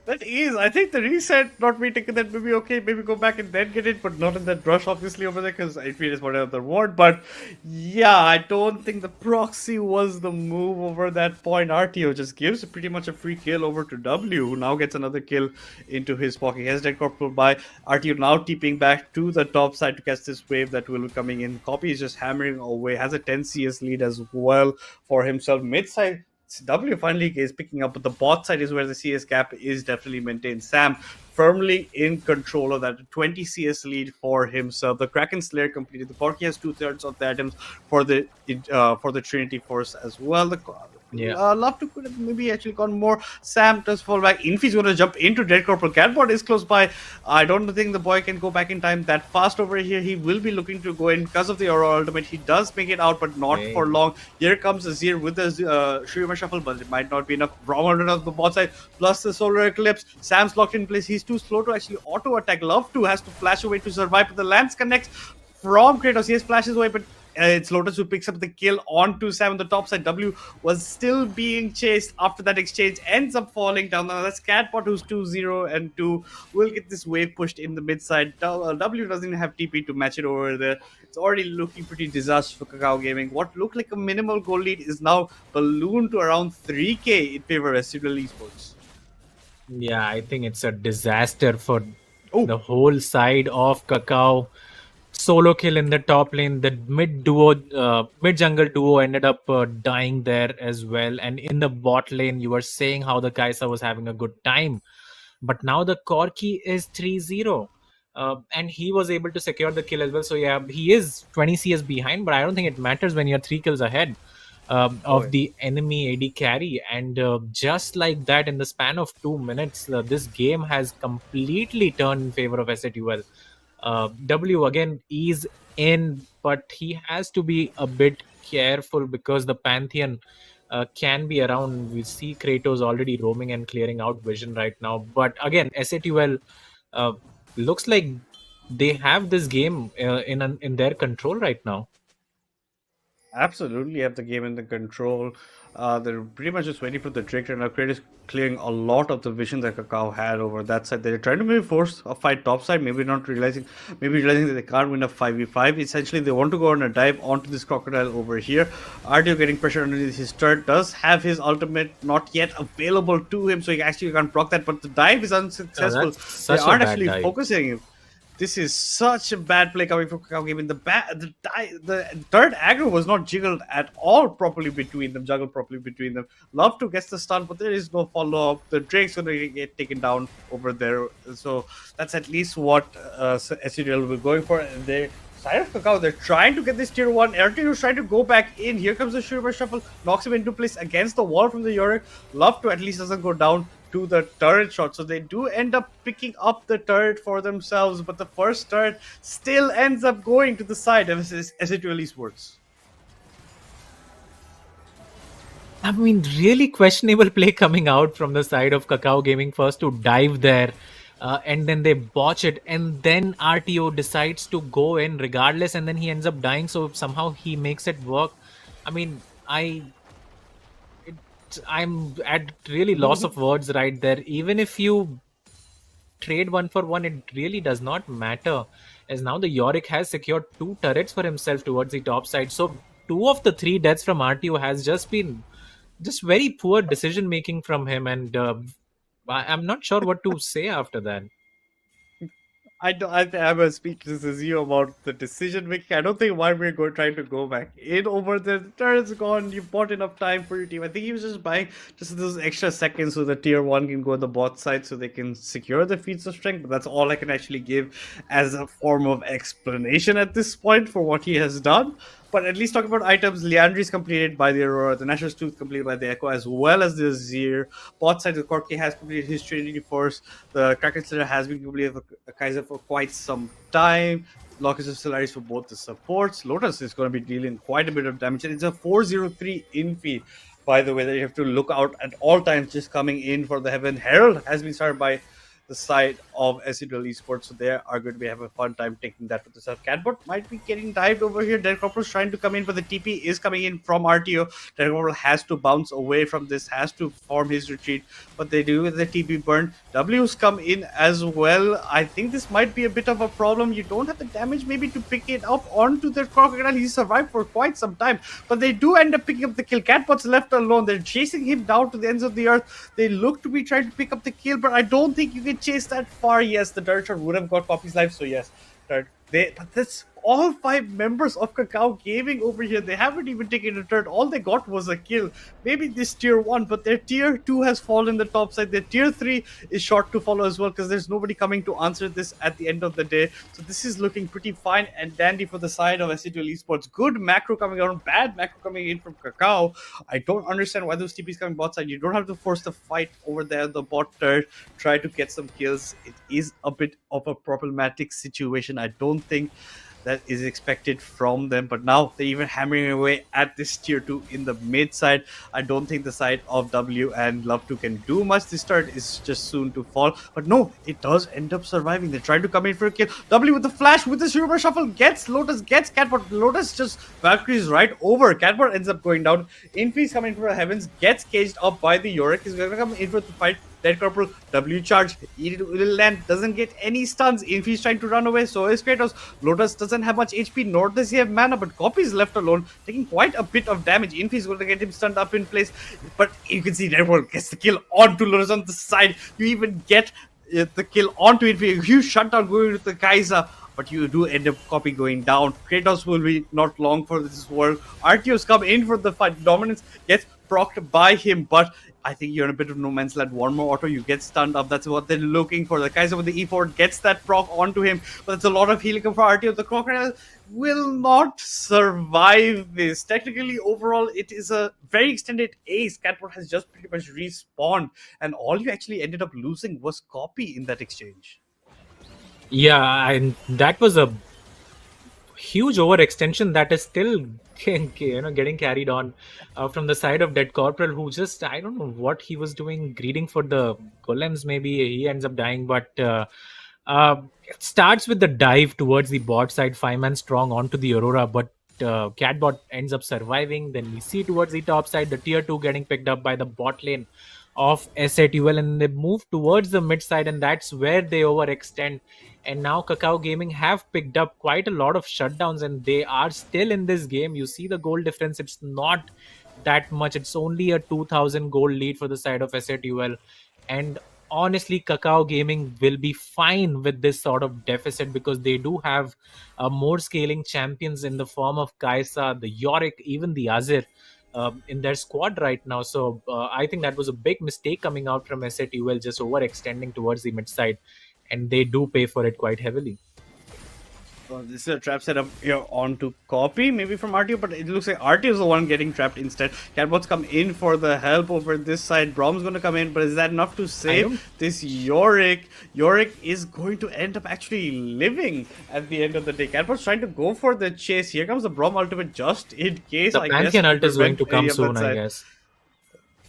That is, I think the reset not being taken that maybe okay, maybe go back and then get it, but not in that rush obviously over there because it is whatever the ward. But yeah, I don't think the proxy was the move over that point. RTO just gives pretty much a free kill over to W, who now gets another kill into his pocket. He has Dead Corporal by RTO now tipping back to the top side to catch this wave that will be coming in. Copy is just hammering away, has a 10 CS lead as well for himself. Mid side W finally is picking up, but the bot side is where the CS gap is definitely maintained. Sam firmly in control of that 20 CS lead for himself. The Kraken Slayer completed. The Porky has 2/3 of the items for the Trinity Force as well. Love to could have maybe actually gone more. Sam does fall back. Infi's going to jump into Dead Corporal. Catbot is close by. I don't think the boy can go back in time that fast over here. He will be looking to go in because of the Aurora ultimate. He does make it out, but not for long. Here comes Azir with the Shurima Shuffle, but it might not be enough. Wrong order of the bot side, plus the Solar Eclipse. Sam's locked in place. He's too slow to actually auto attack. Love to has to flash away to survive, but the Lance connects from Kratos. Yes, flashes away, but it's Lotus who picks up the kill onto Sam on the top side. W was still being chased after that exchange, ends up falling down. Now that's Catbot who's 2-0 and 2 will get this wave pushed in the mid side. W doesn't even have TP to match it over there. It's already looking pretty disastrous for Kakao Gaming. What looked like a minimal goal lead is now ballooned to around 3k in favor of S8UL Esports. Yeah, I think it's a disaster for the whole side of Kakao. Solo kill in the top lane. The mid jungle duo ended up dying there as well. And in the bot lane, you were saying how the Kaisa was having a good time. But now the Corki is 3-0. And he was able to secure the kill as well. So yeah, he is 20 CS behind, but I don't think it matters when you're 3 kills ahead of the enemy AD carry. And just like that, in the span of 2 minutes, this game has completely turned in favor of S8UL. W again is in, but he has to be a bit careful because the Pantheon can be around. We see Kratos already roaming and clearing out vision right now. But again, S8UL looks like they have this game in their control right now. Absolutely have the game in the control. They're pretty much just waiting for the trick, and Upgrade is clearing a lot of the vision that Kakao had over that side. They're trying to maybe force a fight top side, maybe realizing that they can't win a 5v5. Essentially, they want to go on a dive onto this crocodile over here. RDO getting pressure underneath his turret, does have his ultimate not yet available to him, so he actually can't block that, but the dive is unsuccessful. They aren't actually focusing him. This is such a bad play coming from Kakao Gaming. The third aggro was not jiggled at all properly between them, juggled properly between them. Love to get the stun, but there is no follow up. The Drake's gonna get taken down over there, so that's at least what SUL will be going for. And they side of Kakao, they're trying to get this tier 1. Airtel is trying to go back in. Here comes the Shuribar Shuffle, knocks him into place against the wall from the Yorick. Love to at least doesn't go down to the turret shot. So they do end up picking up the turret for themselves, but the first turret still ends up going to the side of S8UL Esports. I mean, really questionable play coming out from the side of Kakao Gaming. First to dive there, and then they botch it, and then RTO decides to go in regardless, and then he ends up dying. So somehow he makes it work. I mean, it, I'm at really loss of words right there. Even if you trade one for one, it really does not matter, as now the Yorick has secured 2 turrets for himself towards the top side. So 2 of the 3 deaths from RTO has just been just very poor decision making from him, and I'm not sure what to say after that. I'm as speechless as you about the decision making. I don't think why we're trying to go back in over there. The turn's gone. You bought enough time for your team. I think he was just buying just those extra seconds so the tier 1 can go on the bot side so they can secure the feats of strength. But that's all I can actually give as a form of explanation at this point for what he has done. But at least talking about items, Leandri is completed by the Aurora, the National Tooth completed by the Echo, as well as the Zir. Bot side, the Corki has completed his Trinity Force. The Kraken Slayer has been completed for Kaiser for quite some time. Locus of Solaris for both the supports. Lotus is going to be dealing quite a bit of damage. And it's a 403 infi, by the way, that you have to look out at all times just coming in for the Heaven. Herald has been started by the side of S8UL Esports, so they are going to be having a fun time taking that to the self. Catbot might be getting dived over here. Derek Corporal's trying to come in, but the TP is coming in from RTO. Derek Corporal has to bounce away from this, has to form his retreat, but they do with the TP burn. W's come in as well. I think this might be a bit of a problem. You don't have the damage maybe to pick it up onto the Crocodile. He survived for quite some time, but they do end up picking up the kill. Catbot's left alone. They're chasing him down to the ends of the earth. They look to be trying to pick up the kill, but I don't think you can chase that far. Yes, the dirt shot would have got Poppy's life, so yes, but that's all 5 members of Kakao Gaming over here. They haven't even taken a turn. All they got was a kill. Maybe this tier 1, but their tier 2 has fallen the top side. Their tier 3 is short to follow as well, because there's nobody coming to answer this at the end of the day. So this is looking pretty fine and dandy for the side of S8UL Esports. Good macro coming out, bad macro coming in from Kakao. I don't understand why those TPs coming bot side. You don't have to force the fight over there, the bot turret. Try to get some kills. It is a bit of a problematic situation. I don't think that is expected from them, but now they're even hammering away at this tier 2 in the mid side. I don't think the side of W and Love 2 can do much. This turret is just soon to fall, but no, it does end up surviving. They try to come in for a kill. W with the flash, with the Shuribar Shuffle, gets Lotus, gets Catbot. Lotus just Valkyrie's right over. Catbot ends up going down. Infi's coming for the Heavens, gets caged up by the Yorick. He's going to come in for the fight. Dead Corporal, W charge, it will land, doesn't get any stuns. Infi's trying to run away, so is Kratos. Lotus doesn't have much HP, nor does he have mana, but Copy is left alone, taking quite a bit of damage. Infi's going to get him stunned up in place, but you can see Dead Corporal gets the kill onto Lotus on the side. You even get the kill onto Infi. Huge shutdown going with the Kaiser, but you do end up Copy going down. Kratos will be not long for this world. Arceus come in for the fight. Dominance gets procced by him, but I think you're in a bit of no man's land. One more auto, you get stunned up. That's what they're looking for. The Kaiser with the E4 gets that proc onto him, but it's a lot of healing for RTO. The Crocodile will not survive this. Technically, overall, it is a very extended ace. Catbot has just pretty much respawned, and all you actually ended up losing was Copy in that exchange. Yeah, and that was a huge overextension that is still getting carried on from the side of Dead Corporal, who just, I don't know what he was doing, greeting for the golems. Maybe he ends up dying, but it starts with the dive towards the bot side, 5-man strong onto the Aurora, but Catbot ends up surviving. Then we see towards the top side the tier 2 getting picked up by the bot lane of S8UL, and they move towards the mid side, and that's where they overextend. And now Kakao Gaming have picked up quite a lot of shutdowns, and they are still in this game. You see the goal difference, it's not that much. It's only a 2000 gold lead for the side of S8UL. And honestly, Kakao Gaming will be fine with this sort of deficit because they do have more scaling champions in the form of Kaisa, the Yorick, even the Azir in their squad right now. So I think that was a big mistake coming out from S8UL, just overextending towards the mid side, and they do pay for it quite heavily. This is a trap setup here on to copy, maybe from RTO, but it looks like RTO is the one getting trapped instead. Catbots come in for the help over this side. Brom's going to come in, but is that enough to I don't. save this Yorick? Yorick is going to end up actually living at the end of the day. Catbot's trying to go for the chase. Here comes the Brom ultimate just in case, The I guess, Pantheon to ult is going prevent to any come of that soon, I side. guess.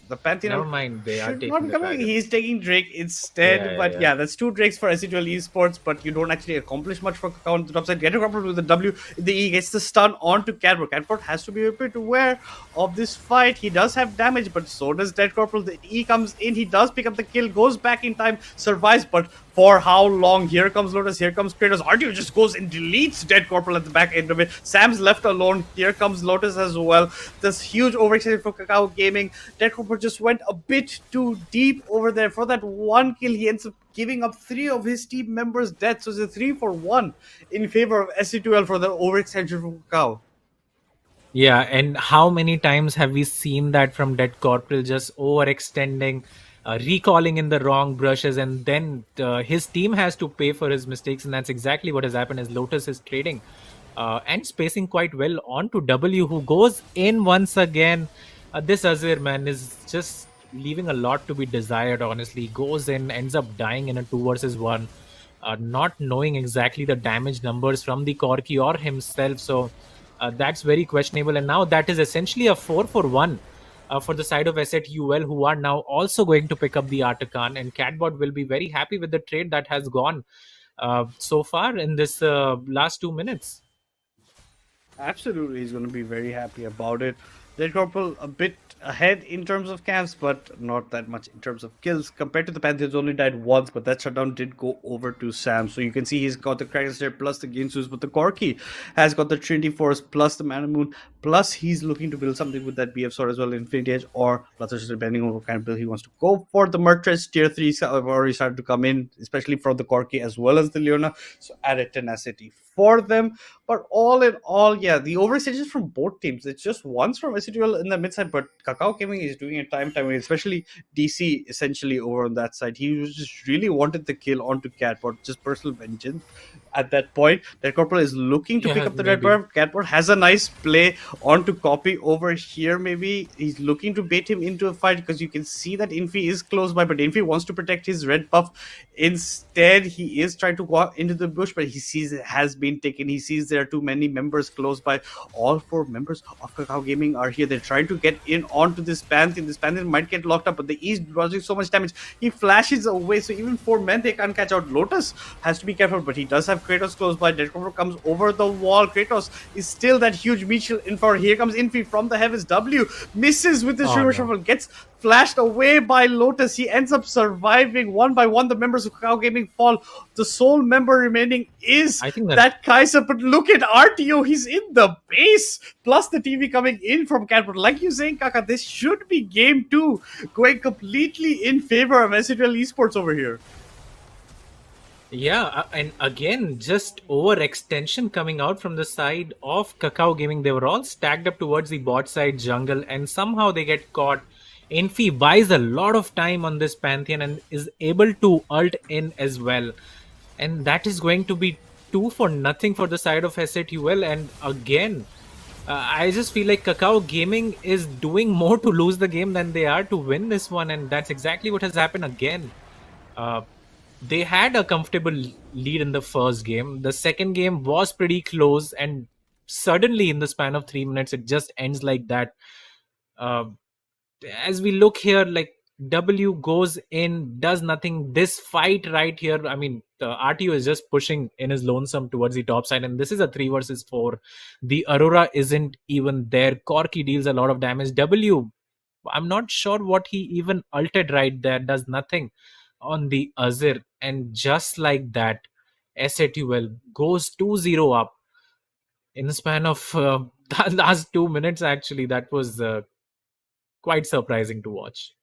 The Pantheon Never mind, they are should not taking be the coming. dragon. He's taking Drake Yeah, instead. yeah, But yeah. yeah, that's two Drakes for S8UL Esports, but you don't actually accomplish much for Kakao on the top side. Get a couple with the W. The E gets the stun onto Cadbot. Cadbot has to be a bit aware of this fight. He does have damage, but so does Dead Corporal. The E comes in. He does pick up the kill, goes back in time, survives, but for how long? Here comes Lotus, here comes Kratos. RTO just goes and deletes Dead Corporal at the back end of it. Sam's left alone. Here comes Lotus as well. This huge overextension for Kakao Gaming. Dead Corporal just went a bit too deep over there. For that one kill, he ends up giving up 3 of his team members' death. So it's a 3-for-1 in favor of S8UL for the overextension from Kakao. Yeah, and how many times have we seen that from Dead Corporal just overextending, recalling in the wrong brushes, and then his team has to pay for his mistakes, and that's exactly what has happened. As Lotus is trading and spacing quite well onto W, who goes in once again. This Azir man is just leaving a lot to be desired. Honestly, goes in, ends up dying in a 2 versus 1, not knowing exactly the damage numbers from the Corki or himself. So that's very questionable. And now that is essentially a 4-for-1 for the side of S8UL, who are now also going to pick up the Artican. And Catbot will be very happy with the trade that has gone so far in this last 2 minutes. Absolutely, he's going to be very happy about it. Dead Corporal a bit ahead in terms of camps, but not that much in terms of kills. Compared to the Pantheons, only died once, but that shutdown did go over to Sam. So you can see he's got the Kraken's there plus the Ginsus, but the Corki has got the Trinity Force plus the Mana Moon, plus he's looking to build something with that BF sword as well, Infinity Edge or Bloodthirster, depending on what kind of build he wants to go for. The Merchants tier 3 have already started to come in, especially for the Corki as well as the Leona. So added tenacity for them. But all in all, yeah, the overextensions from both teams. It's just once from S8UL in the mid side, but Kakao Gaming is doing it time, especially DC essentially over on that side. He was just really wanted the kill onto Catbot, just personal vengeance at that point. That Corporal is looking to pick Yeah, up the red maybe. bar. Catbot has a nice play onto copy over here. Maybe he's looking to bait him into a fight because you can see that Infi is close by, but Infi wants to protect his red buff. Instead, he is trying to walk into the bush, but he sees it has been taken. He sees there are too many members close by. All 4 members of Kakao Gaming are here. They're trying to get in onto this Pantheon. This Pantheon might get locked up, but the East causing so much damage. He flashes away, so even 4 men they can't catch out. Lotus has to be careful, but he does have Kratos close by. Dead Corporal comes over the wall. Kratos is still that huge mutual in for. Here comes Infi from the heavens. W misses with the Oh, Sugar no. Shuffle, gets flashed away by Lotus. He ends up surviving one by one. The members of Kakao Gaming fall. The sole member remaining is I think that that Kaiser. But look at RTO. He's in the base. Plus the TV coming in from Catbot. Like you saying, Kaka, this should be game 2 going completely in favor of S8UL Esports over here. Yeah, and again, just overextension coming out from the side of Kakao Gaming. They were all stacked up towards the bot side jungle, and somehow they get caught. Infi buys a lot of time on this Pantheon and is able to ult in as well. And that is going to be 2-for-0 for the side of S8UL. And again, I just feel like Kakao Gaming is doing more to lose the game than they are to win this one. And that's exactly what has happened again. Uh, they had a comfortable lead in the first game. The second game was pretty close, and suddenly, in the span of 3 minutes, it just ends like that. Uh, as we look here, like W goes in, does nothing. This fight right here, I mean, the RTO is just pushing in his lonesome towards the top side, and this is a 3 versus 4. The Aurora isn't even there. Corki deals a lot of damage. W, I'm not sure what he even ulted right there, does nothing on the Azir, and just like that, S8UL goes 2-0 up in the span of the last 2 minutes. Actually, that was quite surprising to watch.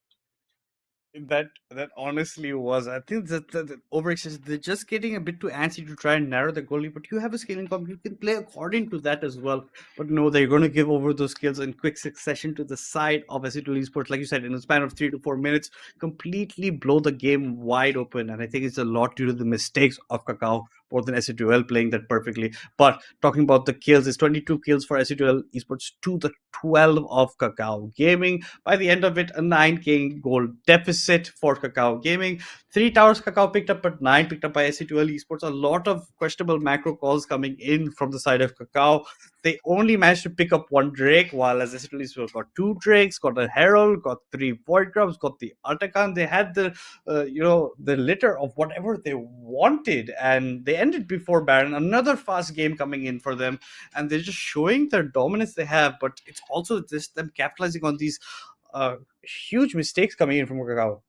That honestly was. I think that overextended. They're just getting a bit too antsy to try and narrow the goalie. But you have a scaling comp. You can play according to that as well. But no, they're going to give over those skills in quick succession to the side of S8UL Esports. Like you said, in a span of 3 to 4 minutes, completely blow the game wide open. And I think it's a lot due to the mistakes of Kakao more than S8UL playing that perfectly. But talking about the kills, it's 22 kills for S8UL Esports to the 12 of Kakao Gaming. By the end of it, a 9K goal deficit for Kakao Gaming. 3 towers Kakao picked up, but 9 picked up by S8UL Esports. A lot of questionable macro calls coming in from the side of Kakao. They only managed to pick up 1 Drake, while as S8UL Esports got 2 Drakes, got a Herald, got 3 Void Grubs, got the Atakan. They had the litter of whatever they wanted, and they ended before Baron. Another fast game coming in for them, and they're just showing their dominance they have. But it's also just them capitalizing on these huge mistakes coming in from Kakao.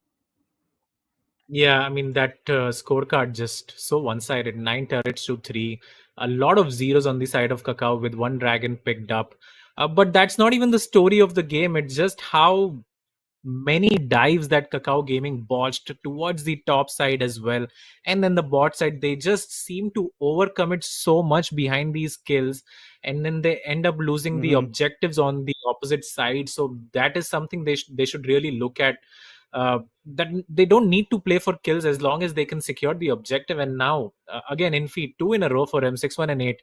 Yeah, I mean that scorecard just so one-sided. 9 turrets to 3, a lot of zeros on the side of Kakao with 1 dragon picked up. But that's not even the story of the game. It's just how many dives that Kakao Gaming botched towards the top side as well. And then the bot side, they just seem to overcommit so much behind these kills. And then they end up losing the objectives on the opposite side. So that is something they should really look at. That they don't need to play for kills as long as they can secure the objective. And now, again, in feed 2 in a row for him, 6-1 and 8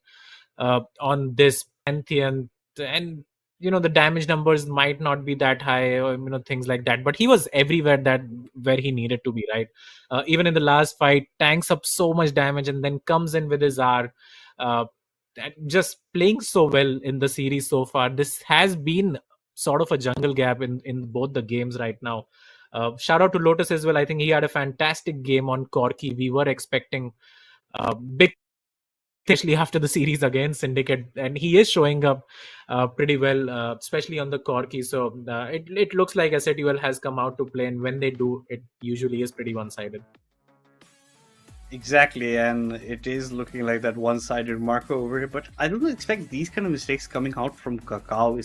on this Pantheon. And the damage numbers might not be that high, or things like that, but he was everywhere where he needed to be, right? Even in the last fight, tanks up so much damage and then comes in with his R. Just playing so well in the series so far. This has been sort of a jungle gap in both the games right now. Shout out to Lotus as well. I think he had a fantastic game on Corki. We were expecting big, especially after the series against Syndicate, and he is showing up pretty well, especially on the Corki. So it looks like S8UL has come out to play, and when they do, it usually is pretty one-sided. Exactly, and it is looking like that one-sided marker over here. But I don't expect these kind of mistakes coming out from Kakao,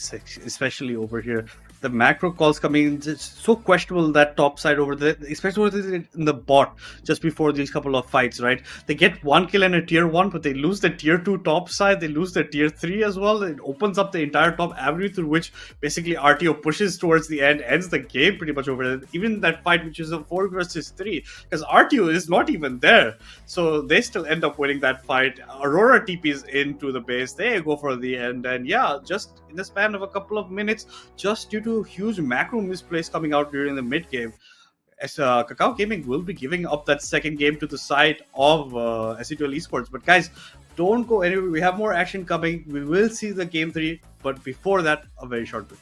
especially over here. The macro calls coming in, it's so questionable, that top side over there, especially in the bot just before these couple of fights, right? They get 1 kill and a tier 1, but they lose the tier 2 top side, they lose the tier 3 as well. It opens up the entire top avenue through which basically RTO pushes towards the end, ends the game pretty much over there. Even that fight, which is a 4 versus 3, because RTO is not even there. So they still end up winning that fight. Aurora TPs into the base, they go for the end, and yeah, just in the span of a couple of minutes, just due to huge macro misplays coming out during the mid game, as Kakao Gaming will be giving up that second game to the side of S8UL Esports. But guys, don't go anywhere. We have more action coming. We will see the game 3, but before that, a very short break.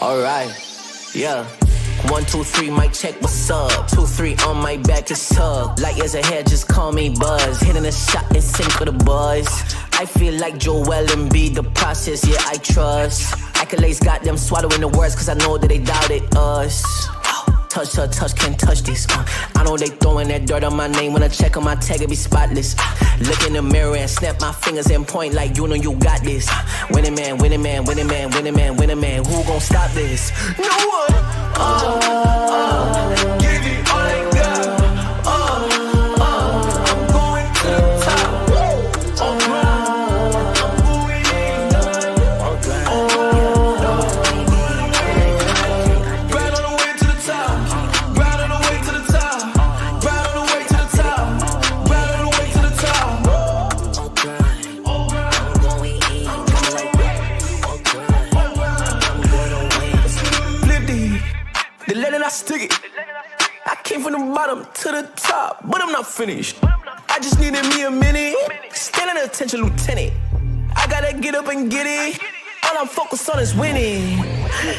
Alright, yeah. 1, 2, 3, mic check, what's up? 2, 3 on my back is tug. Light years ahead, just call me Buzz. Hitting a shot in sync with the buzz. I feel like Joel Embiid, the process, yeah, I trust. Accolades got them swallowing the words, cause I know that they doubted us. Touch her, touch, can't touch this. I know they throwing that dirt on my name. When I check on my tag, it be spotless. Look in the mirror and snap my fingers and point like you know you got this. Winning man, winning man, winning man, winning man, winning man. Who gon' stop this? No one. Give it all I got. I'm going to the top. I'm going in. Right on the way to the top. Right on the way to the top. Right on the way to the top. Right on the way to the top. I'm going in. I'm going to win. Flip the, they letting I stick it. I came from the bottom to the top, but I'm not finished. I just needed me a minute. Standing at attention, lieutenant. I gotta get up and get it. All I'm focused on is winning.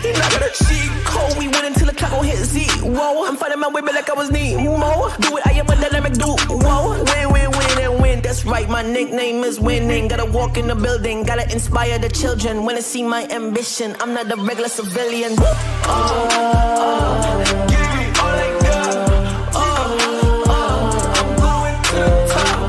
You're not gonna cheat code. We win until the clock gon' hit zero. I'm fighting my way back like I was Nemo. Do it, I am a dynamic duo. Win, win, win, and win. That's right, my nickname is winning. Gotta walk in the building, gotta inspire the children. When they see my ambition, I'm not a regular civilian. Give me all I got. I'm going to the top.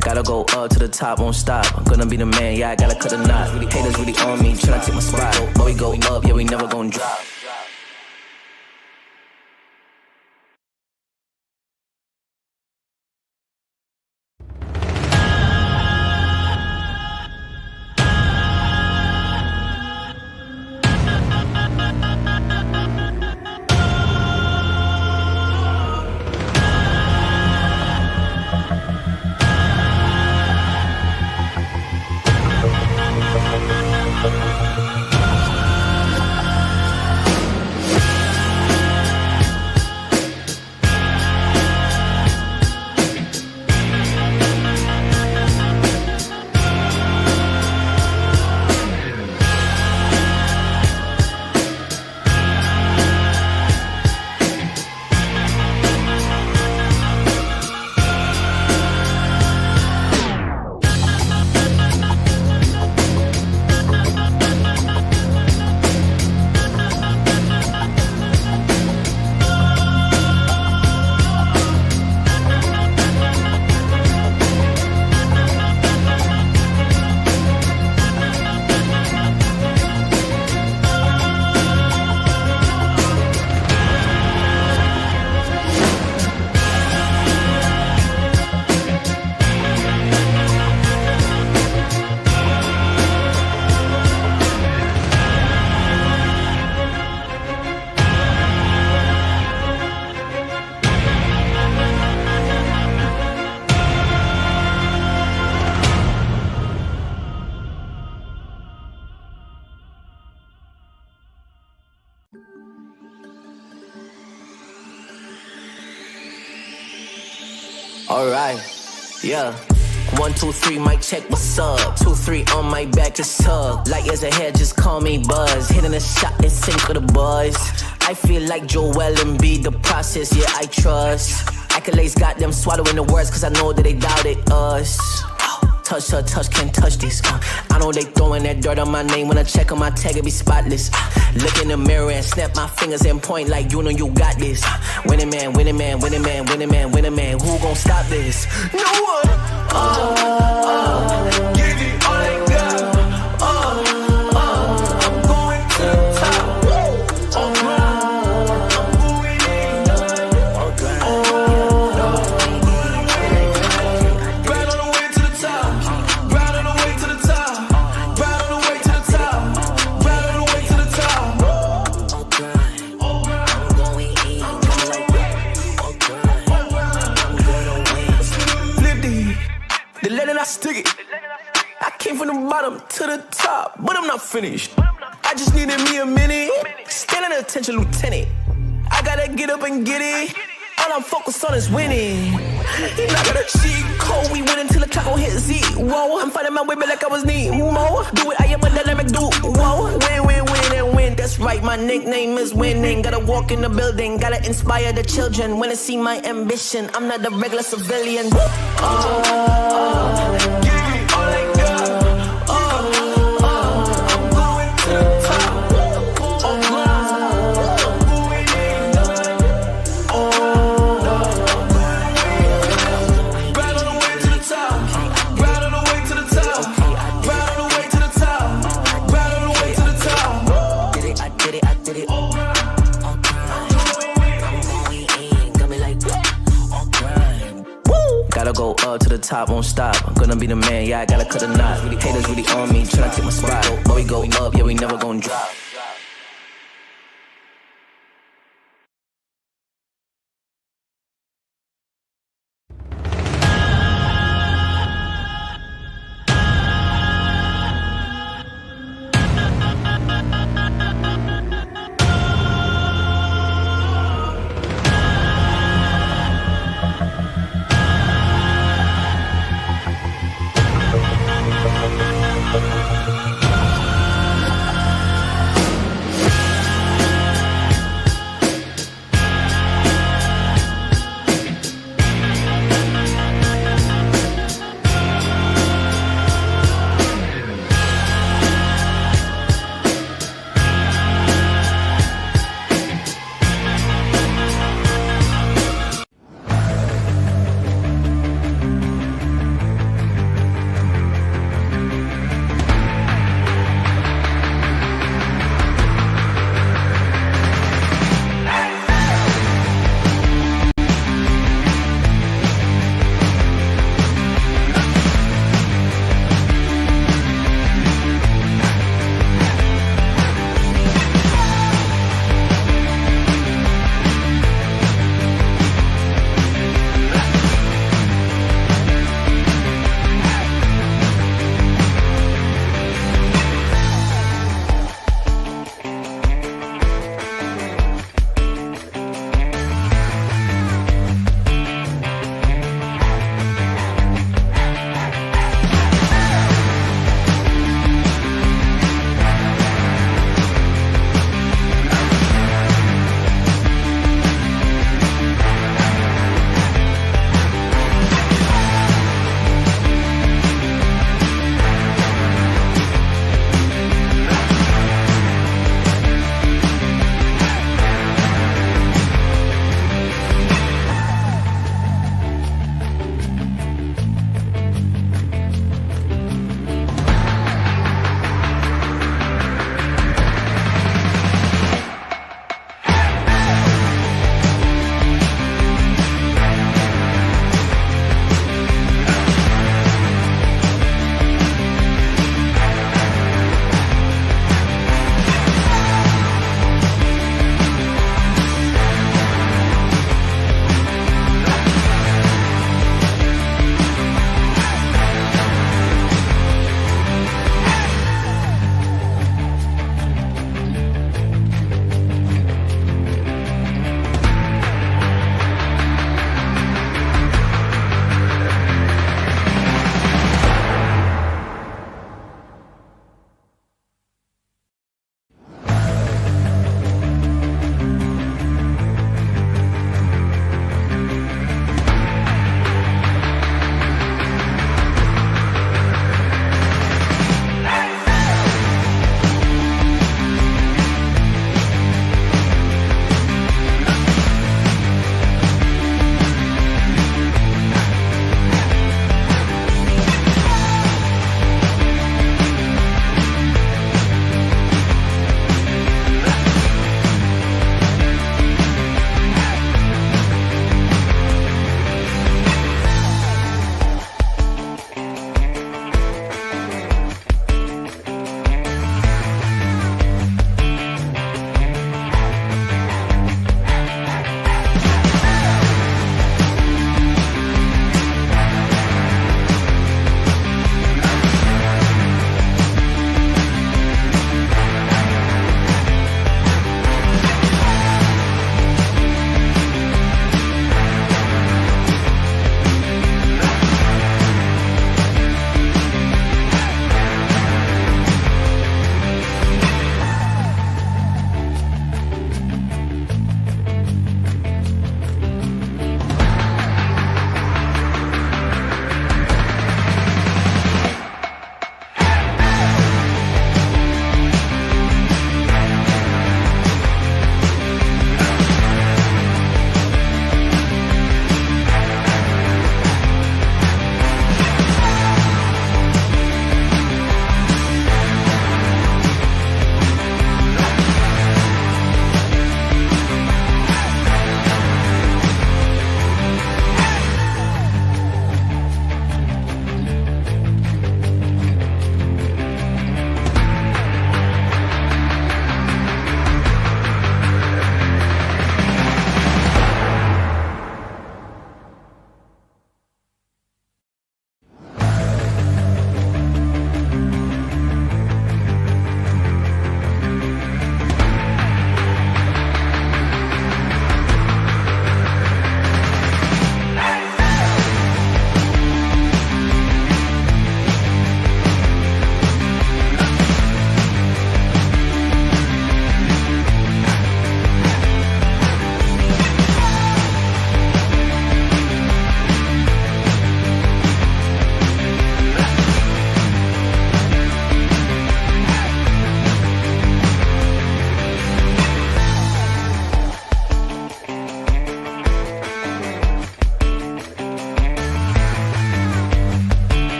Gotta go up to the top, won't stop. I'm gonna be the man, yeah, I gotta cut a knot. Haters really on me, tryna take my spot. But we go up, yeah, we never gon' drop. Alright, yeah. 1, 2, 3, mic check, what's up? 2, 3 on my back, it's up. Light years ahead, just call me Buzz. Hitting a shot and sink with the buzz. I feel like Joel and be the process, yeah, I trust. Accolades got them swallowing the words, cause I know that they doubted us. Touch her, touch, can't touch this. I know they throwing that dirt on my name. When I check on my tag, it be spotless. Look in the mirror and snap my fingers and point like you know you got this. Winning man, winning man, winning man, winning man, winning man. Who gon' stop this? No one. Give it all I got. I'm going to the top. Stick it. I came from the bottom to the top, but I'm not finished. I just needed me a minute. Standing at attention, lieutenant. I gotta get up and get it. All I'm focused on is winning. You're not gonna cheat code. We win until the clock gon' hit zero. I'm fighting my way back like I was Nemo. Do it, I am a dynamic duo. Win, win, win, and win. That's right, my nickname is winning. Gotta walk in the building, gotta inspire the children. When they see my ambition, I'm not a regular civilian. Give me all I got. I'm going to the top. go up to the top, won't stop. I'm gonna be the man, yeah, I gotta cut a knot. Haters really on me, tryna take my spot. But we go up, yeah, we never gon' drop.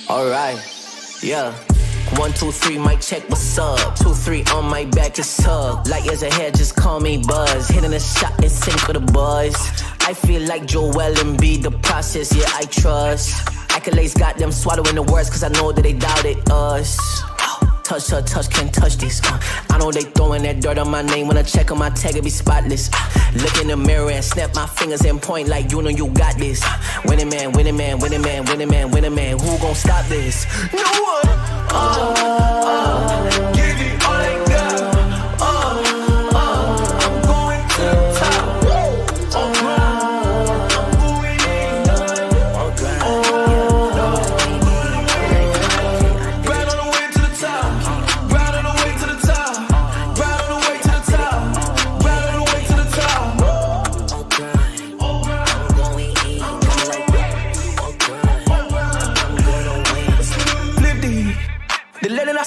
Alright, yeah. 1, 2, 3, mic check, what's up? 2, 3 on my back, it's up. Light years ahead, just call me Buzz. Hitting a shot in sync with the buzz. I feel like Joel and B, the process, yeah, I trust. Accolades got them swallowing the words, cause I know that they doubted us. Touch her, touch, can't touch this. I know they throwing that dirt on my name. When I check on my tag, it be spotless. Look in the mirror and snap my fingers and point like you know you got this. Winning man, winning man, winning man, winning man, winning man. Who gon' stop this? No one. Give it all I got. I'm going to the top.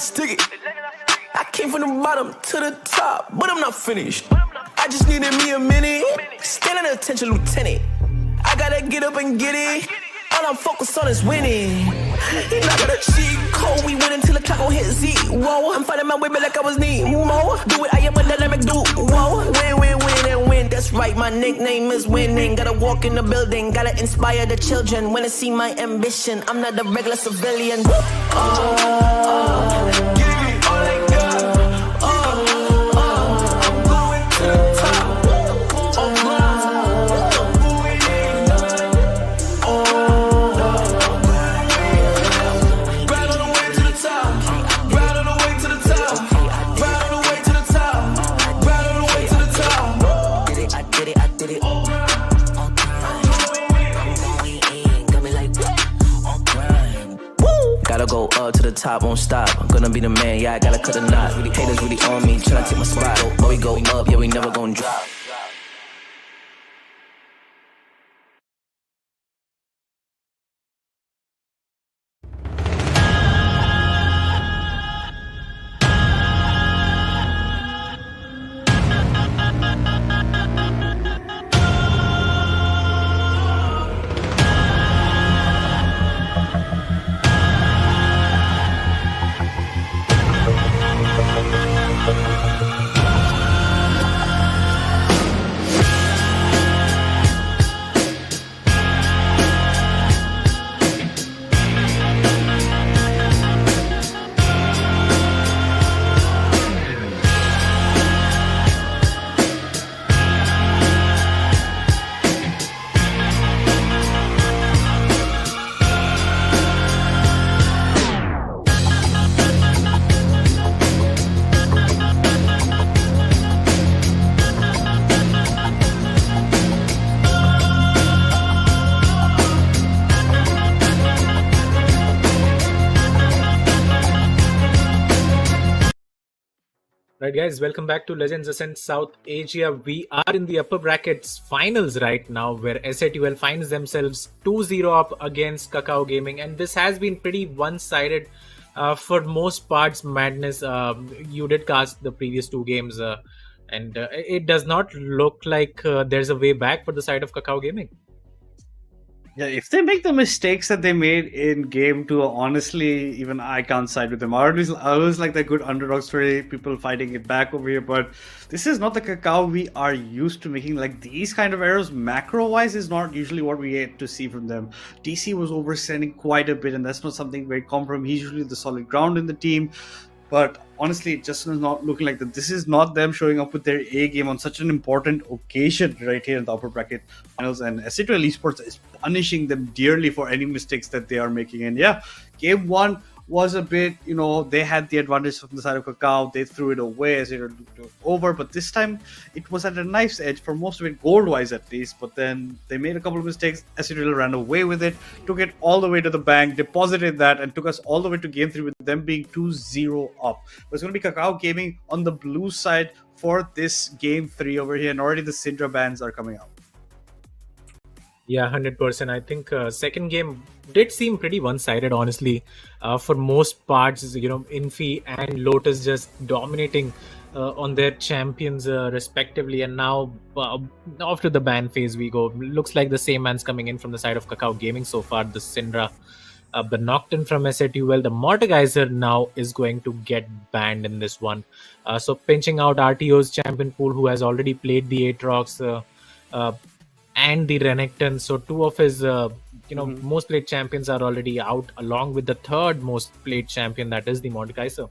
Stick it. I came from the bottom to the top, but I'm not finished. I just needed me a minute. Stand at attention, lieutenant. I gotta get up and get it. All I'm focused on is winning. He not gonna cheat code. We win until the clock gon' hit Z. Whoa, I'm fighting my way back like I was Nemo. Do it, I am a dynamic dude. Whoa, win, win, win, and win. That's right, my nickname is winning. Gotta walk in the building, gotta inspire the children. Wanna see my ambition. I'm not a regular civilian. Gotta go up to the top, won't stop. I'm gonna be the man, yeah, I gotta cut a knot. Haters really on me, tryna take my spot. But we go up, yeah, we never gon' drop. Right, guys, welcome back to Legends Ascent South Asia. We are in the upper brackets finals right now, where S8UL finds themselves 2-0 up against Kakao Gaming, and this has been pretty one-sided for most parts. Madness, you did cast the previous two games, and it does not look like there's a way back for the side of Kakao Gaming. Yeah, if they make the mistakes that they made in game two, honestly, even I can't side with them. I always like that good underdog story, people fighting it back over here, but this is not the Kakao we are used to making. Like, these kind of errors, macro-wise, is not usually what we get to see from them. DC was overextending quite a bit, and that's not something very common from him. He's usually the solid ground in the team. But honestly, it just is not looking like that. This is not them showing up with their A game on such an important occasion right here in the upper bracket finals. And S8UL Esports is punishing them dearly for any mistakes that they are making. And yeah, game one was a bit, they had the advantage from the side of Kakao. They threw it away as it was over. But this time, it was at a nice edge for most of it, gold-wise at least. But then they made a couple of mistakes. S8UL ran away with it, took it all the way to the bank, deposited that, and took us all the way to game 3 with them being 2-0 up. But it's going to be Kakao Gaming on the blue side for this game 3 over here. And already the Syndra bans are coming out. Yeah, 100%. I think second game did seem pretty one-sided, honestly. For most parts, Infi and Lotus just dominating on their champions respectively. And now, after the ban phase, we go. Looks like the same man's coming in from the side of Kakao Gaming so far, the Syndra. The Nocturne from S8UL, the Mordekaiser now is going to get banned in this one. So pinching out RTO's champion pool, who has already played the Aatrox uh, and the Renekton. So two of his most played champions are already out, along with the third most played champion, that is the Mordekaiser.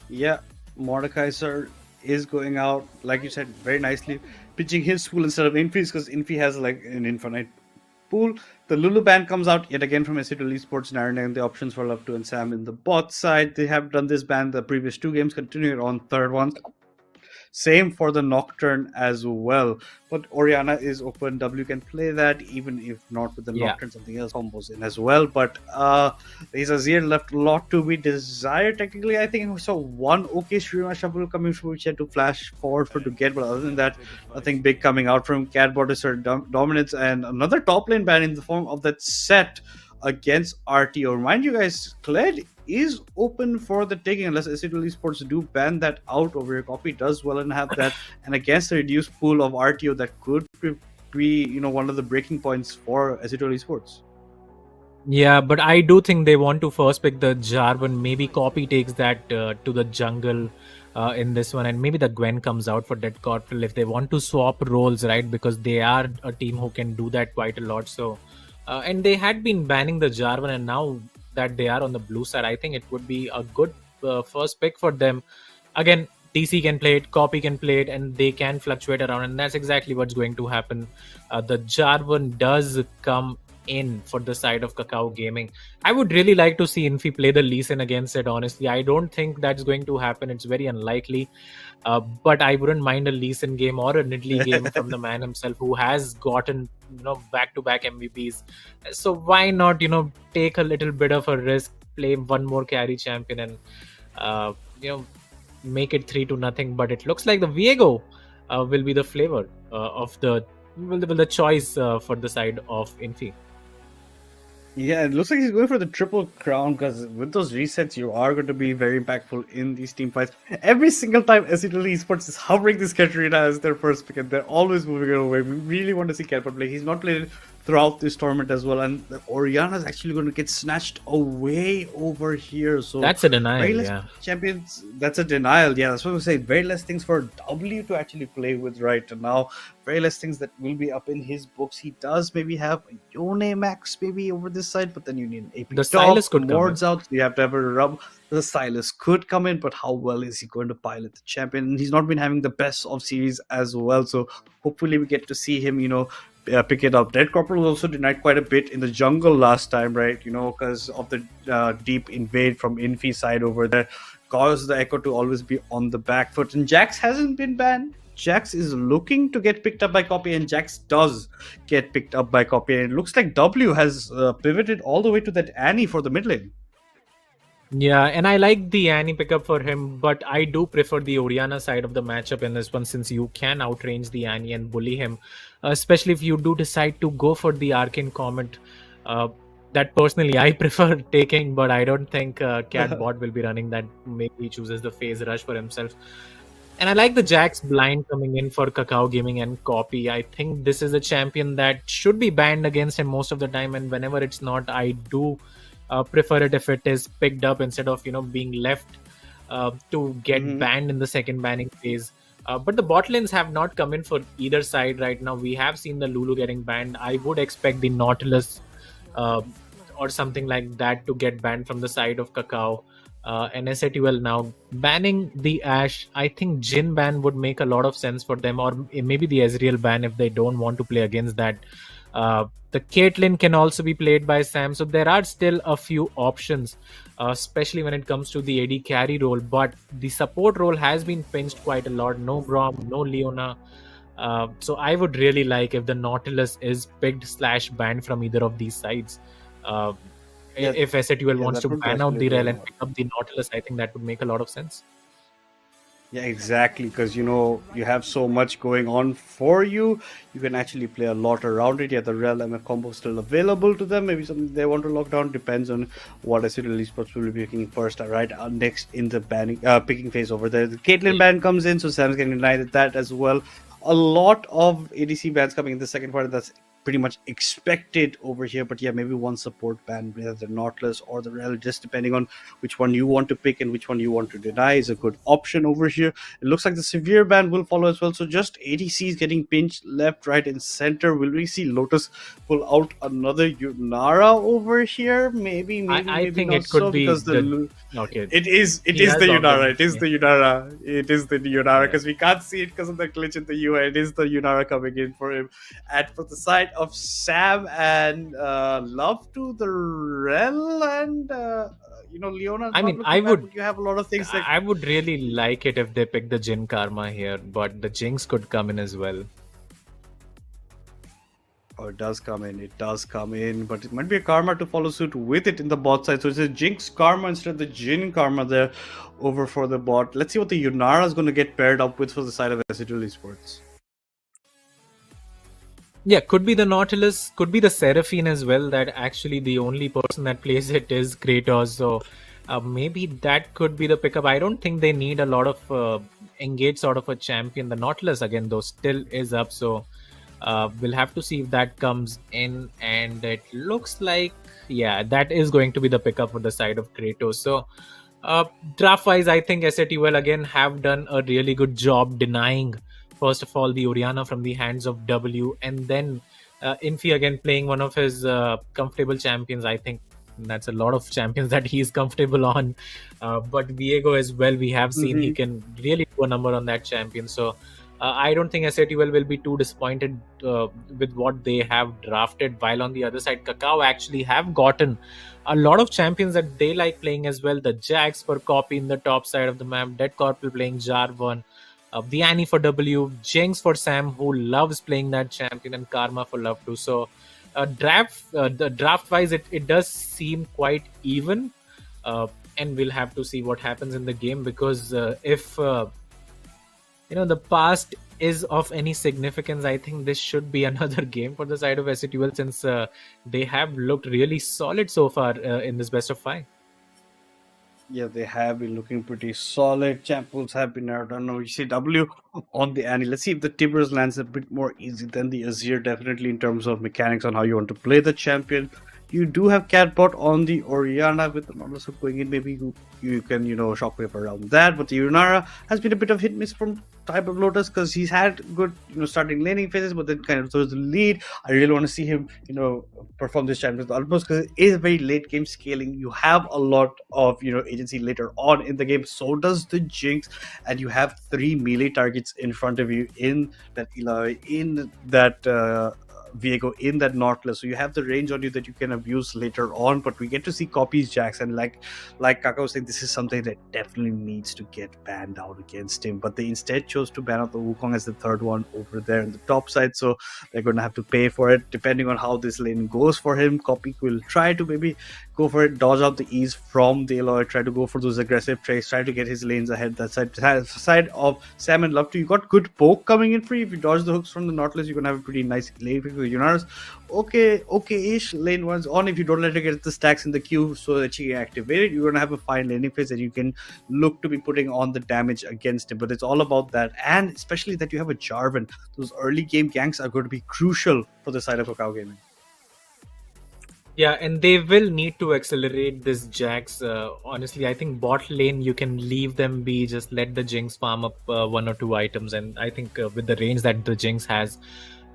Yeah, Mordecai sir is going out, like you said, very nicely, pitching his pool instead of Infi's, because Infi has like an infinite pool. The Lulu band comes out yet again from S8UL Esports, narrowing the options for Love 2 and Sam in the bot side. They have done this band the previous two games, continuing on third one. Same for the Nocturne as well. But Oriana is open. W can play that, even if not with the Yeah. Nocturne, something else combos in as well. But there's Azir left a lot to be desired. Technically, I think we saw one okay Shurima Shuffle coming through, which had to flash forward for to get. But other than that, nothing big coming out from Cat Border dominance, and another top lane ban in the form of that set against RTO. Remind you guys, Kled is open for the taking unless S8UL Esports do ban that out, over your copy does well and have that, and against the reduced pool of RTO, that could be one of the breaking points for S8UL Esports. Yeah, but I do think they want to first pick the Jarvan. Maybe Copy takes that to the jungle in this one, and maybe the Gwen comes out for Dead Corporal if they want to swap roles, right? Because they are a team who can do that quite a lot. So, and they had been banning the Jarvan, and now that they are on the blue side, I think it would be a good first pick for them. Again, TC can play it, Copy can play it, and they can fluctuate around, and that's exactly what's going to happen. The Jarvan does come in for the side of Kakao Gaming. I would really like to see Infi play the Lee Sin against it, honestly. I don't think that's going to happen. It's very unlikely. But I wouldn't mind a Lee Sin game or a Nidalee game from the man himself, who has gotten back-to-back MVPs. So why not take a little bit of a risk, play one more carry champion, and make it 3-0. But it looks like the Viego will be the flavor of the choice for the side of Infi. Yeah, it looks like he's going for the triple crown, because with those resets, you are going to be very impactful in these team fights. Every single time S8UL Esports is hovering this Katarina as their first pick, and they're always moving it away. We really want to see Catbot play. He's not played throughout this tournament as well, and Oriana is actually going to get snatched away over here. So that's a denial. very less Yeah, champions. That's a denial. Yeah, that's what I'm saying. Very less things for W to actually play with right now. Very less things that will be up in his books. He does maybe have a Yone Max maybe over this side, but then you need an AP. The Silas could come Mords out. So you have to have a rub. The Silas could come in, but how well is he going to pilot the champion? And he's not been having the best of series as well. So hopefully we get to see him, pick it up. Dead Corporal was also denied quite a bit in the jungle last time, right? Because of the deep invade from Infi side over there, caused the Echo to always be on the back foot. And Jax hasn't been banned. Jax is looking to get picked up by Copy, and Jax does get picked up by Copy. And it looks like W has pivoted all the way to that Annie for the mid lane. yeah, and I like the Annie pickup for him, but I do prefer the Oriana side of the matchup in this one, since you can outrange the Annie and bully him, especially if you do decide to go for the Arcane Comet. That personally I prefer taking, but I don't think Cat Bot will be running that. Maybe he chooses the phase rush for himself. And I like the Jax blind coming in for Kakao Gaming and Copy. I think this is a champion that should be banned against him most of the time, and whenever it's not, I do prefer it if it is picked up instead of being left to get banned in the second banning phase. But the bot lanes have not come in for either side right now. We have seen the Lulu getting banned. I would expect the Nautilus or something like that to get banned from the side of Kakao. And S8UL now banning the Ashe. I think Jhin ban would make a lot of sense for them, or maybe the Ezreal ban if they don't want to play against that. The Caitlyn can also be played by Sam, so there are still a few options, especially when it comes to the AD carry role. But the support role has been pinched quite a lot. No Grom, no Leona. So I would really like if the Nautilus is picked / banned from either of these sides. If S8UL wants to ban out the Rel and pick up the Nautilus, I think that would make a lot of sense. Yeah, exactly, because you have so much going on for you. You can actually play a lot around it. Yeah, the Rel MF combo is still available to them. Maybe something they want to lock down, depends on what S8UL Esports will be picking first, right? Next in the picking phase over there. The Caitlyn ban comes in, so Sam's getting denied that as well. A lot of ADC bans coming in the second part. That's pretty much expected over here. But yeah, maybe one support ban, whether the Nautilus or the Rel, just depending on which one you want to pick and which one you want to deny, is a good option over here. It looks like the severe ban will follow as well. So just ADCs getting pinched left, right, and center. Will we see Lotus pull out another Yunara over here? Maybe I think not it could so, be because okay. it is He the has logged in, Yunara. It is yeah. the Yunara. It is the Yunara, Yeah. because we can't see it because of the glitch in the UI. It is the Yunara coming in for him. And for the side of Sam and Love to the Rel and Leona's I not mean, looking bad, but you have a lot of things like. I would really like it if they pick the Jin Karma here, but the Jinx could come in as well. Oh, it does come in. It does come in, but it might be a Karma to follow suit with it in the bot side. So it's a Jinx Karma instead of the Jin Karma there over for the bot. Let's see what the Yunara is going to get paired up with for the side of S8UL Esports. Yeah, could be the Nautilus, could be the Seraphine as well. That actually the only person that plays it is Kratos. So maybe that could be the pickup. I don't think they need a lot of engage sort of a champion. The Nautilus again though still is up, so we'll have to see if that comes in. And it looks like, yeah, that is going to be the pickup for the side of Kratos. So draft wise, I think S8UL again have done a really good job denying, first of all, the Orianna from the hands of W, and then Infi again playing one of his comfortable champions. I think that's a lot of champions that he's comfortable on. But Viego as well, we have seen he can really do a number on that champion. So I don't think S8UL will be too disappointed with what they have drafted. While on the other side, Kakao actually have gotten a lot of champions that they like playing as well. The Jax for Copy in the top side of the map, Dead Corporal playing Jarvan, the Annie for W, Jinx for Sam, who loves playing that champion, and Karma for Love too. So the draft wise, it does seem quite even, and we'll have to see what happens in the game, because if the past is of any significance, I think this should be another game for the side of S8UL, since they have looked really solid so far in this best of 5. Yeah, they have been looking pretty solid. Champ pools have been out. I don't know. You see W on the Annie. Let's see if the Tibbers lands a bit more easy than the Azir, definitely in terms of mechanics on how you want to play the champion. You do have Catbot on the Orianna with the Nautilus going in. Maybe you can, shockwave around that. But the Yunara has been a bit of hit miss from type of Lotus, because he's had good, starting laning phases, but then kind of throws the lead. I really want to see him, perform this champion with Ultimate, because it is very late game scaling. You have a lot of, agency later on in the game. So does the Jinx, and you have 3 melee targets in front of you in that Eloy, in that Viego, in that Nautilus. So you have the range on you that you can abuse later on. But we get to see copies Jax, and like Kakao was saying, this is something that definitely needs to get banned out against him. But they instead chose to ban out the Wukong as the third one over there in the top side. So they're going to have to pay for it depending on how this lane goes for him. Copy will try to maybe go for it, dodge out the ease from the Aloy, try to go for those aggressive trades, try to get his lanes ahead. That side of Sam and Love 2, you got good poke coming in free. If you dodge the hooks from the Nautilus, you're going to have a pretty nice lane pick with Yunaras. Okay-ish lane ones on. If you don't let her get the stacks in the queue so that she can activate it, you're going to have a fine laning phase that you can look to be putting on the damage against him. But it's all about that, and especially that you have a Jarvan. Those early game ganks are going to be crucial for the side of Kakao Gaming. Yeah, and they will need to accelerate this Jax. Honestly, I think bot lane, you can leave them be, just let the Jinx farm up 1 or 2 items. And I think with the range that the Jinx has,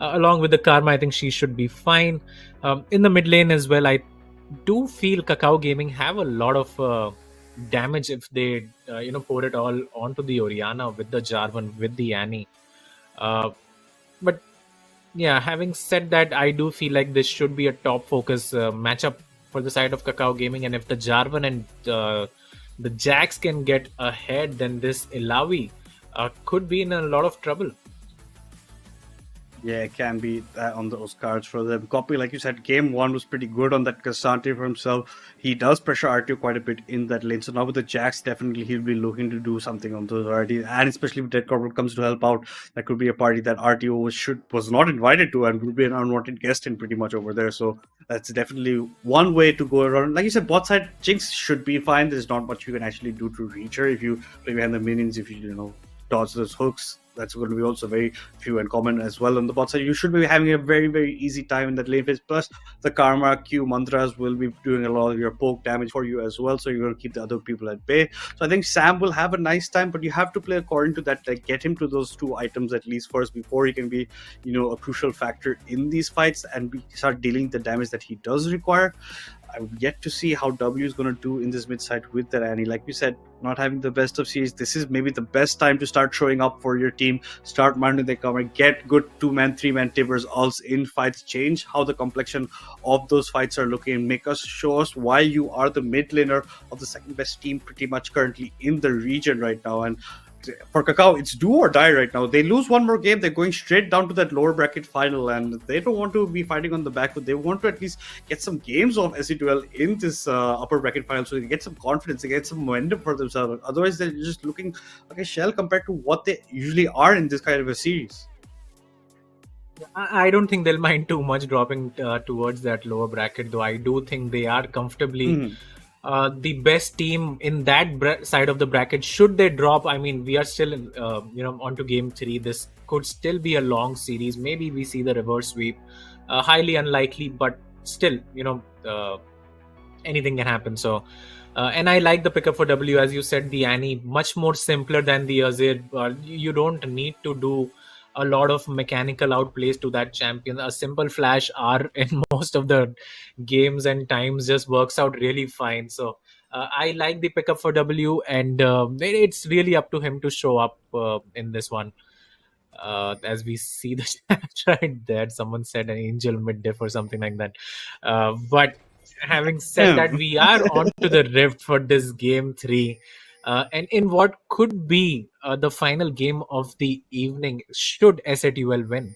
along with the Karma, I think she should be fine. In the mid lane as well, I do feel Kakao Gaming have a lot of damage if they, pour it all onto the Orianna with the Jarvan, with the Annie. But yeah, having said that, I do feel like this should be a top focus matchup for the side of Kakao Gaming. And if the Jarvan and the Jax can get ahead, then this Ilawi could be in a lot of trouble. Yeah, it can be on those cards for them. Copy, like you said, game 1 was pretty good on that Cassandra for himself. He does pressure RTO quite a bit in that lane. So now with the Jax, definitely he'll be looking to do something on those RTOs. And especially if Dead Corporal comes to help out, that could be a party that RTO was not invited to and would be an unwanted guest in pretty much over there. So that's definitely one way to go around. Like you said, bot side, Jinx should be fine. There's not much you can actually do to reach her if you play behind the minions, if you, dodge those hooks. that's going to be also very few and common as well on the bot side. You should be having a very, very easy time in that lane phase. Plus, the Karma Q mantras will be doing a lot of your poke damage for you as well. So you're going to keep the other people at bay. So I think Sam will have a nice time, but you have to play according to that. Like, get him to those 2 items at least first before he can be, a crucial factor in these fights and start dealing the damage that he does require. I'm yet to see how W is going to do in this mid side with that Annie. Like we said, not having the best of series, this is maybe the best time to start showing up for your team, start minding the cover, get good 2-man, 3-man tibbers ults in fights, change how the complexion of those fights are looking, show us why you are the mid laner of the second best team pretty much currently in the region right now. And for Kakao, it's do or die right now. They lose one more game, they're going straight down to that lower bracket final, and they don't want to be fighting on the back foot. They want to at least get some games of S8UL in this upper bracket final, so they get some confidence, they get some momentum for themselves. Otherwise, they're just looking like a shell compared to what they usually are in this kind of a series. I don't think they'll mind too much dropping towards that lower bracket, though. I do think they are comfortably the best team in that side of the bracket. Should they drop, I mean, we are still onto game 3. This could still be a long series. Maybe we see the reverse sweep. Highly unlikely, but still, anything can happen. So and I like the pickup for W, as you said, the Annie, much more simpler than the Azir. You don't need to do a lot of mechanical outplays to that champion. A simple flash R in most of the games and times just works out really fine. So I like the pickup for W, and it's really up to him to show up in this one. As we see the chat right there, someone said an angel mid diff or something like that. But having said that, we are on to the Rift for this game 3. And in what could be the final game of the evening, should S8UL win?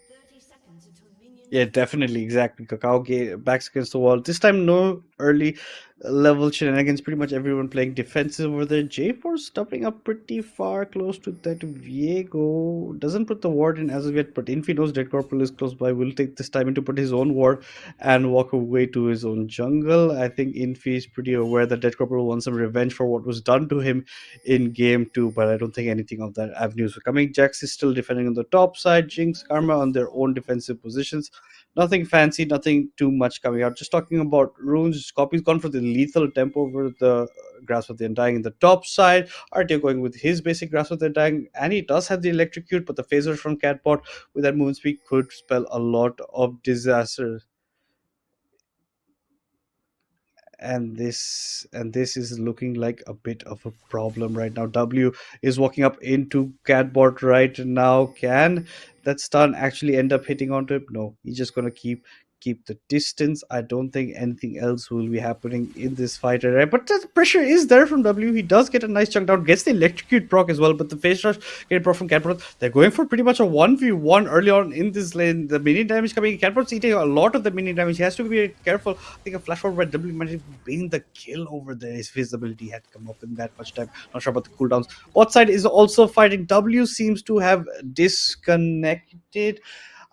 Yeah, definitely, exactly. Kakao backs against the wall. This time, no early level shenanigans. Pretty much everyone playing defensive over there. J4 stepping up pretty far, close to that. Viego doesn't put the ward in as of yet, but Infi knows Dead Corporal is close by. Will take this time to put his own ward and walk away to his own jungle. I think Infi is pretty aware that Dead Corporal wants some revenge for what was done to him in game 2, but I don't think anything of that avenues are coming. Jax is still defending on the top side. Jinx, Karma on their own defensive positions. Nothing fancy, nothing too much coming out. Just talking about runes. Copy's gone for the lethal tempo over the Grasp of the Undying in the top side. RTO going with his basic Grasp of the Undying. And he does have the electrocute, but the phasers from Catbot with that movement speed could spell a lot of disaster. And this is looking like a bit of a problem right now. W is walking up into Catbot right now. Can that stun actually end up hitting onto him? No, he's just gonna keep the distance. I don't think anything else will be happening in this fight, right? But the pressure is there from W. He does get a nice chunk down, gets the electrocute proc as well, but the face rush get proc from Catbot. They're going for pretty much a 1v1 early on in this lane. The minion damage coming in. Catbot's eating a lot of the minion damage. He has to be careful. I think a flash forward by W might have been the kill over there. His visibility had come up in that much time. Not sure about the cooldowns. Bot side is also fighting. W seems to have disconnected.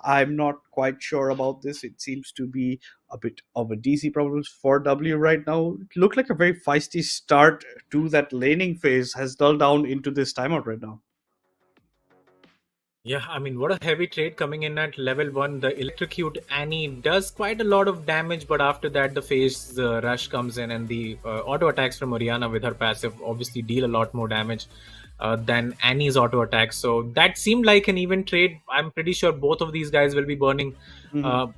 I'm not quite sure about this. It seems to be a bit of a DC problem for W right now. It looked like a very feisty start to that laning phase has dulled down into this timeout right now. Yeah, I mean, what a heavy trade coming in at level 1. The electrocute Annie does quite a lot of damage, but after that the phase rush comes in, and the auto attacks from Orianna with her passive obviously deal a lot more damage than Annie's auto attacks. So that seemed like an even trade. I'm pretty sure both of these guys will be burning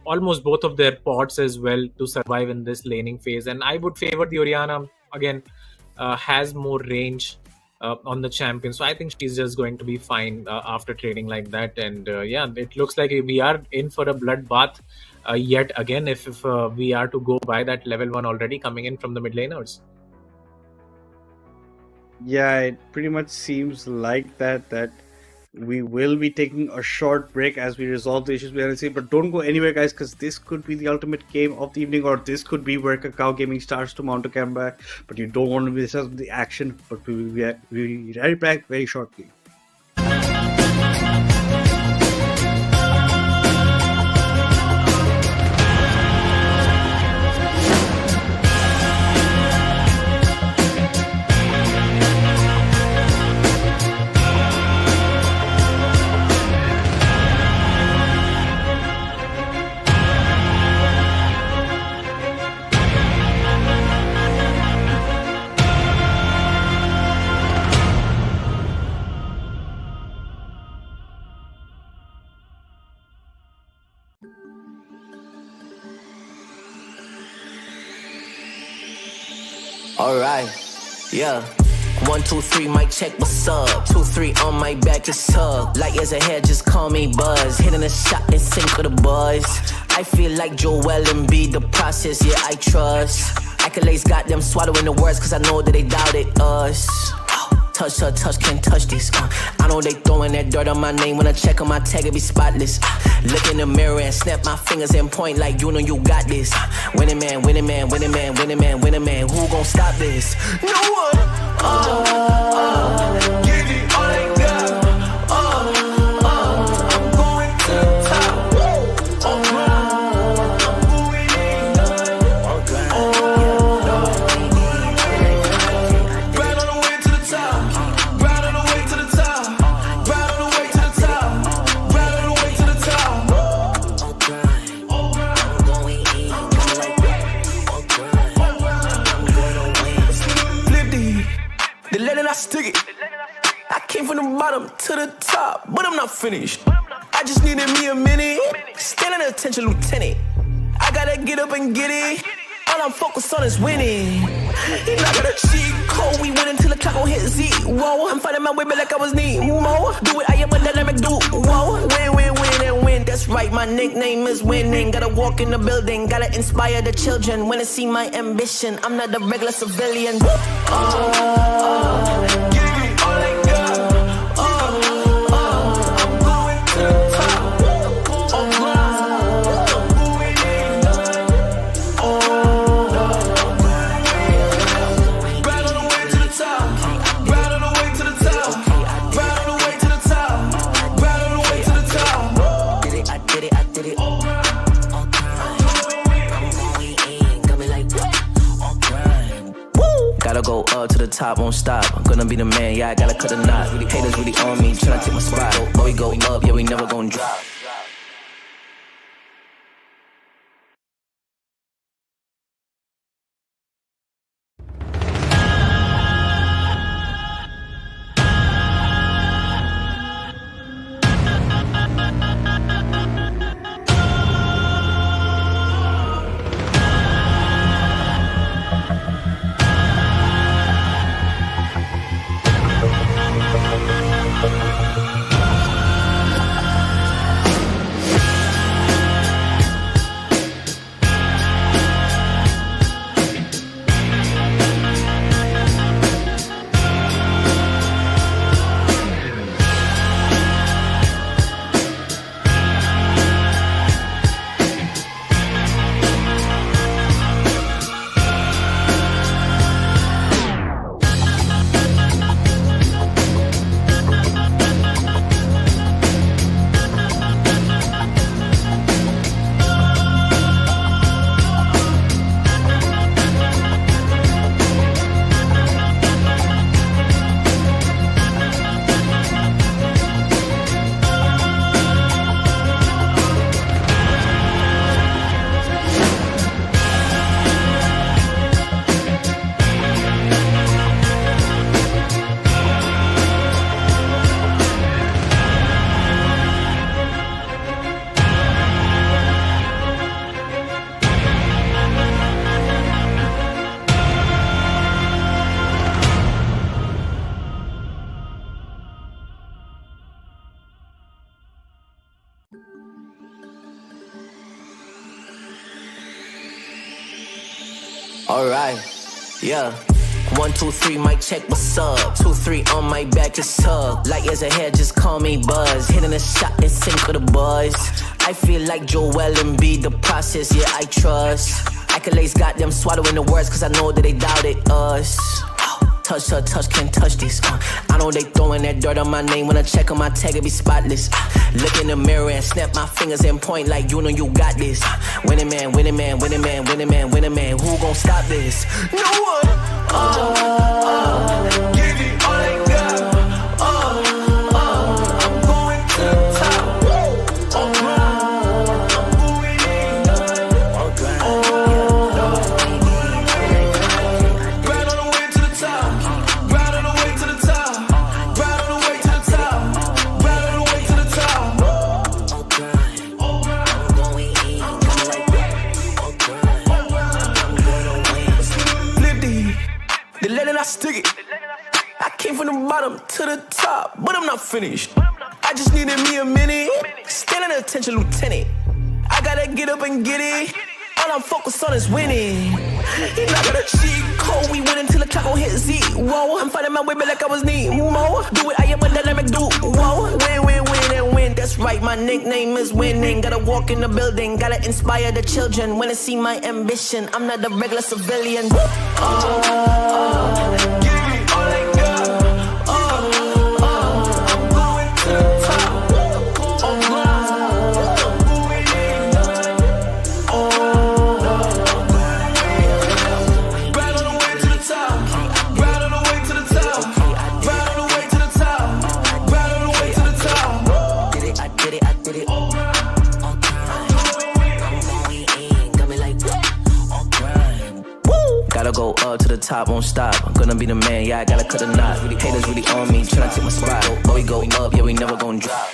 almost both of their pots as well to survive in this laning phase. And I would favor the Orianna. Again, has more range on the champion, so I think she's just going to be fine after trading like that. And yeah, it looks like we are in for a bloodbath yet again if we are to go by that level 1 already coming in from the mid laners. Yeah, it pretty much seems like that we will be taking a short break as we resolve the issues we have to see. But don't go anywhere, guys, because this could be the ultimate game of the evening, or this could be where Kakao Gaming starts to mount a comeback. But you don't want to miss out the action. But we will be right back very shortly. Alright, yeah. 1, 2, 3, mic check, what's up? 2, 3 on my back, it's up. Light years ahead, just call me Buzz. Hitting a shot in sync with the boys. I feel like Joel and B, the process, yeah, I trust. Accolades got them swallowing the words, cause I know that they doubted us. Touch her, touch, can't touch this. I know they throwing that dirt on my name. When I check on my tag, it be spotless. Look in the mirror and snap my fingers and point like you know you got this. Winning man, winning man, winning man, winning man, winning man. Who gon' stop this? No one. Give it all they got. I'm going to the top. I'm going in. Right on the way to the top. Right on the way to the top. Right on the way to the top. Right on the way to the top. I'm going in. I'm gonna win. Flip the they let it, I stick it. I came from the bottom to the top, but I'm not finished. I just needed me a minute. Standing attention, lieutenant. I gotta get up and get it. All I'm focused on is winning. And I got a cheat code. We win until the clock gon' hit Z. Whoa, I'm fighting my way back like I was Nemo. Do it, I am a dynamic dude. Whoa, win, win, win, and win. That's right, my nickname is winning. Gotta walk in the building, gotta inspire the children. When they see my ambition, I'm not a regular civilian. Give me all I got. I'm going to the top. Right on the way to the top. Right on the way to the top. Right on the way to the top. Right on the way to the top. Did it, I did it, I did it. I'm going in, got me like all grind. Gotta go up to the top, won't stop. I'm gonna be the man, yeah, I gotta cut a knot. Haters really on me, tryna take my spot. But we go up, yeah, we never gon' drop. Alright, yeah. 1, 2, 3, mic check, what's up? 2, 3 on my back, it's up. Light years ahead, just call me Buzz. Hitting a shot in sync with the boys. I feel like Joel and B, the process, yeah, I trust. Accolades got them swallowing the words, cause I know that they doubted us. Touch her, touch, can't touch this. I know they throwing that dirt on my name. When I check on my tag, it be spotless. Look in the mirror and snap my fingers and point like you know you got this. Winning man, winning man, winning man, winning man, winning man. Who gon' stop this? No one. Give it all I got. I'm going to the top. I'm going in. Right on the way to the top. Right on the way to the top. Right on the way to the top. Right on the way to the top. I'm going in. I'm gonna win. Flip the stick it. I came from the bottom to the top, but I'm not finished. I just needed me a minute. Standing attention, lieutenant. I gotta get up and get it. All I'm focused on is winning. He not got a cheat code. We win until the clock gon' hit Z. Whoa, I'm fighting my way back like I was Nemo. Do it, I am a dynamic dude. Whoa, win, win, win, and win. That's right, my nickname is winning. Gotta walk in the building, gotta inspire the children. When they see my ambition, I'm not a regular civilian. Gotta go up to the top, won't stop. I'm gonna be the man, yeah, I gotta cut a knot. Really haters really on me, tryna take my spot. But we go up, yeah, we never gon' drop.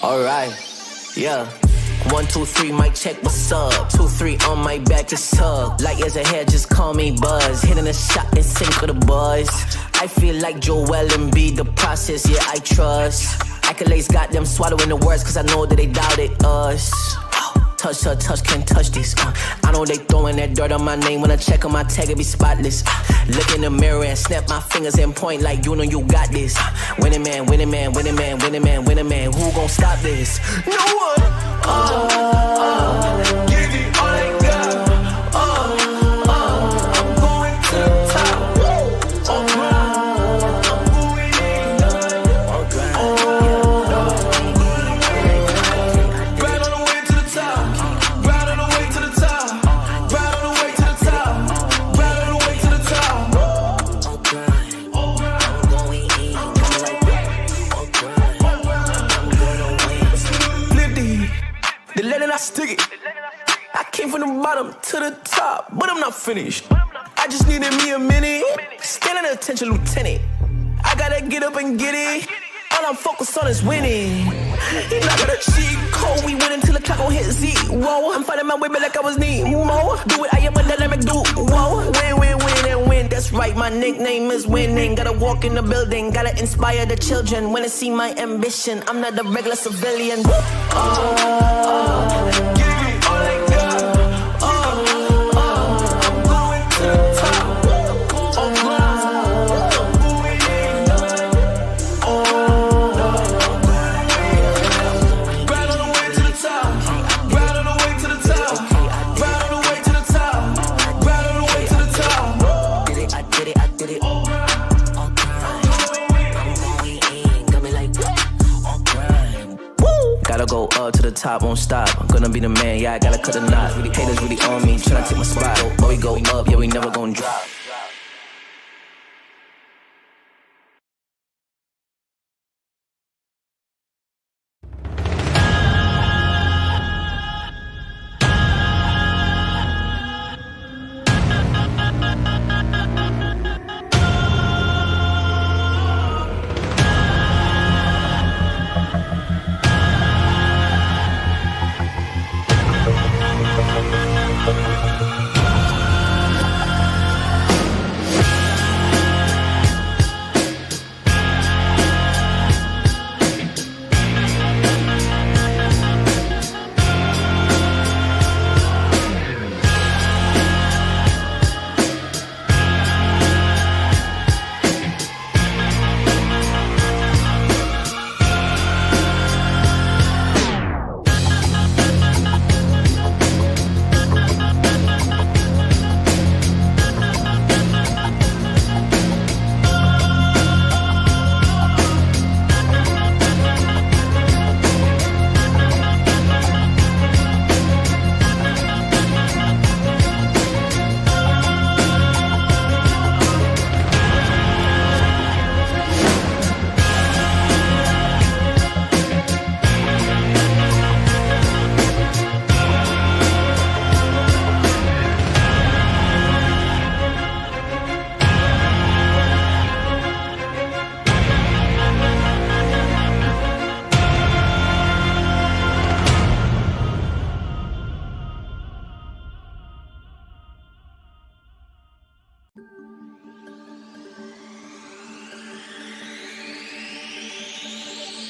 Alright, yeah. 1, 2, 3, mic check, what's up? 2, 3 on my back, just tug. Light years ahead, just call me Buzz. Hitting a shot in sync with the buzz. I feel like Joel and B, the process, yeah, I trust. Accolades got them swallowing the words, cause I know that they doubted us. Touch her, touch, can't touch this. I know they throwing that dirt on my name. When I check on my tag, it be spotless. Look in the mirror and snap my fingers and point like you know you got this. Winning man, winning man, winning man, winning man, winning man. Who gon' stop this? No one. Give it all I got. I'm going to the top. I'm going in. Right on the way to the top. Right on the way to the top. Right on the way to the top. Right on the way to the top. I'm going in. Flip the lead and I stick it. I came from the bottom to the top, but I'm not finished. I just needed me a minute. Standing attention, lieutenant. I gotta get up and get it. All I'm focused on is winning. He not got a cheat code. We win until the clock gon' hit Z. Whoa, I'm fighting my way back like I was Nemo. Do it, I am a dynamic dude. Whoa, win, win, win, and win. That's right, my nickname is winning. Gotta walk in the building, gotta inspire the children. When they see my ambition, I'm not a regular civilian. Give it all I got. I'm going to the top. Right on the way to the top. Right on the way to the top. Right on the way to the top. Right on the way to the top. Did it, I did it, I did it. I'm going in, got me like on grind. Gotta go up to the top, won't stop. I'm gonna be the man, yeah, I gotta cut a knot. Really haters really on me, tryna take my spot. But we go up, yeah, we never gon' drop.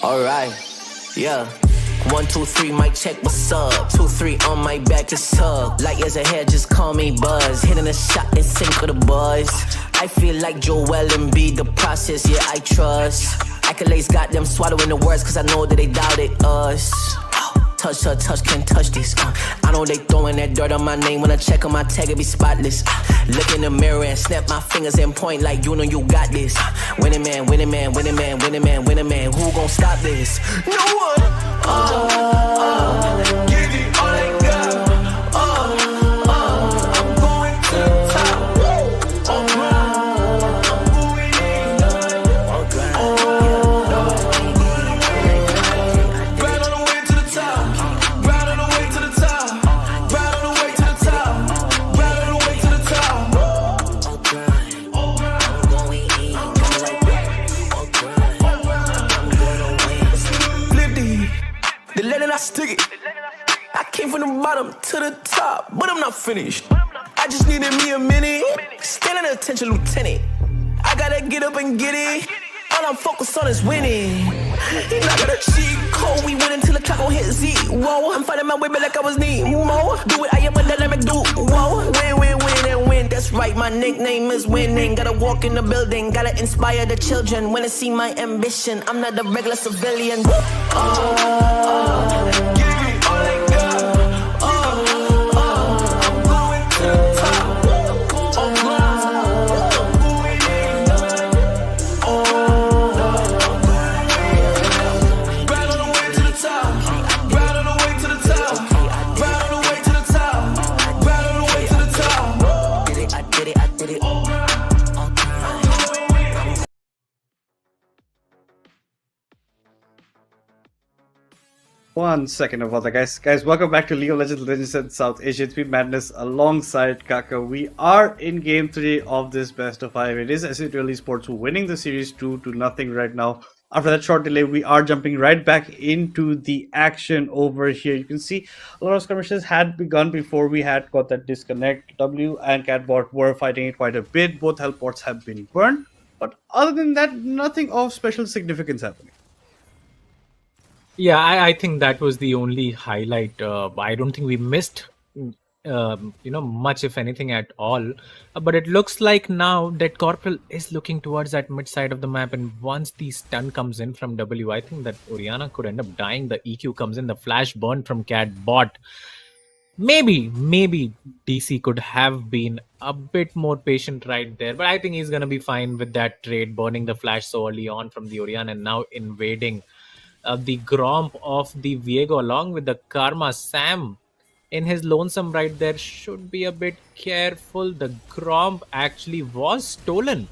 Alright, yeah. 1, 2, 3, mic check, what's up? 2, 3 on my back, it's up. Light years ahead, just call me Buzz. Hitting a shot in sync with the buzz. I feel like Joel and B, the process, yeah, I trust. Accolades got them swallowing the words, cause I know that they doubted us. Touch her, touch, can't touch this. I know they throwing that dirt on my name. When I check on my tag, it be spotless. Look in the mirror and snap my fingers and point like you know you got this. Winning man, winning man, winning man, winning man, winning man. Who gon' stop this? No one. Give it all I got. I'm going to the top. I'm going in. Right on the way to the top. Right on the way to the top. Right on the way to the top. Right on the way to the top. I'm going in. Flip the letter I stick it. I came from the bottom to the top, but I'm not finished. I just needed me a minute. Standing attention, lieutenant. I gotta get up and get it. All I'm focused on is winning. You're not gonna cheat code. We win until the Kakao hit Z. Whoa, I'm fighting my way back like I was Nemo. Do it, I am a dynamic dude. Whoa, win and win. That's right, my nickname is winning. Gotta walk in the building, gotta inspire the children. When they see my ambition, I'm not a regular civilian. Give me all I got. I'm going to the top. Right on the way to the top. Right on the way to the top. Right on the way to the top. Right on the way to the top. Did it, I did it, I did it. One second about that, guys. Guys, welcome back to League of Legends Legends and South Asia. It's been Madness alongside Kakao. We are in game 3 of this best of 5. It is S8UL Esports winning the series 2-0 right now. After that short delay, we are jumping right back into the action over here. You can see a lot of skirmishes had begun before we had got that disconnect. W and Catbot were fighting it quite a bit. Both hellports have been burned. But other than that, nothing of special significance happening. Yeah, I think that was the only highlight. I don't think we missed, much if anything at all. But it looks like now that Corporal is looking towards that mid side of the map, and once the stun comes in from W, I think that Orianna could end up dying. The EQ comes in, the flash burn from Cat Bot. Maybe DC could have been a bit more patient right there, but I think he's gonna be fine with that trade, burning the flash so early on from the Orianna and now invading the Gromp of the Viego along with the Karma Sam in his lonesome right there should be a bit careful. The Gromp actually was stolen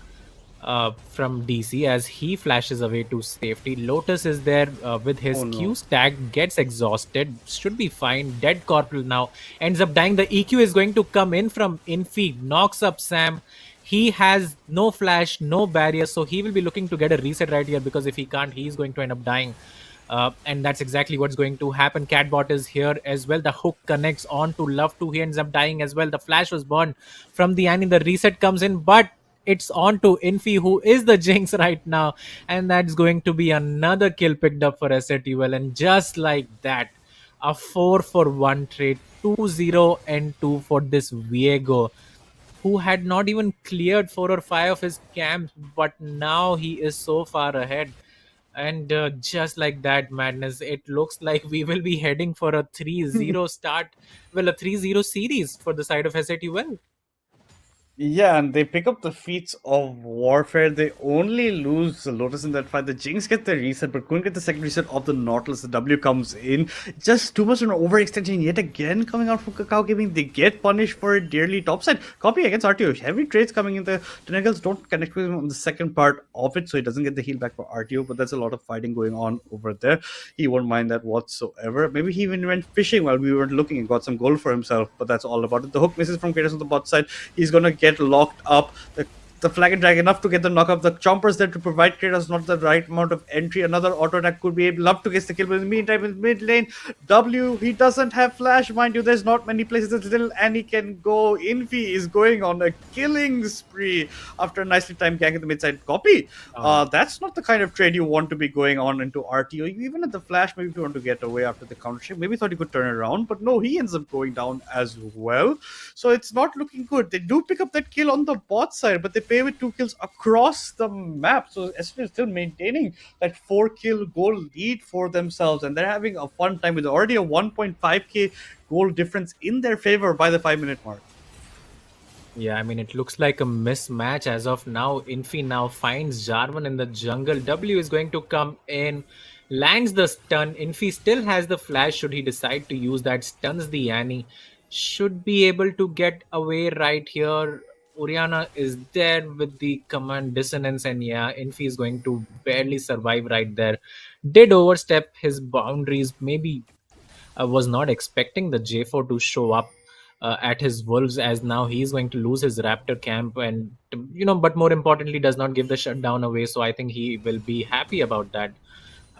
from DC as he flashes away to safety. Lotus is there with Oh his Q no. stack, gets exhausted, should be fine. Dead Corporal now ends up dying. The EQ is going to come in from Infeed, knocks up Sam. He has no flash, no barrier, so he will be looking to get a reset right here because if he can't, he's going to end up dying. And that's exactly what's going to happen. Catbot is here as well. The hook connects on to Love 2. He ends up dying as well. The flash was burned from the Annie. The reset comes in, but it's on to Infi, who is the Jinx right now. And that's going to be another kill picked up for S8UL. And just like that, a 4-for-1 trade, 2-0 and 2 for this Viego, who had not even cleared 4 or 5 of his camps, but now he is so far ahead. And just like that, madness, it looks like we will be heading for a 3-0 start. Well, a 3-0 series for the side of S8UL. Yeah, and they pick up the feats of warfare. They only lose the Lotus in that fight. The Jinx get the reset, but couldn't get the second reset of the Nautilus. The W comes in. Just too much of an overextension yet again coming out from Kakao Gaming. They get punished for it dearly. Topside, copy against RTO. Heavy trades coming in. The Tentacles don't connect with him on the second part of it, so he doesn't get the heal back for RTO, but there's a lot of fighting going on over there. He won't mind that whatsoever. Maybe he even went fishing while we weren't looking and got some gold for himself, but that's all about it. The hook misses from Kratos on the bot side. He's gonna get locked up. The flag and drag enough to get the knock up. The chompers there to provide Kratos not the right amount of entry. Another auto attack could be able love to get the kill, but in the meantime, in mid lane, W, he doesn't have flash, mind you. There's not many places that little Annie can go. Infi is going on a killing spree after a nicely timed gank in the mid side. Copy. That's not the kind of trade you want to be going on into RTO. You even at the flash, maybe if you want to get away after the counter shake, maybe thought he could turn around, but no, he ends up going down as well. So it's not looking good. They do pick up that kill on the bot side, but they pay with 2 kills across the map. So SVL is still maintaining that 4-kill goal lead for themselves, and they're having a fun time with already a 1.5k goal difference in their favor by the 5-minute mark. Yeah, I mean, it looks like a mismatch as of now. Infi now finds Jarvan in the jungle. W is going to come in, lands the stun. Infi still has the flash should he decide to use that. Stuns the Annie. Should be able to get away right here. Oriana is there with the command dissonance, and yeah, Infi is going to barely survive right there. Did overstep his boundaries, maybe was not expecting the J4 to show up at his Wolves, as now he's going to lose his Raptor camp, and but more importantly, does not give the shutdown away. So I think he will be happy about that,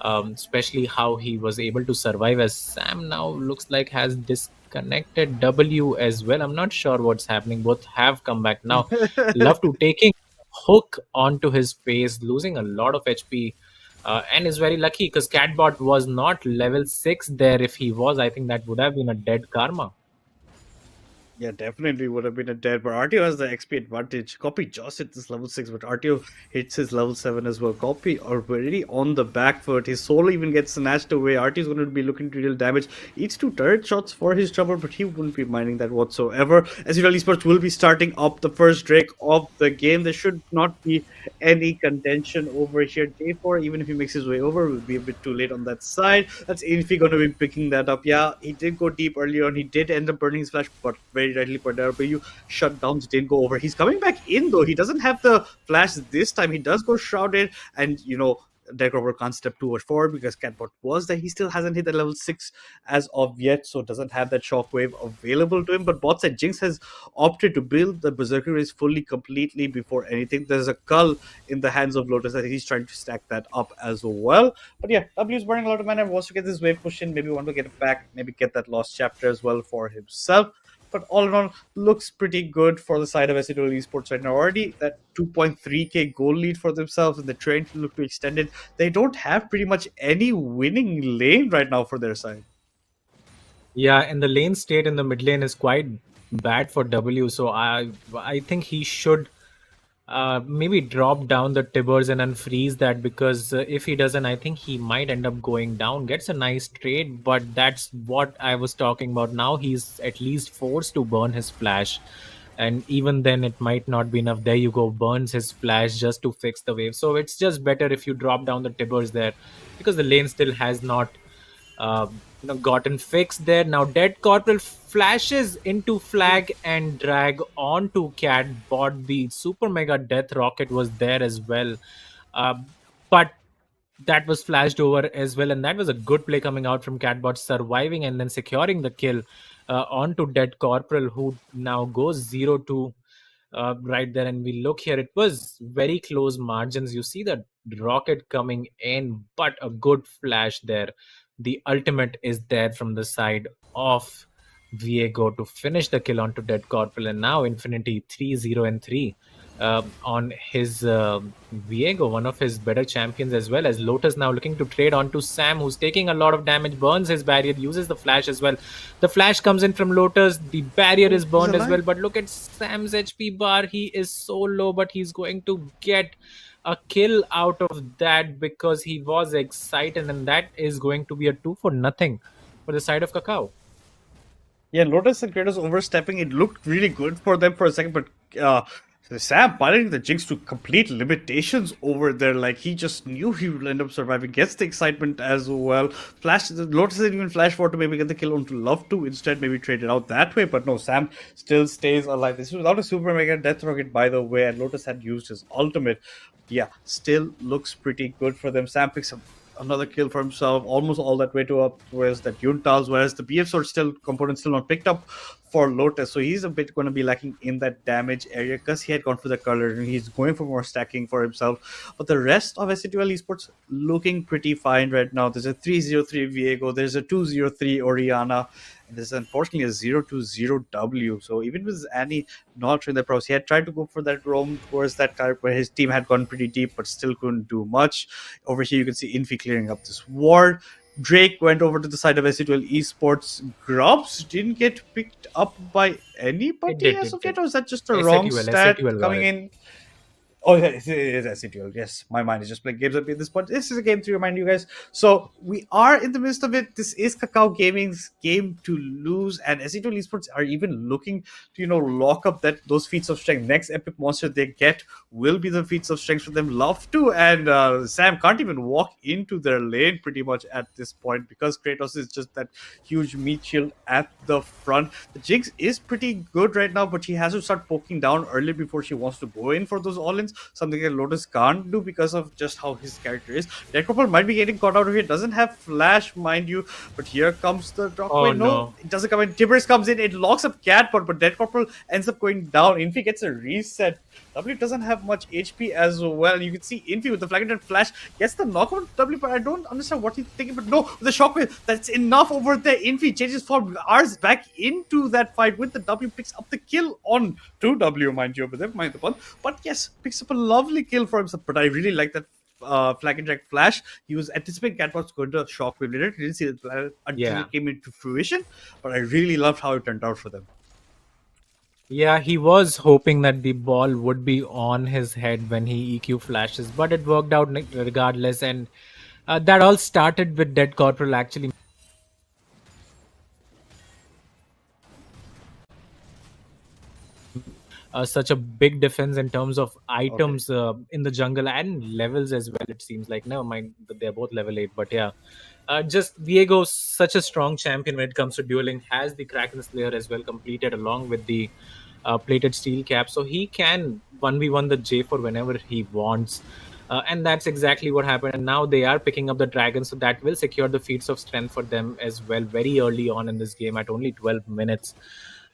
especially how he was able to survive, as Sam now looks like has disconnected W as well. I'm not sure what's happening. Both have come back now. Love to taking hook onto his face, losing a lot of HP. And is very lucky because Catbot was not level 6 there. If he was, I think that would have been a dead karma. Yeah, definitely would have been a dead, but RTO has the XP advantage. Copy just hit this level 6, but RTO hits his level 7 as well. Copy already on the back foot. His soul even gets snatched away. RTO is going to be looking to deal damage. Eats 2 turret shots for his trouble, but he wouldn't be minding that whatsoever. S8UL Esports will be starting up the first Drake of the game. There should not be any contention over here. J4, even if he makes his way over, will be a bit too late on that side. That's Infi going to be picking that up. Yeah, he did go deep earlier on. He did end up burning his flash, but very rightly pointed out, but you shutdowns didn't go over. He's coming back in though. He doesn't have the flash this time. He does go shrouded, and Deckrover can't step too much forward because Catbot was there. He still hasn't hit the level 6 as of yet, so doesn't have that shockwave available to him. But bot side, Jinx has opted to build the Berserker race fully, completely before anything. There's a cull in the hands of Lotus. I think he's trying to stack that up as well. But yeah, W is burning a lot of mana, wants to get this wave push in, maybe want to get it back, maybe get that lost chapter as well for himself. But all in all, looks pretty good for the side of S8UL Esports right now. Already that 2.3k goal lead for themselves, and the train to look to extend it. They don't have pretty much any winning lane right now for their side. Yeah, and the lane state in the mid lane is quite bad for W. So I think he should maybe drop down the Tibbers and unfreeze that, because if he doesn't, I think he might end up going down. Gets a nice trade, but that's what I was talking about. Now he's at least forced to burn his flash, and even then it might not be enough. There you go, burns his flash just to fix the wave. So it's just better if you drop down the tibbers there, because the lane still has not gotten fixed there. Now Dead Corporal flashes into flag and drag onto Cat bot. The super mega death rocket was there as well, uh, but that was flashed over as well, and that was a good play coming out from Catbot, surviving and then securing the kill onto Dead Corporal, who now goes 0-2 right there. And we look here, it was very close margins. You see the rocket coming in, but a good flash there. The ultimate is there from the side of Viego to finish the kill onto Dead Corporal, and now Infinity 3-0-3 on his Viego, one of his better champions, as well as Lotus now looking to trade onto Sam, who's taking a lot of damage, burns his barrier, uses the flash as well. The flash comes in from Lotus, the barrier is burned as well, but look at Sam's HP bar. He is so low, but he's going to get a kill out of that because he was excited, and that is going to be a 2-0 for the side of Kakao. Yeah, Lotus and Kratos overstepping, it looked really good for them for a second, but Sam piloting the Jinx to complete limitations over there. Like, he just knew he would end up surviving, gets the excitement as well. Lotus didn't even flash forward to maybe get the kill onto Love to instead maybe trade it out that way, but no, Sam still stays alive. This was without a super mega death rocket, by the way, and Lotus had used his ultimate. Yeah, still looks pretty good for them. Sam picks up another kill for himself, almost all that way to up whereas that Yuntals, whereas the BF sword still component still not picked up for Lotus. So he's a bit going to be lacking in that damage area because he had gone for the color and he's going for more stacking for himself. But the rest of S8UL Esports looking pretty fine right now. There's a 3-0-3 Viego, there's a 2-0-3 Oriana, and there's unfortunately a 0-2-0 So even with Annie not in the pros, he had tried to go for that roam towards that type where his team had gone pretty deep but still couldn't do much. Over here you can see Infi clearing up this ward. Drake went over to the side of S8UL Esports. Grubs didn't get picked up by anybody as of yet, or is that just a wrong stat coming in? Oh, yeah, it is S8UL. Yes, my mind is just playing games at this point. This is a game to remind you guys. So we are in the midst of it. This is Kakao Gaming's game to lose, and S8UL Esports are even looking to, lock up those feats of strength. Next epic monster they get will be the feats of strength for them. Love to, and Sam can't even walk into their lane pretty much at this point because Kratos is just that huge meat shield at the front. The Jinx is pretty good right now, but she has to start poking down early before she wants to go in for those all-ins. Something that Lotus can't do because of just how his character is. Dead Corporal might be getting caught out of here. Doesn't have flash, mind you, but here comes the drop. Oh, Wait, no, it doesn't come in. Tibbers comes in, it locks up Catbot, but Dead Corporal ends up going down. Infi gets a reset. W doesn't have much HP as well. You can see Infi with the flag and flash gets the knock on W, but I don't understand what he's thinking. But no, with the shockwave, that's enough over there. Infi changes form, R's back into that fight with the W, picks up the kill on 2W, mind you, over there, mind the pun. But yes, picks up a lovely kill for himself. But I really like that flag and drag flash. He was anticipating Catbot's going to shockwave later. He didn't see it until it came into fruition. But I really loved how it turned out for them. Yeah, he was hoping that the ball would be on his head when he EQ flashes, but it worked out regardless. And that all started with Dead Corporal actually such a big difference in terms of items in the jungle and levels as well. It seems like, never mind, they're both level 8, but yeah. Just Viego, such a strong champion when it comes to dueling, has the Kraken Slayer as well completed along with the plated steel cap, so he can 1v1 the J4 whenever he wants. And that's exactly what happened. And now they are picking up the dragon, so that will secure the feats of strength for them as well very early on in this game at only 12 minutes.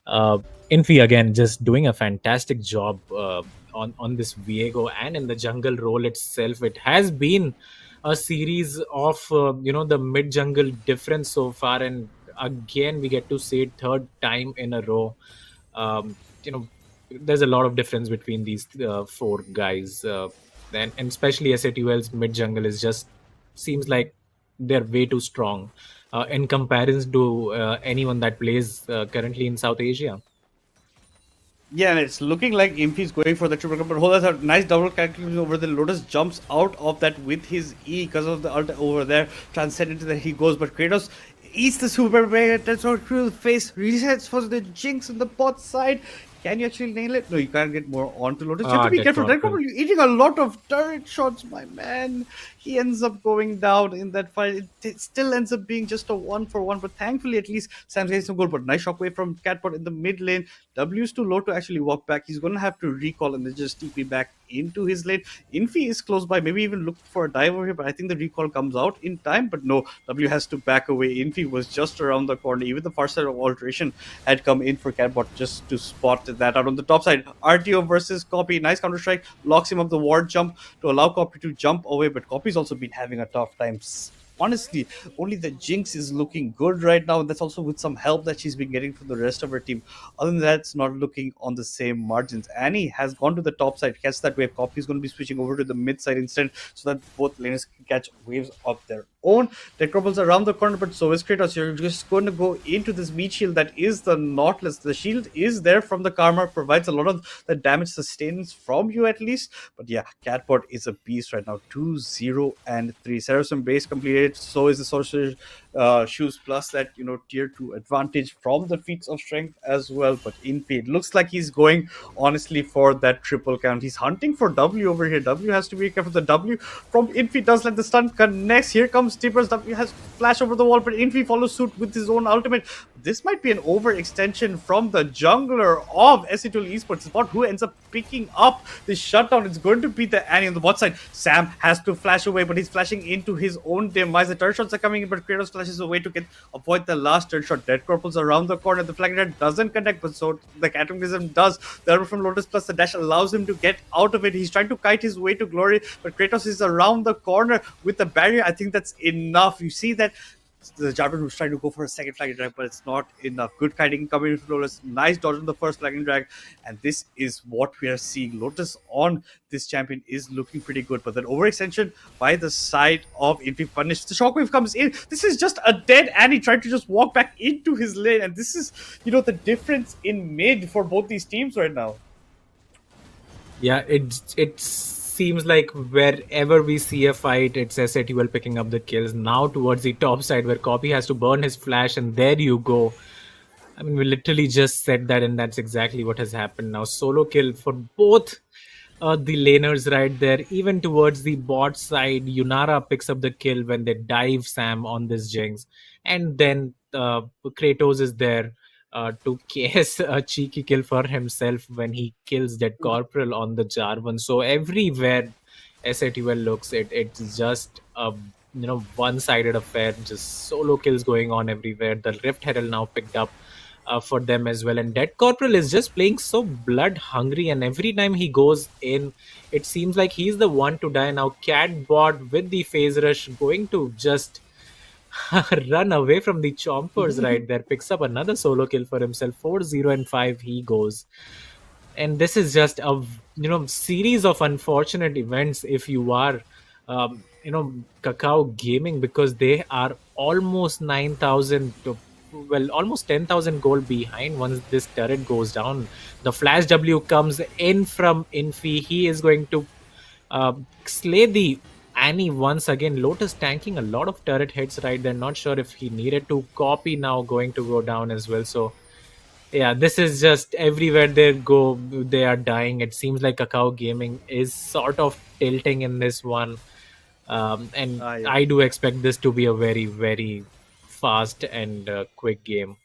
Infi again just doing a fantastic job on this Viego and in the jungle role itself. It has been a series of the mid jungle difference so far, and again we get to say it third time in a row. There's a lot of difference between these four guys, and especially S8UL's mid jungle is just seems like they're way too strong in comparison to anyone that plays currently in South Asia. Yeah, and it's looking like Impy's going for the triple but hold on, a nice double calculation over the Lotus jumps out of that with his E because of the ult over there. Transcendent that he goes, but Kratos eats the super mega that's all through the face, resets for the Jinx on the bot side. Can you actually nail it? No, you can't get more onto Lotus. You have to be Dead careful. Dead Corporal. Corporal, you're eating a lot of turret shots, my man. He ends up going down in that fight. It still ends up being just a 1-for-1, but thankfully, at least Sam's getting some goal. But nice shockwave from Catbot in the mid lane. W is too low to actually walk back. He's going to have to recall and then just TP back into his lane. Infi is close by, maybe even look for a dive over here, but I think the recall comes out in time. But no, W has to back away. Infi was just around the corner. Even the far side of alteration had come in for Catbot just to spot that out on the top side. RTO versus Copy. Nice counter strike. Locks him up the ward jump to allow Copy to jump away, but Copy's also been having a tough time. Honestly, only the Jinx is looking good right now, and that's also with some help that she's been getting from the rest of her team. Other than that, it's not looking on the same margins. Annie has gone to the top side, catch that wave. Copy is going to be switching over to the mid side instead, so that both laners can catch waves of their own. Dead Crumbles around the corner, but so is Kratos. You're just going to go into this meat shield that is the Nautilus. The shield is there from the Karma, provides a lot of the damage sustains from you at least. But yeah, Catbot is a beast right now. 2-0-3. Saracen base completed. So is the Sorcerer Shoes plus that tier 2 advantage from the feats of strength as well. But Infi, looks like he's going honestly for that triple count. He's hunting for W over here. W has to be careful. The W from Infi does let the stun connects. Here comes Tippers. W has flash over the wall, but Infi follows suit with his own ultimate. This might be an overextension from the jungler of S8UL Esports. It's about who ends up picking up this shutdown. It's going to be the Annie on the bot side. Sam has to flash away, but he's flashing into his own demise. The turret shots are coming in, but Kratos flashes away to avoid the last turret shot. Dead Corporal's around the corner. The flag doesn't connect, but so the Cataclysm does. The armor from Lotus plus the dash allows him to get out of it. He's trying to kite his way to glory, but Kratos is around the corner with the barrier. I think that's enough. You see that the Jarvan was trying to go for a second flagging drag, but it's not enough. Good kiting coming from Lotus. Nice dodge on the first flagging drag. And this is what we are seeing. Lotus on this champion is looking pretty good. But then overextension by the side of Infi punished. The shockwave comes in. This is just a dead Annie trying to just walk back into his lane. And this is, the difference in mid for both these teams right now. Yeah, it seems like wherever we see a fight, it's S8UL picking up the kills. Now towards the top side where Copy has to burn his flash, and there you go. I mean, we literally just said that, and that's exactly what has happened now. Solo kill for both the laners right there. Even towards the bot side, Yunara picks up the kill when they dive Sam on this Jinx. And then Kratos is there to case a cheeky kill for himself when he kills Dead Corporal on the Jarvan. So everywhere S8UL looks, it's just a one-sided affair. Just solo kills going on everywhere. The Rift Herald now picked up for them as well, and Dead Corporal is just playing so blood hungry, and every time he goes in, it seems like he's the one to die. Now Catbot with the phase rush going to just run away from the chompers right there, picks up another solo kill for himself. 4-0-5 he goes. And this is just a series of unfortunate events if you are Kakao Gaming, because they are almost 9,000 to almost 10,000 gold behind once this turret goes down. The flash W comes in from Infi. He is going to slay the Annie once again. Lotus tanking a lot of turret hits right there. Not sure if he needed to. Copy now going to go down as well. So yeah, this is just everywhere they go, they are dying. It seems like Kakao Gaming is sort of tilting in this one. And Yeah. I do expect this to be a very, very fast and quick game.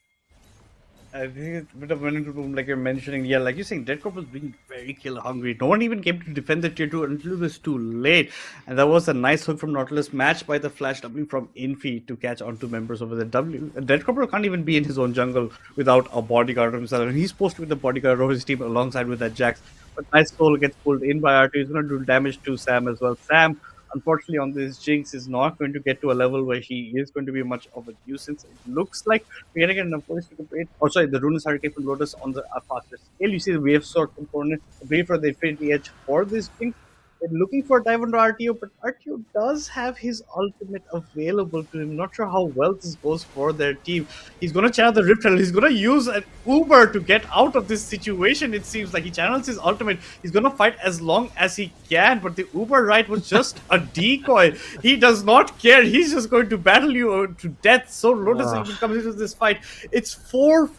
I think it's a bit of running to boom, like you're mentioning. Yeah, like you're saying, Dead Corp was being very kill hungry. No one even came to defend the tier 2 until it was too late. And that was a nice hook from Nautilus, matched by the flash W from Infi to catch onto members over the W. Dead Corp can't even be in his own jungle without a bodyguard himself. And he's supposed to be the bodyguard of his team alongside with that Jax. But nice soul gets pulled in by RT. He's going to do damage to Sam as well. Sam, unfortunately, on this Jinx is not going to get to a level where he is going to be much of a nuisance. It looks like we're going to get enough points to complete. Oh, sorry, the Runes Hurricane from Lotus on the faster scale. You see the Wave Sword component, the Wave for the Infinity Edge for this Jinx. They're looking for dive under RTO, but RTO does have his ultimate available to him. Not sure how well this goes for their team. He's going to channel the Rip Channel. He's going to use an Uber to get out of this situation. It seems like he channels his ultimate. He's going to fight as long as he can, but the Uber ride was just a decoy. He does not care. He's just going to battle you to death. So Lotus Ah, even comes into this fight. It's 4-0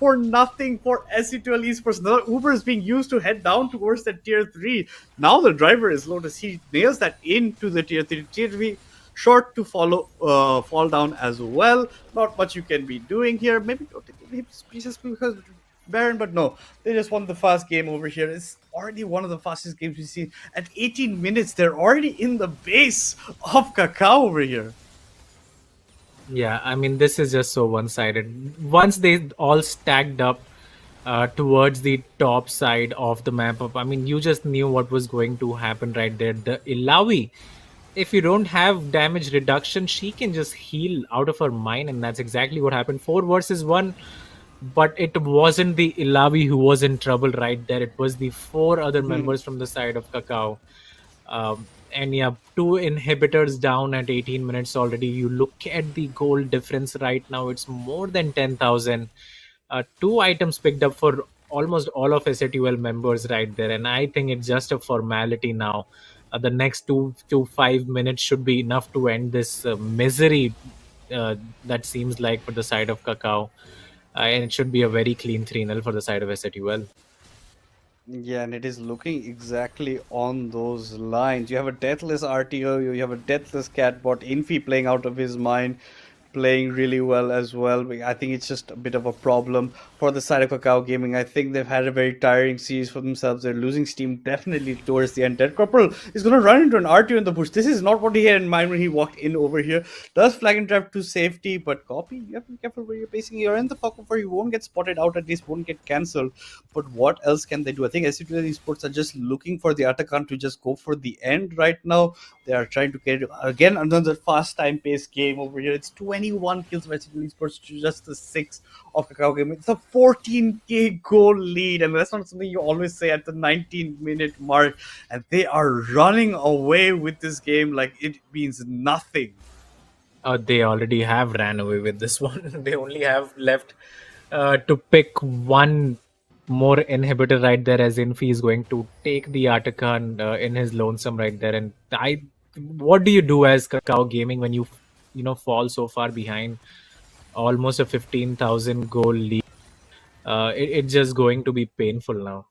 for SE2L Esports. Another Uber is being used to head down towards the tier 3. Now the driver is Lotus. He nails that into the tier 3. Tier 3 short to fall down as well. Not much you can be doing here. Maybe just because Baron, but no, they just won the fast game over here. It's already one of the fastest games we've seen. At 18 minutes, they're already in the base of Kakao over here. Yeah, I mean, this is just so one-sided. Once they all stacked up towards the top side of the map, I mean, you just knew what was going to happen right there. The Ilawi, if you don't have damage reduction, she can just heal out of her mind, and that's exactly what happened. 4 versus 1, but it wasn't the Ilawi who was in trouble right there. It was the four other members from the side of Kakao. And yeah, two inhibitors down at 18 minutes already. You look at the goal difference right now, it's more than 10,000. Two items picked up for almost all of S8UL members right there. And I think it's just a formality now. The next 2 to 5 minutes should be enough to end this misery that seems like for the side of Kakao. And it should be a very clean 3-0 for the side of S8UL. Yeah, and it is looking exactly on those lines. You have a deathless RTO, you have a deathless catbot, Infi playing out of his mind, playing really well as well. But I think it's just a bit of a problem for the side of Kakao Gaming. I think they've had a very tiring series for themselves. They're losing steam definitely towards the end. Dead Corporal is going to run into an RTO in the bush. This is not what he had in mind when he walked in over here. Does flag and trap to safety, but copy, you have to be careful where you're basing. You're in the fuck over, you won't get spotted out, at least won't get cancelled. But what else can they do? I think SCTV Esports are just looking for the Atakan to just go for the end right now. They are trying to get again another fast time paced game over here. It's 21 kills for SCTV Esports to just the 6 of Kakao Game. It's a 14k goal lead, and that's not something you always say at the 19-minute mark. And they are running away with this game like it means nothing. They already have ran away with this one. They only have left to pick one more inhibitor right there, as Infi is going to take the Artican in his lonesome right there. And what do you do as Kakao Gaming when you fall so far behind, almost a 15,000 goal lead? It's just going to be painful now.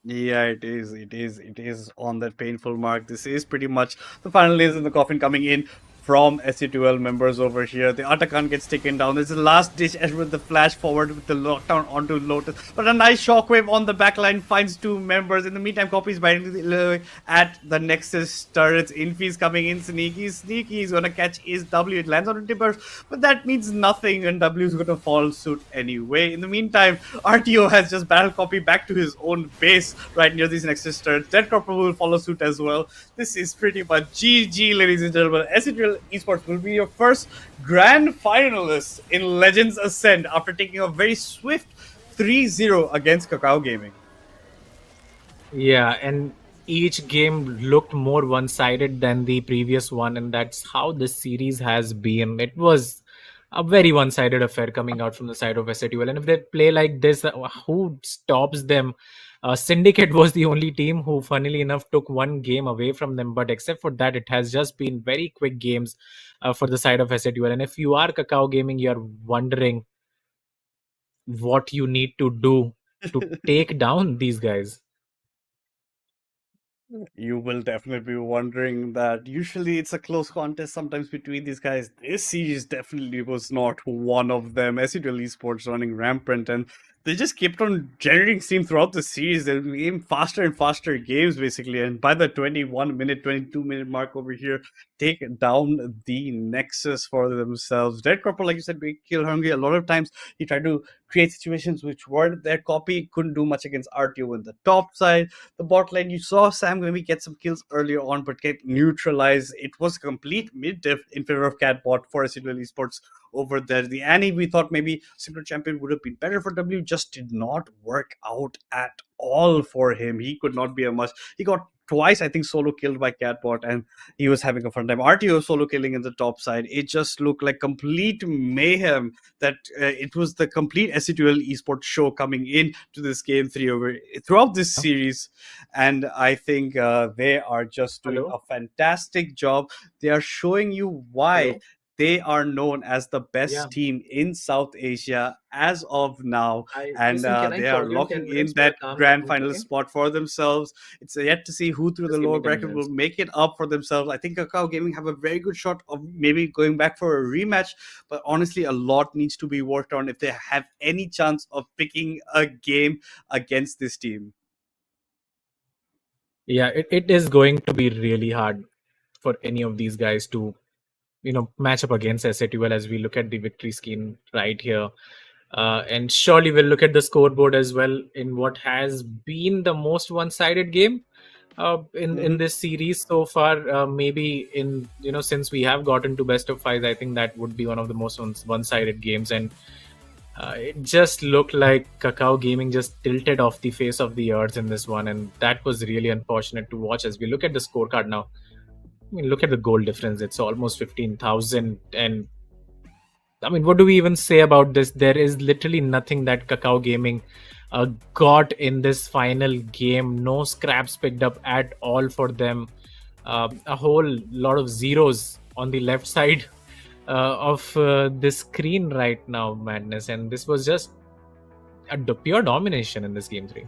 Yeah, it is. It is. It is on that painful mark. This is pretty much the final nails in the coffin coming in from SC2L members over here. The Atakan gets taken down. There's a last ditch edge with the flash forward with the lockdown onto Lotus. But a nice shockwave on the backline finds two members. In the meantime, Copy's biting at the Nexus turrets. Infi's coming in. Sneaky. Sneaky is going to catch his W. It lands on Timbers, but that means nothing, and W is going to follow suit anyway. In the meantime, RTO has just battle Copy back to his own base right near these Nexus turrets. Dead Corporal will follow suit as well. This is pretty much GG, ladies and gentlemen. SCTL Esports will be your first grand finalists in Legends Ascent after taking a very swift 3-0 against Kakao Gaming. Yeah, and each game looked more one-sided than the previous one, and that's how this series has been. It was a very one-sided affair coming out from the side of SATUL, and if they play like this, who stops them? Syndicate was the only team who, funnily enough, took one game away from them, but except for that, it has just been very quick games for the side of SATUL. And if you are Kakao Gaming, you're wondering what you need to do to take down these guys. You will definitely be wondering that usually it's a close contest sometimes between these guys. This series definitely was not one of them. SETL Esports running rampant, and they just kept on generating steam throughout the series. They game faster and faster games basically, and by the 21-minute, 22-minute mark over here, take down the Nexus for themselves. Dead Corporal, like you said, being kill hungry. A lot of times he tried to create situations which weren't their copy, couldn't do much against RTO in the top side. The bot lane, you saw Sam maybe get some kills earlier on, but get neutralized. It was a complete mid-diff in favor of Catbot for SWL Esports over there. The Annie, we thought maybe Single Champion would have been better for W, just did not work out at all for him. He could not be a must. He got twice, I think, solo killed by Catbot, and he was having a fun time. RTO solo killing in the top side. It just looked like complete mayhem. That it was the complete S8UL esports show coming in to this game 3 over throughout this series, and I think they are just doing Hello? a fantastic job. They are showing you why Hello? they are known as the best Yeah. team in South Asia as of now, and Listen, can I they are call you in locking 10 in minutes for a that calm grand down final meeting? spot for themselves. It's yet to see who through the Just give lower me 10 bracket will minutes. make it up for themselves. I think Kakao Gaming have a very good shot of maybe going back for a rematch, but honestly, a lot needs to be worked on if they have any chance of picking a game against this team. Yeah, it is going to be really hard for any of these guys to, match up against S8UL as we look at the victory scheme right here. And surely we'll look at the scoreboard as well in what has been the most one-sided game in this series so far. Maybe in since we have gotten to best of five, I think that would be one of the most one-sided games. And it just looked like Kakao Gaming just tilted off the face of the earth in this one, and that was really unfortunate to watch. As we look at the scorecard now, I mean, look at the goal difference. It's almost 15,000. And I mean, what do we even say about this? There is literally nothing that Kakao Gaming got in this final game. No scraps picked up at all for them. A whole lot of zeros on the left side of the screen right now, Madness. And this was just a pure domination in this game 3.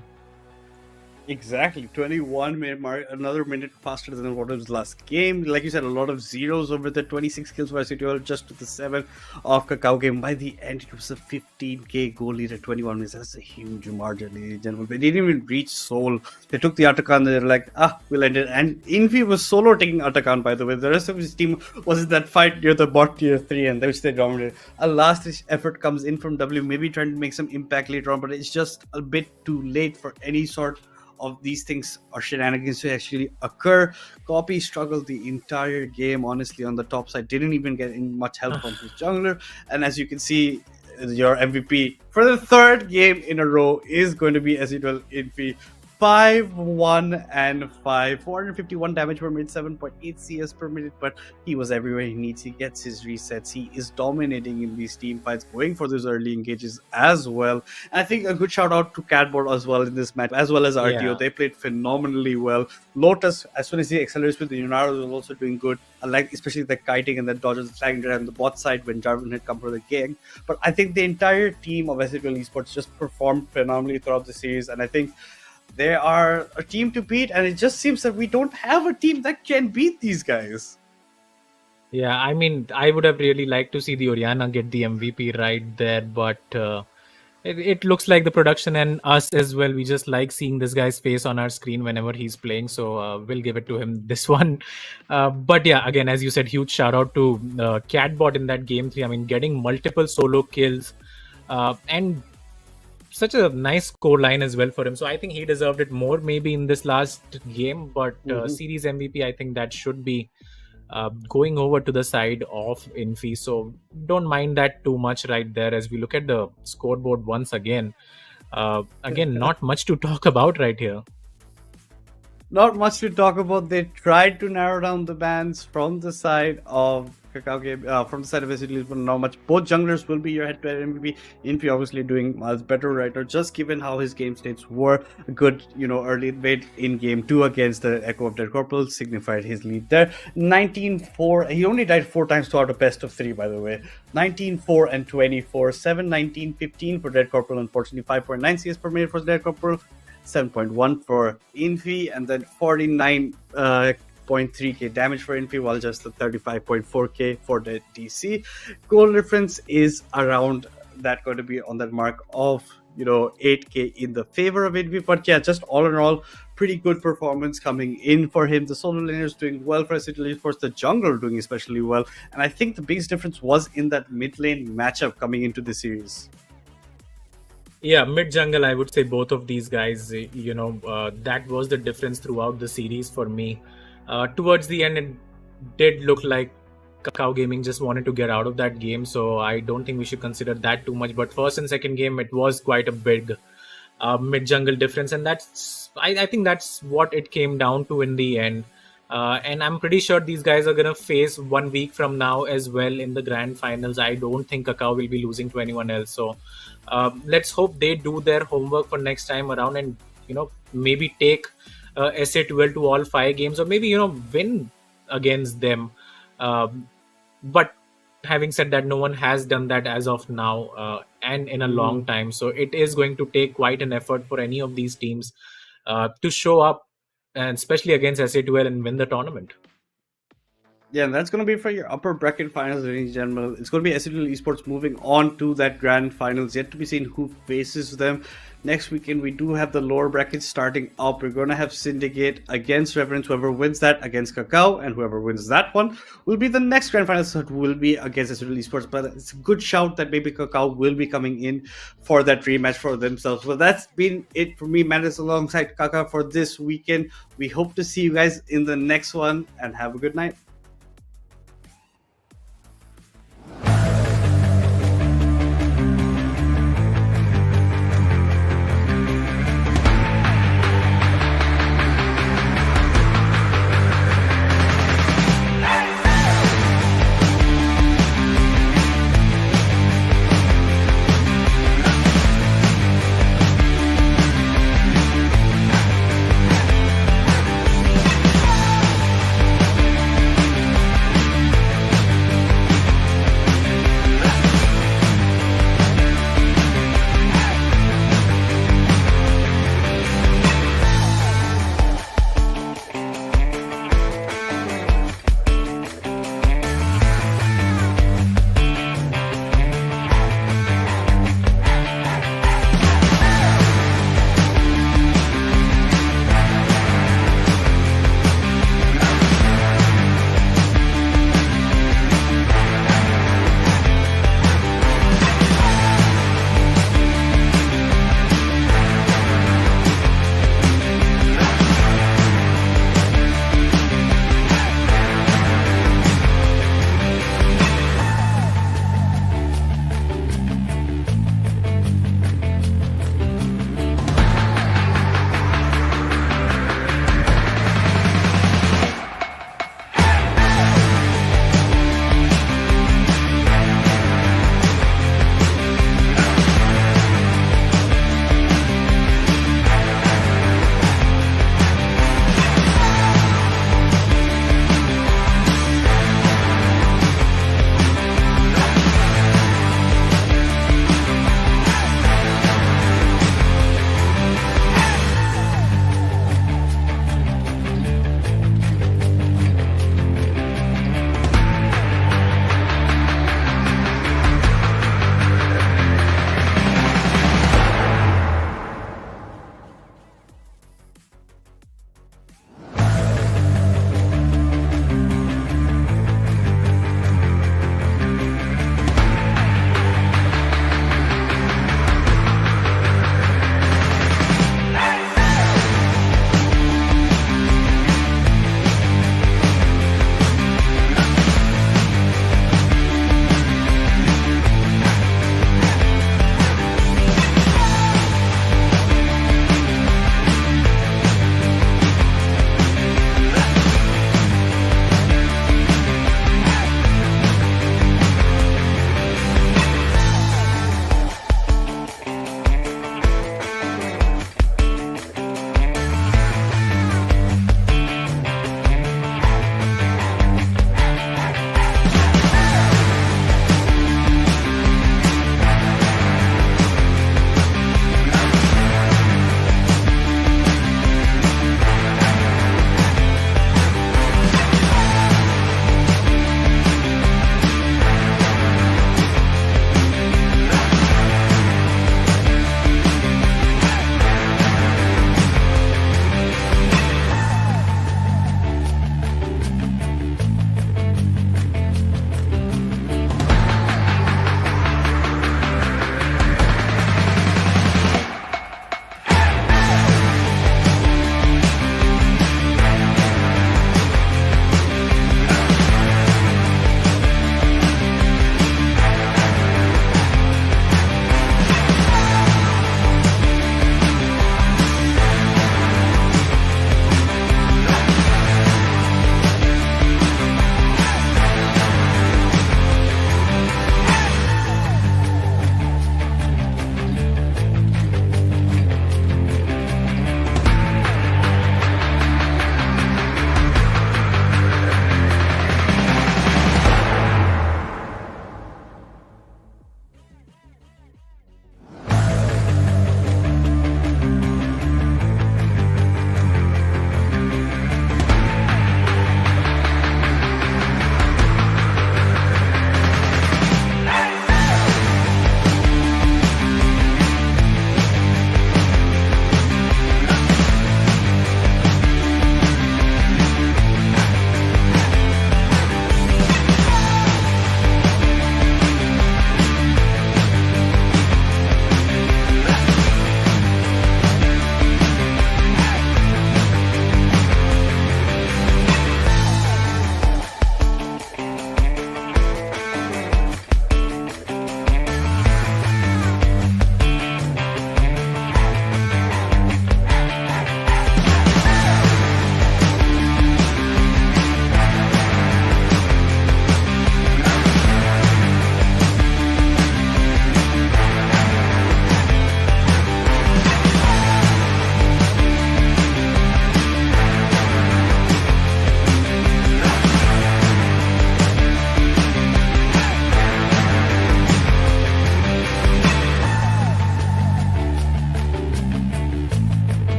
Exactly, 21 minute mark, another minute faster than what was last game. Like you said, a lot of zeros over the 26 kills for S8UL, just to the 7 of Kakao game. By the end, it was a 15k goal lead at 21 minutes. That's a huge margin, ladies and gentlemen. They didn't even reach Seoul. They took the Atakan, they're like, we'll end it. And Infi was solo taking Atakan, by the way. The rest of his team was in that fight near the bot tier 3, and which they dominated. A last effort comes in from W, maybe trying to make some impact later on, but it's just a bit too late for any sort of these things or shenanigans to actually occur. Copy struggled the entire game, honestly, on the top side. Didn't even get in much help from his jungler. And as you can see, your MVP for the third game in a row is going to be S8UL Infi. 5-1 and 5, 451 damage per minute, 7.8 CS per minute, but he was everywhere he needs. He gets his resets. He is dominating in these team fights, going for those early engages as well. And I think a good shout out to Catboard as well in this match, as well as RTO. Yeah. They played phenomenally well. Lotus, as soon as he accelerates with the Unaros, was also doing good. I like especially the kiting and the dodges, the flagging on the bot side when Jarvan had come for the gang. But I think the entire team of S8UL Esports just performed phenomenally throughout the series, and I think they are a team to beat, and it just seems that we don't have a team that can beat these guys. Yeah, I mean, I would have really liked to see the Oriana get the MVP right there, but it looks like the production and us as well. We just like seeing this guy's face on our screen whenever he's playing, so we'll give it to him this one. But yeah, again, as you said, huge shout out to Catbot in that game 3. I mean, getting multiple solo kills and such a nice score line as well for him. So I think he deserved it more maybe in this last game, but series MVP, I think that should be going over to the side of Infi. So don't mind that too much right there. As we look at the scoreboard once again, not much to talk about right here. Not much to talk about. They tried to narrow down the bans from the side of Kakao game, from the side of S8UL, but not much. Both junglers will be your head-to-head MVP. Infi obviously doing miles better right now, just given how his game states were good, early mid in game 2 against the Echo of Dead Corporal, signified his lead there. 19-4. He only died 4 times to out of best of 3, by the way. 19-4 and 24. 7, 19, 15 for Dead Corporal, unfortunately. 5.9 CS per minute for Dead Corporal. 7.1 for Infi, and then 49.3k damage for Infi, while just the 35.4k for the DC. Goal difference is around that, going to be on that mark of 8k in the favor of Infi. But yeah, just all in all, pretty good performance coming in for him. The solo laners doing well for S8UL Esports, the jungler doing especially well, and I think the biggest difference was in that mid lane matchup coming into the series. Yeah, mid jungle, I would say both of these guys, that was the difference throughout the series for me. Towards the end, it did look like Kakao Gaming just wanted to get out of that game, so I don't think we should consider that too much. But first and second game, it was quite a big mid jungle difference, and I think that's what it came down to in the end. And I'm pretty sure these guys are gonna face 1 week from now as well in the grand finals. I don't think Kakao will be losing to anyone else. So let's hope they do their homework for next time around, and maybe take S8UL to all 5 games, or maybe win against them. But having said that, no one has done that as of now, and in a long time. So it is going to take quite an effort for any of these teams to show up, and especially against S8UL, and win the tournament. Yeah, and that's going to be for your upper bracket finals in general. It's going to be S8UL Esports moving on to that grand finals. Yet to be seen who faces them. Next weekend, we do have the lower brackets starting up. We're going to have Syndicate against Reverence. Whoever wins that against Kakao, and whoever wins that one will be the next grand finals that will be against S8UL Esports. But it's a good shout that maybe Kakao will be coming in for that rematch for themselves. Well, that's been it for me, Madness, alongside Kakao for this weekend. We hope to see you guys in the next one, and have a good night.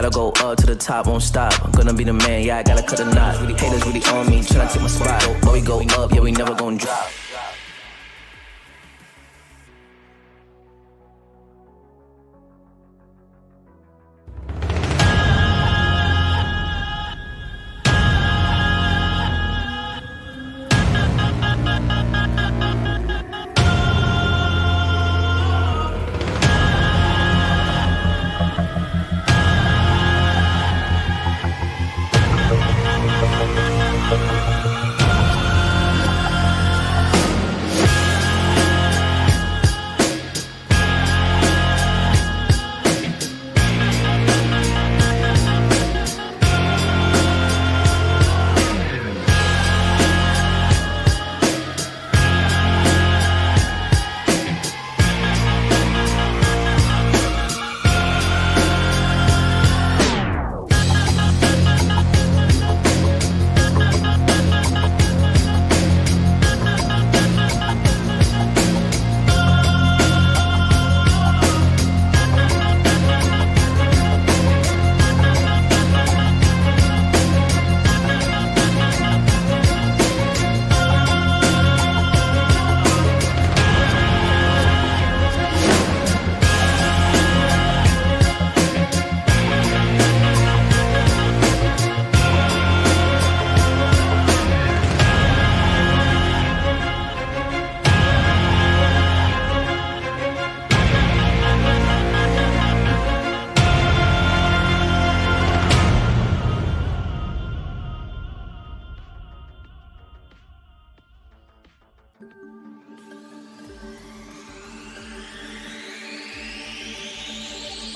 Gotta go up to the top, won't stop. I'm gonna be the man, yeah, I gotta cut a knot. Really haters really on me, tryna take my spot. But we go up, yeah, we never gon' drop.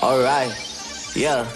Alright, yeah.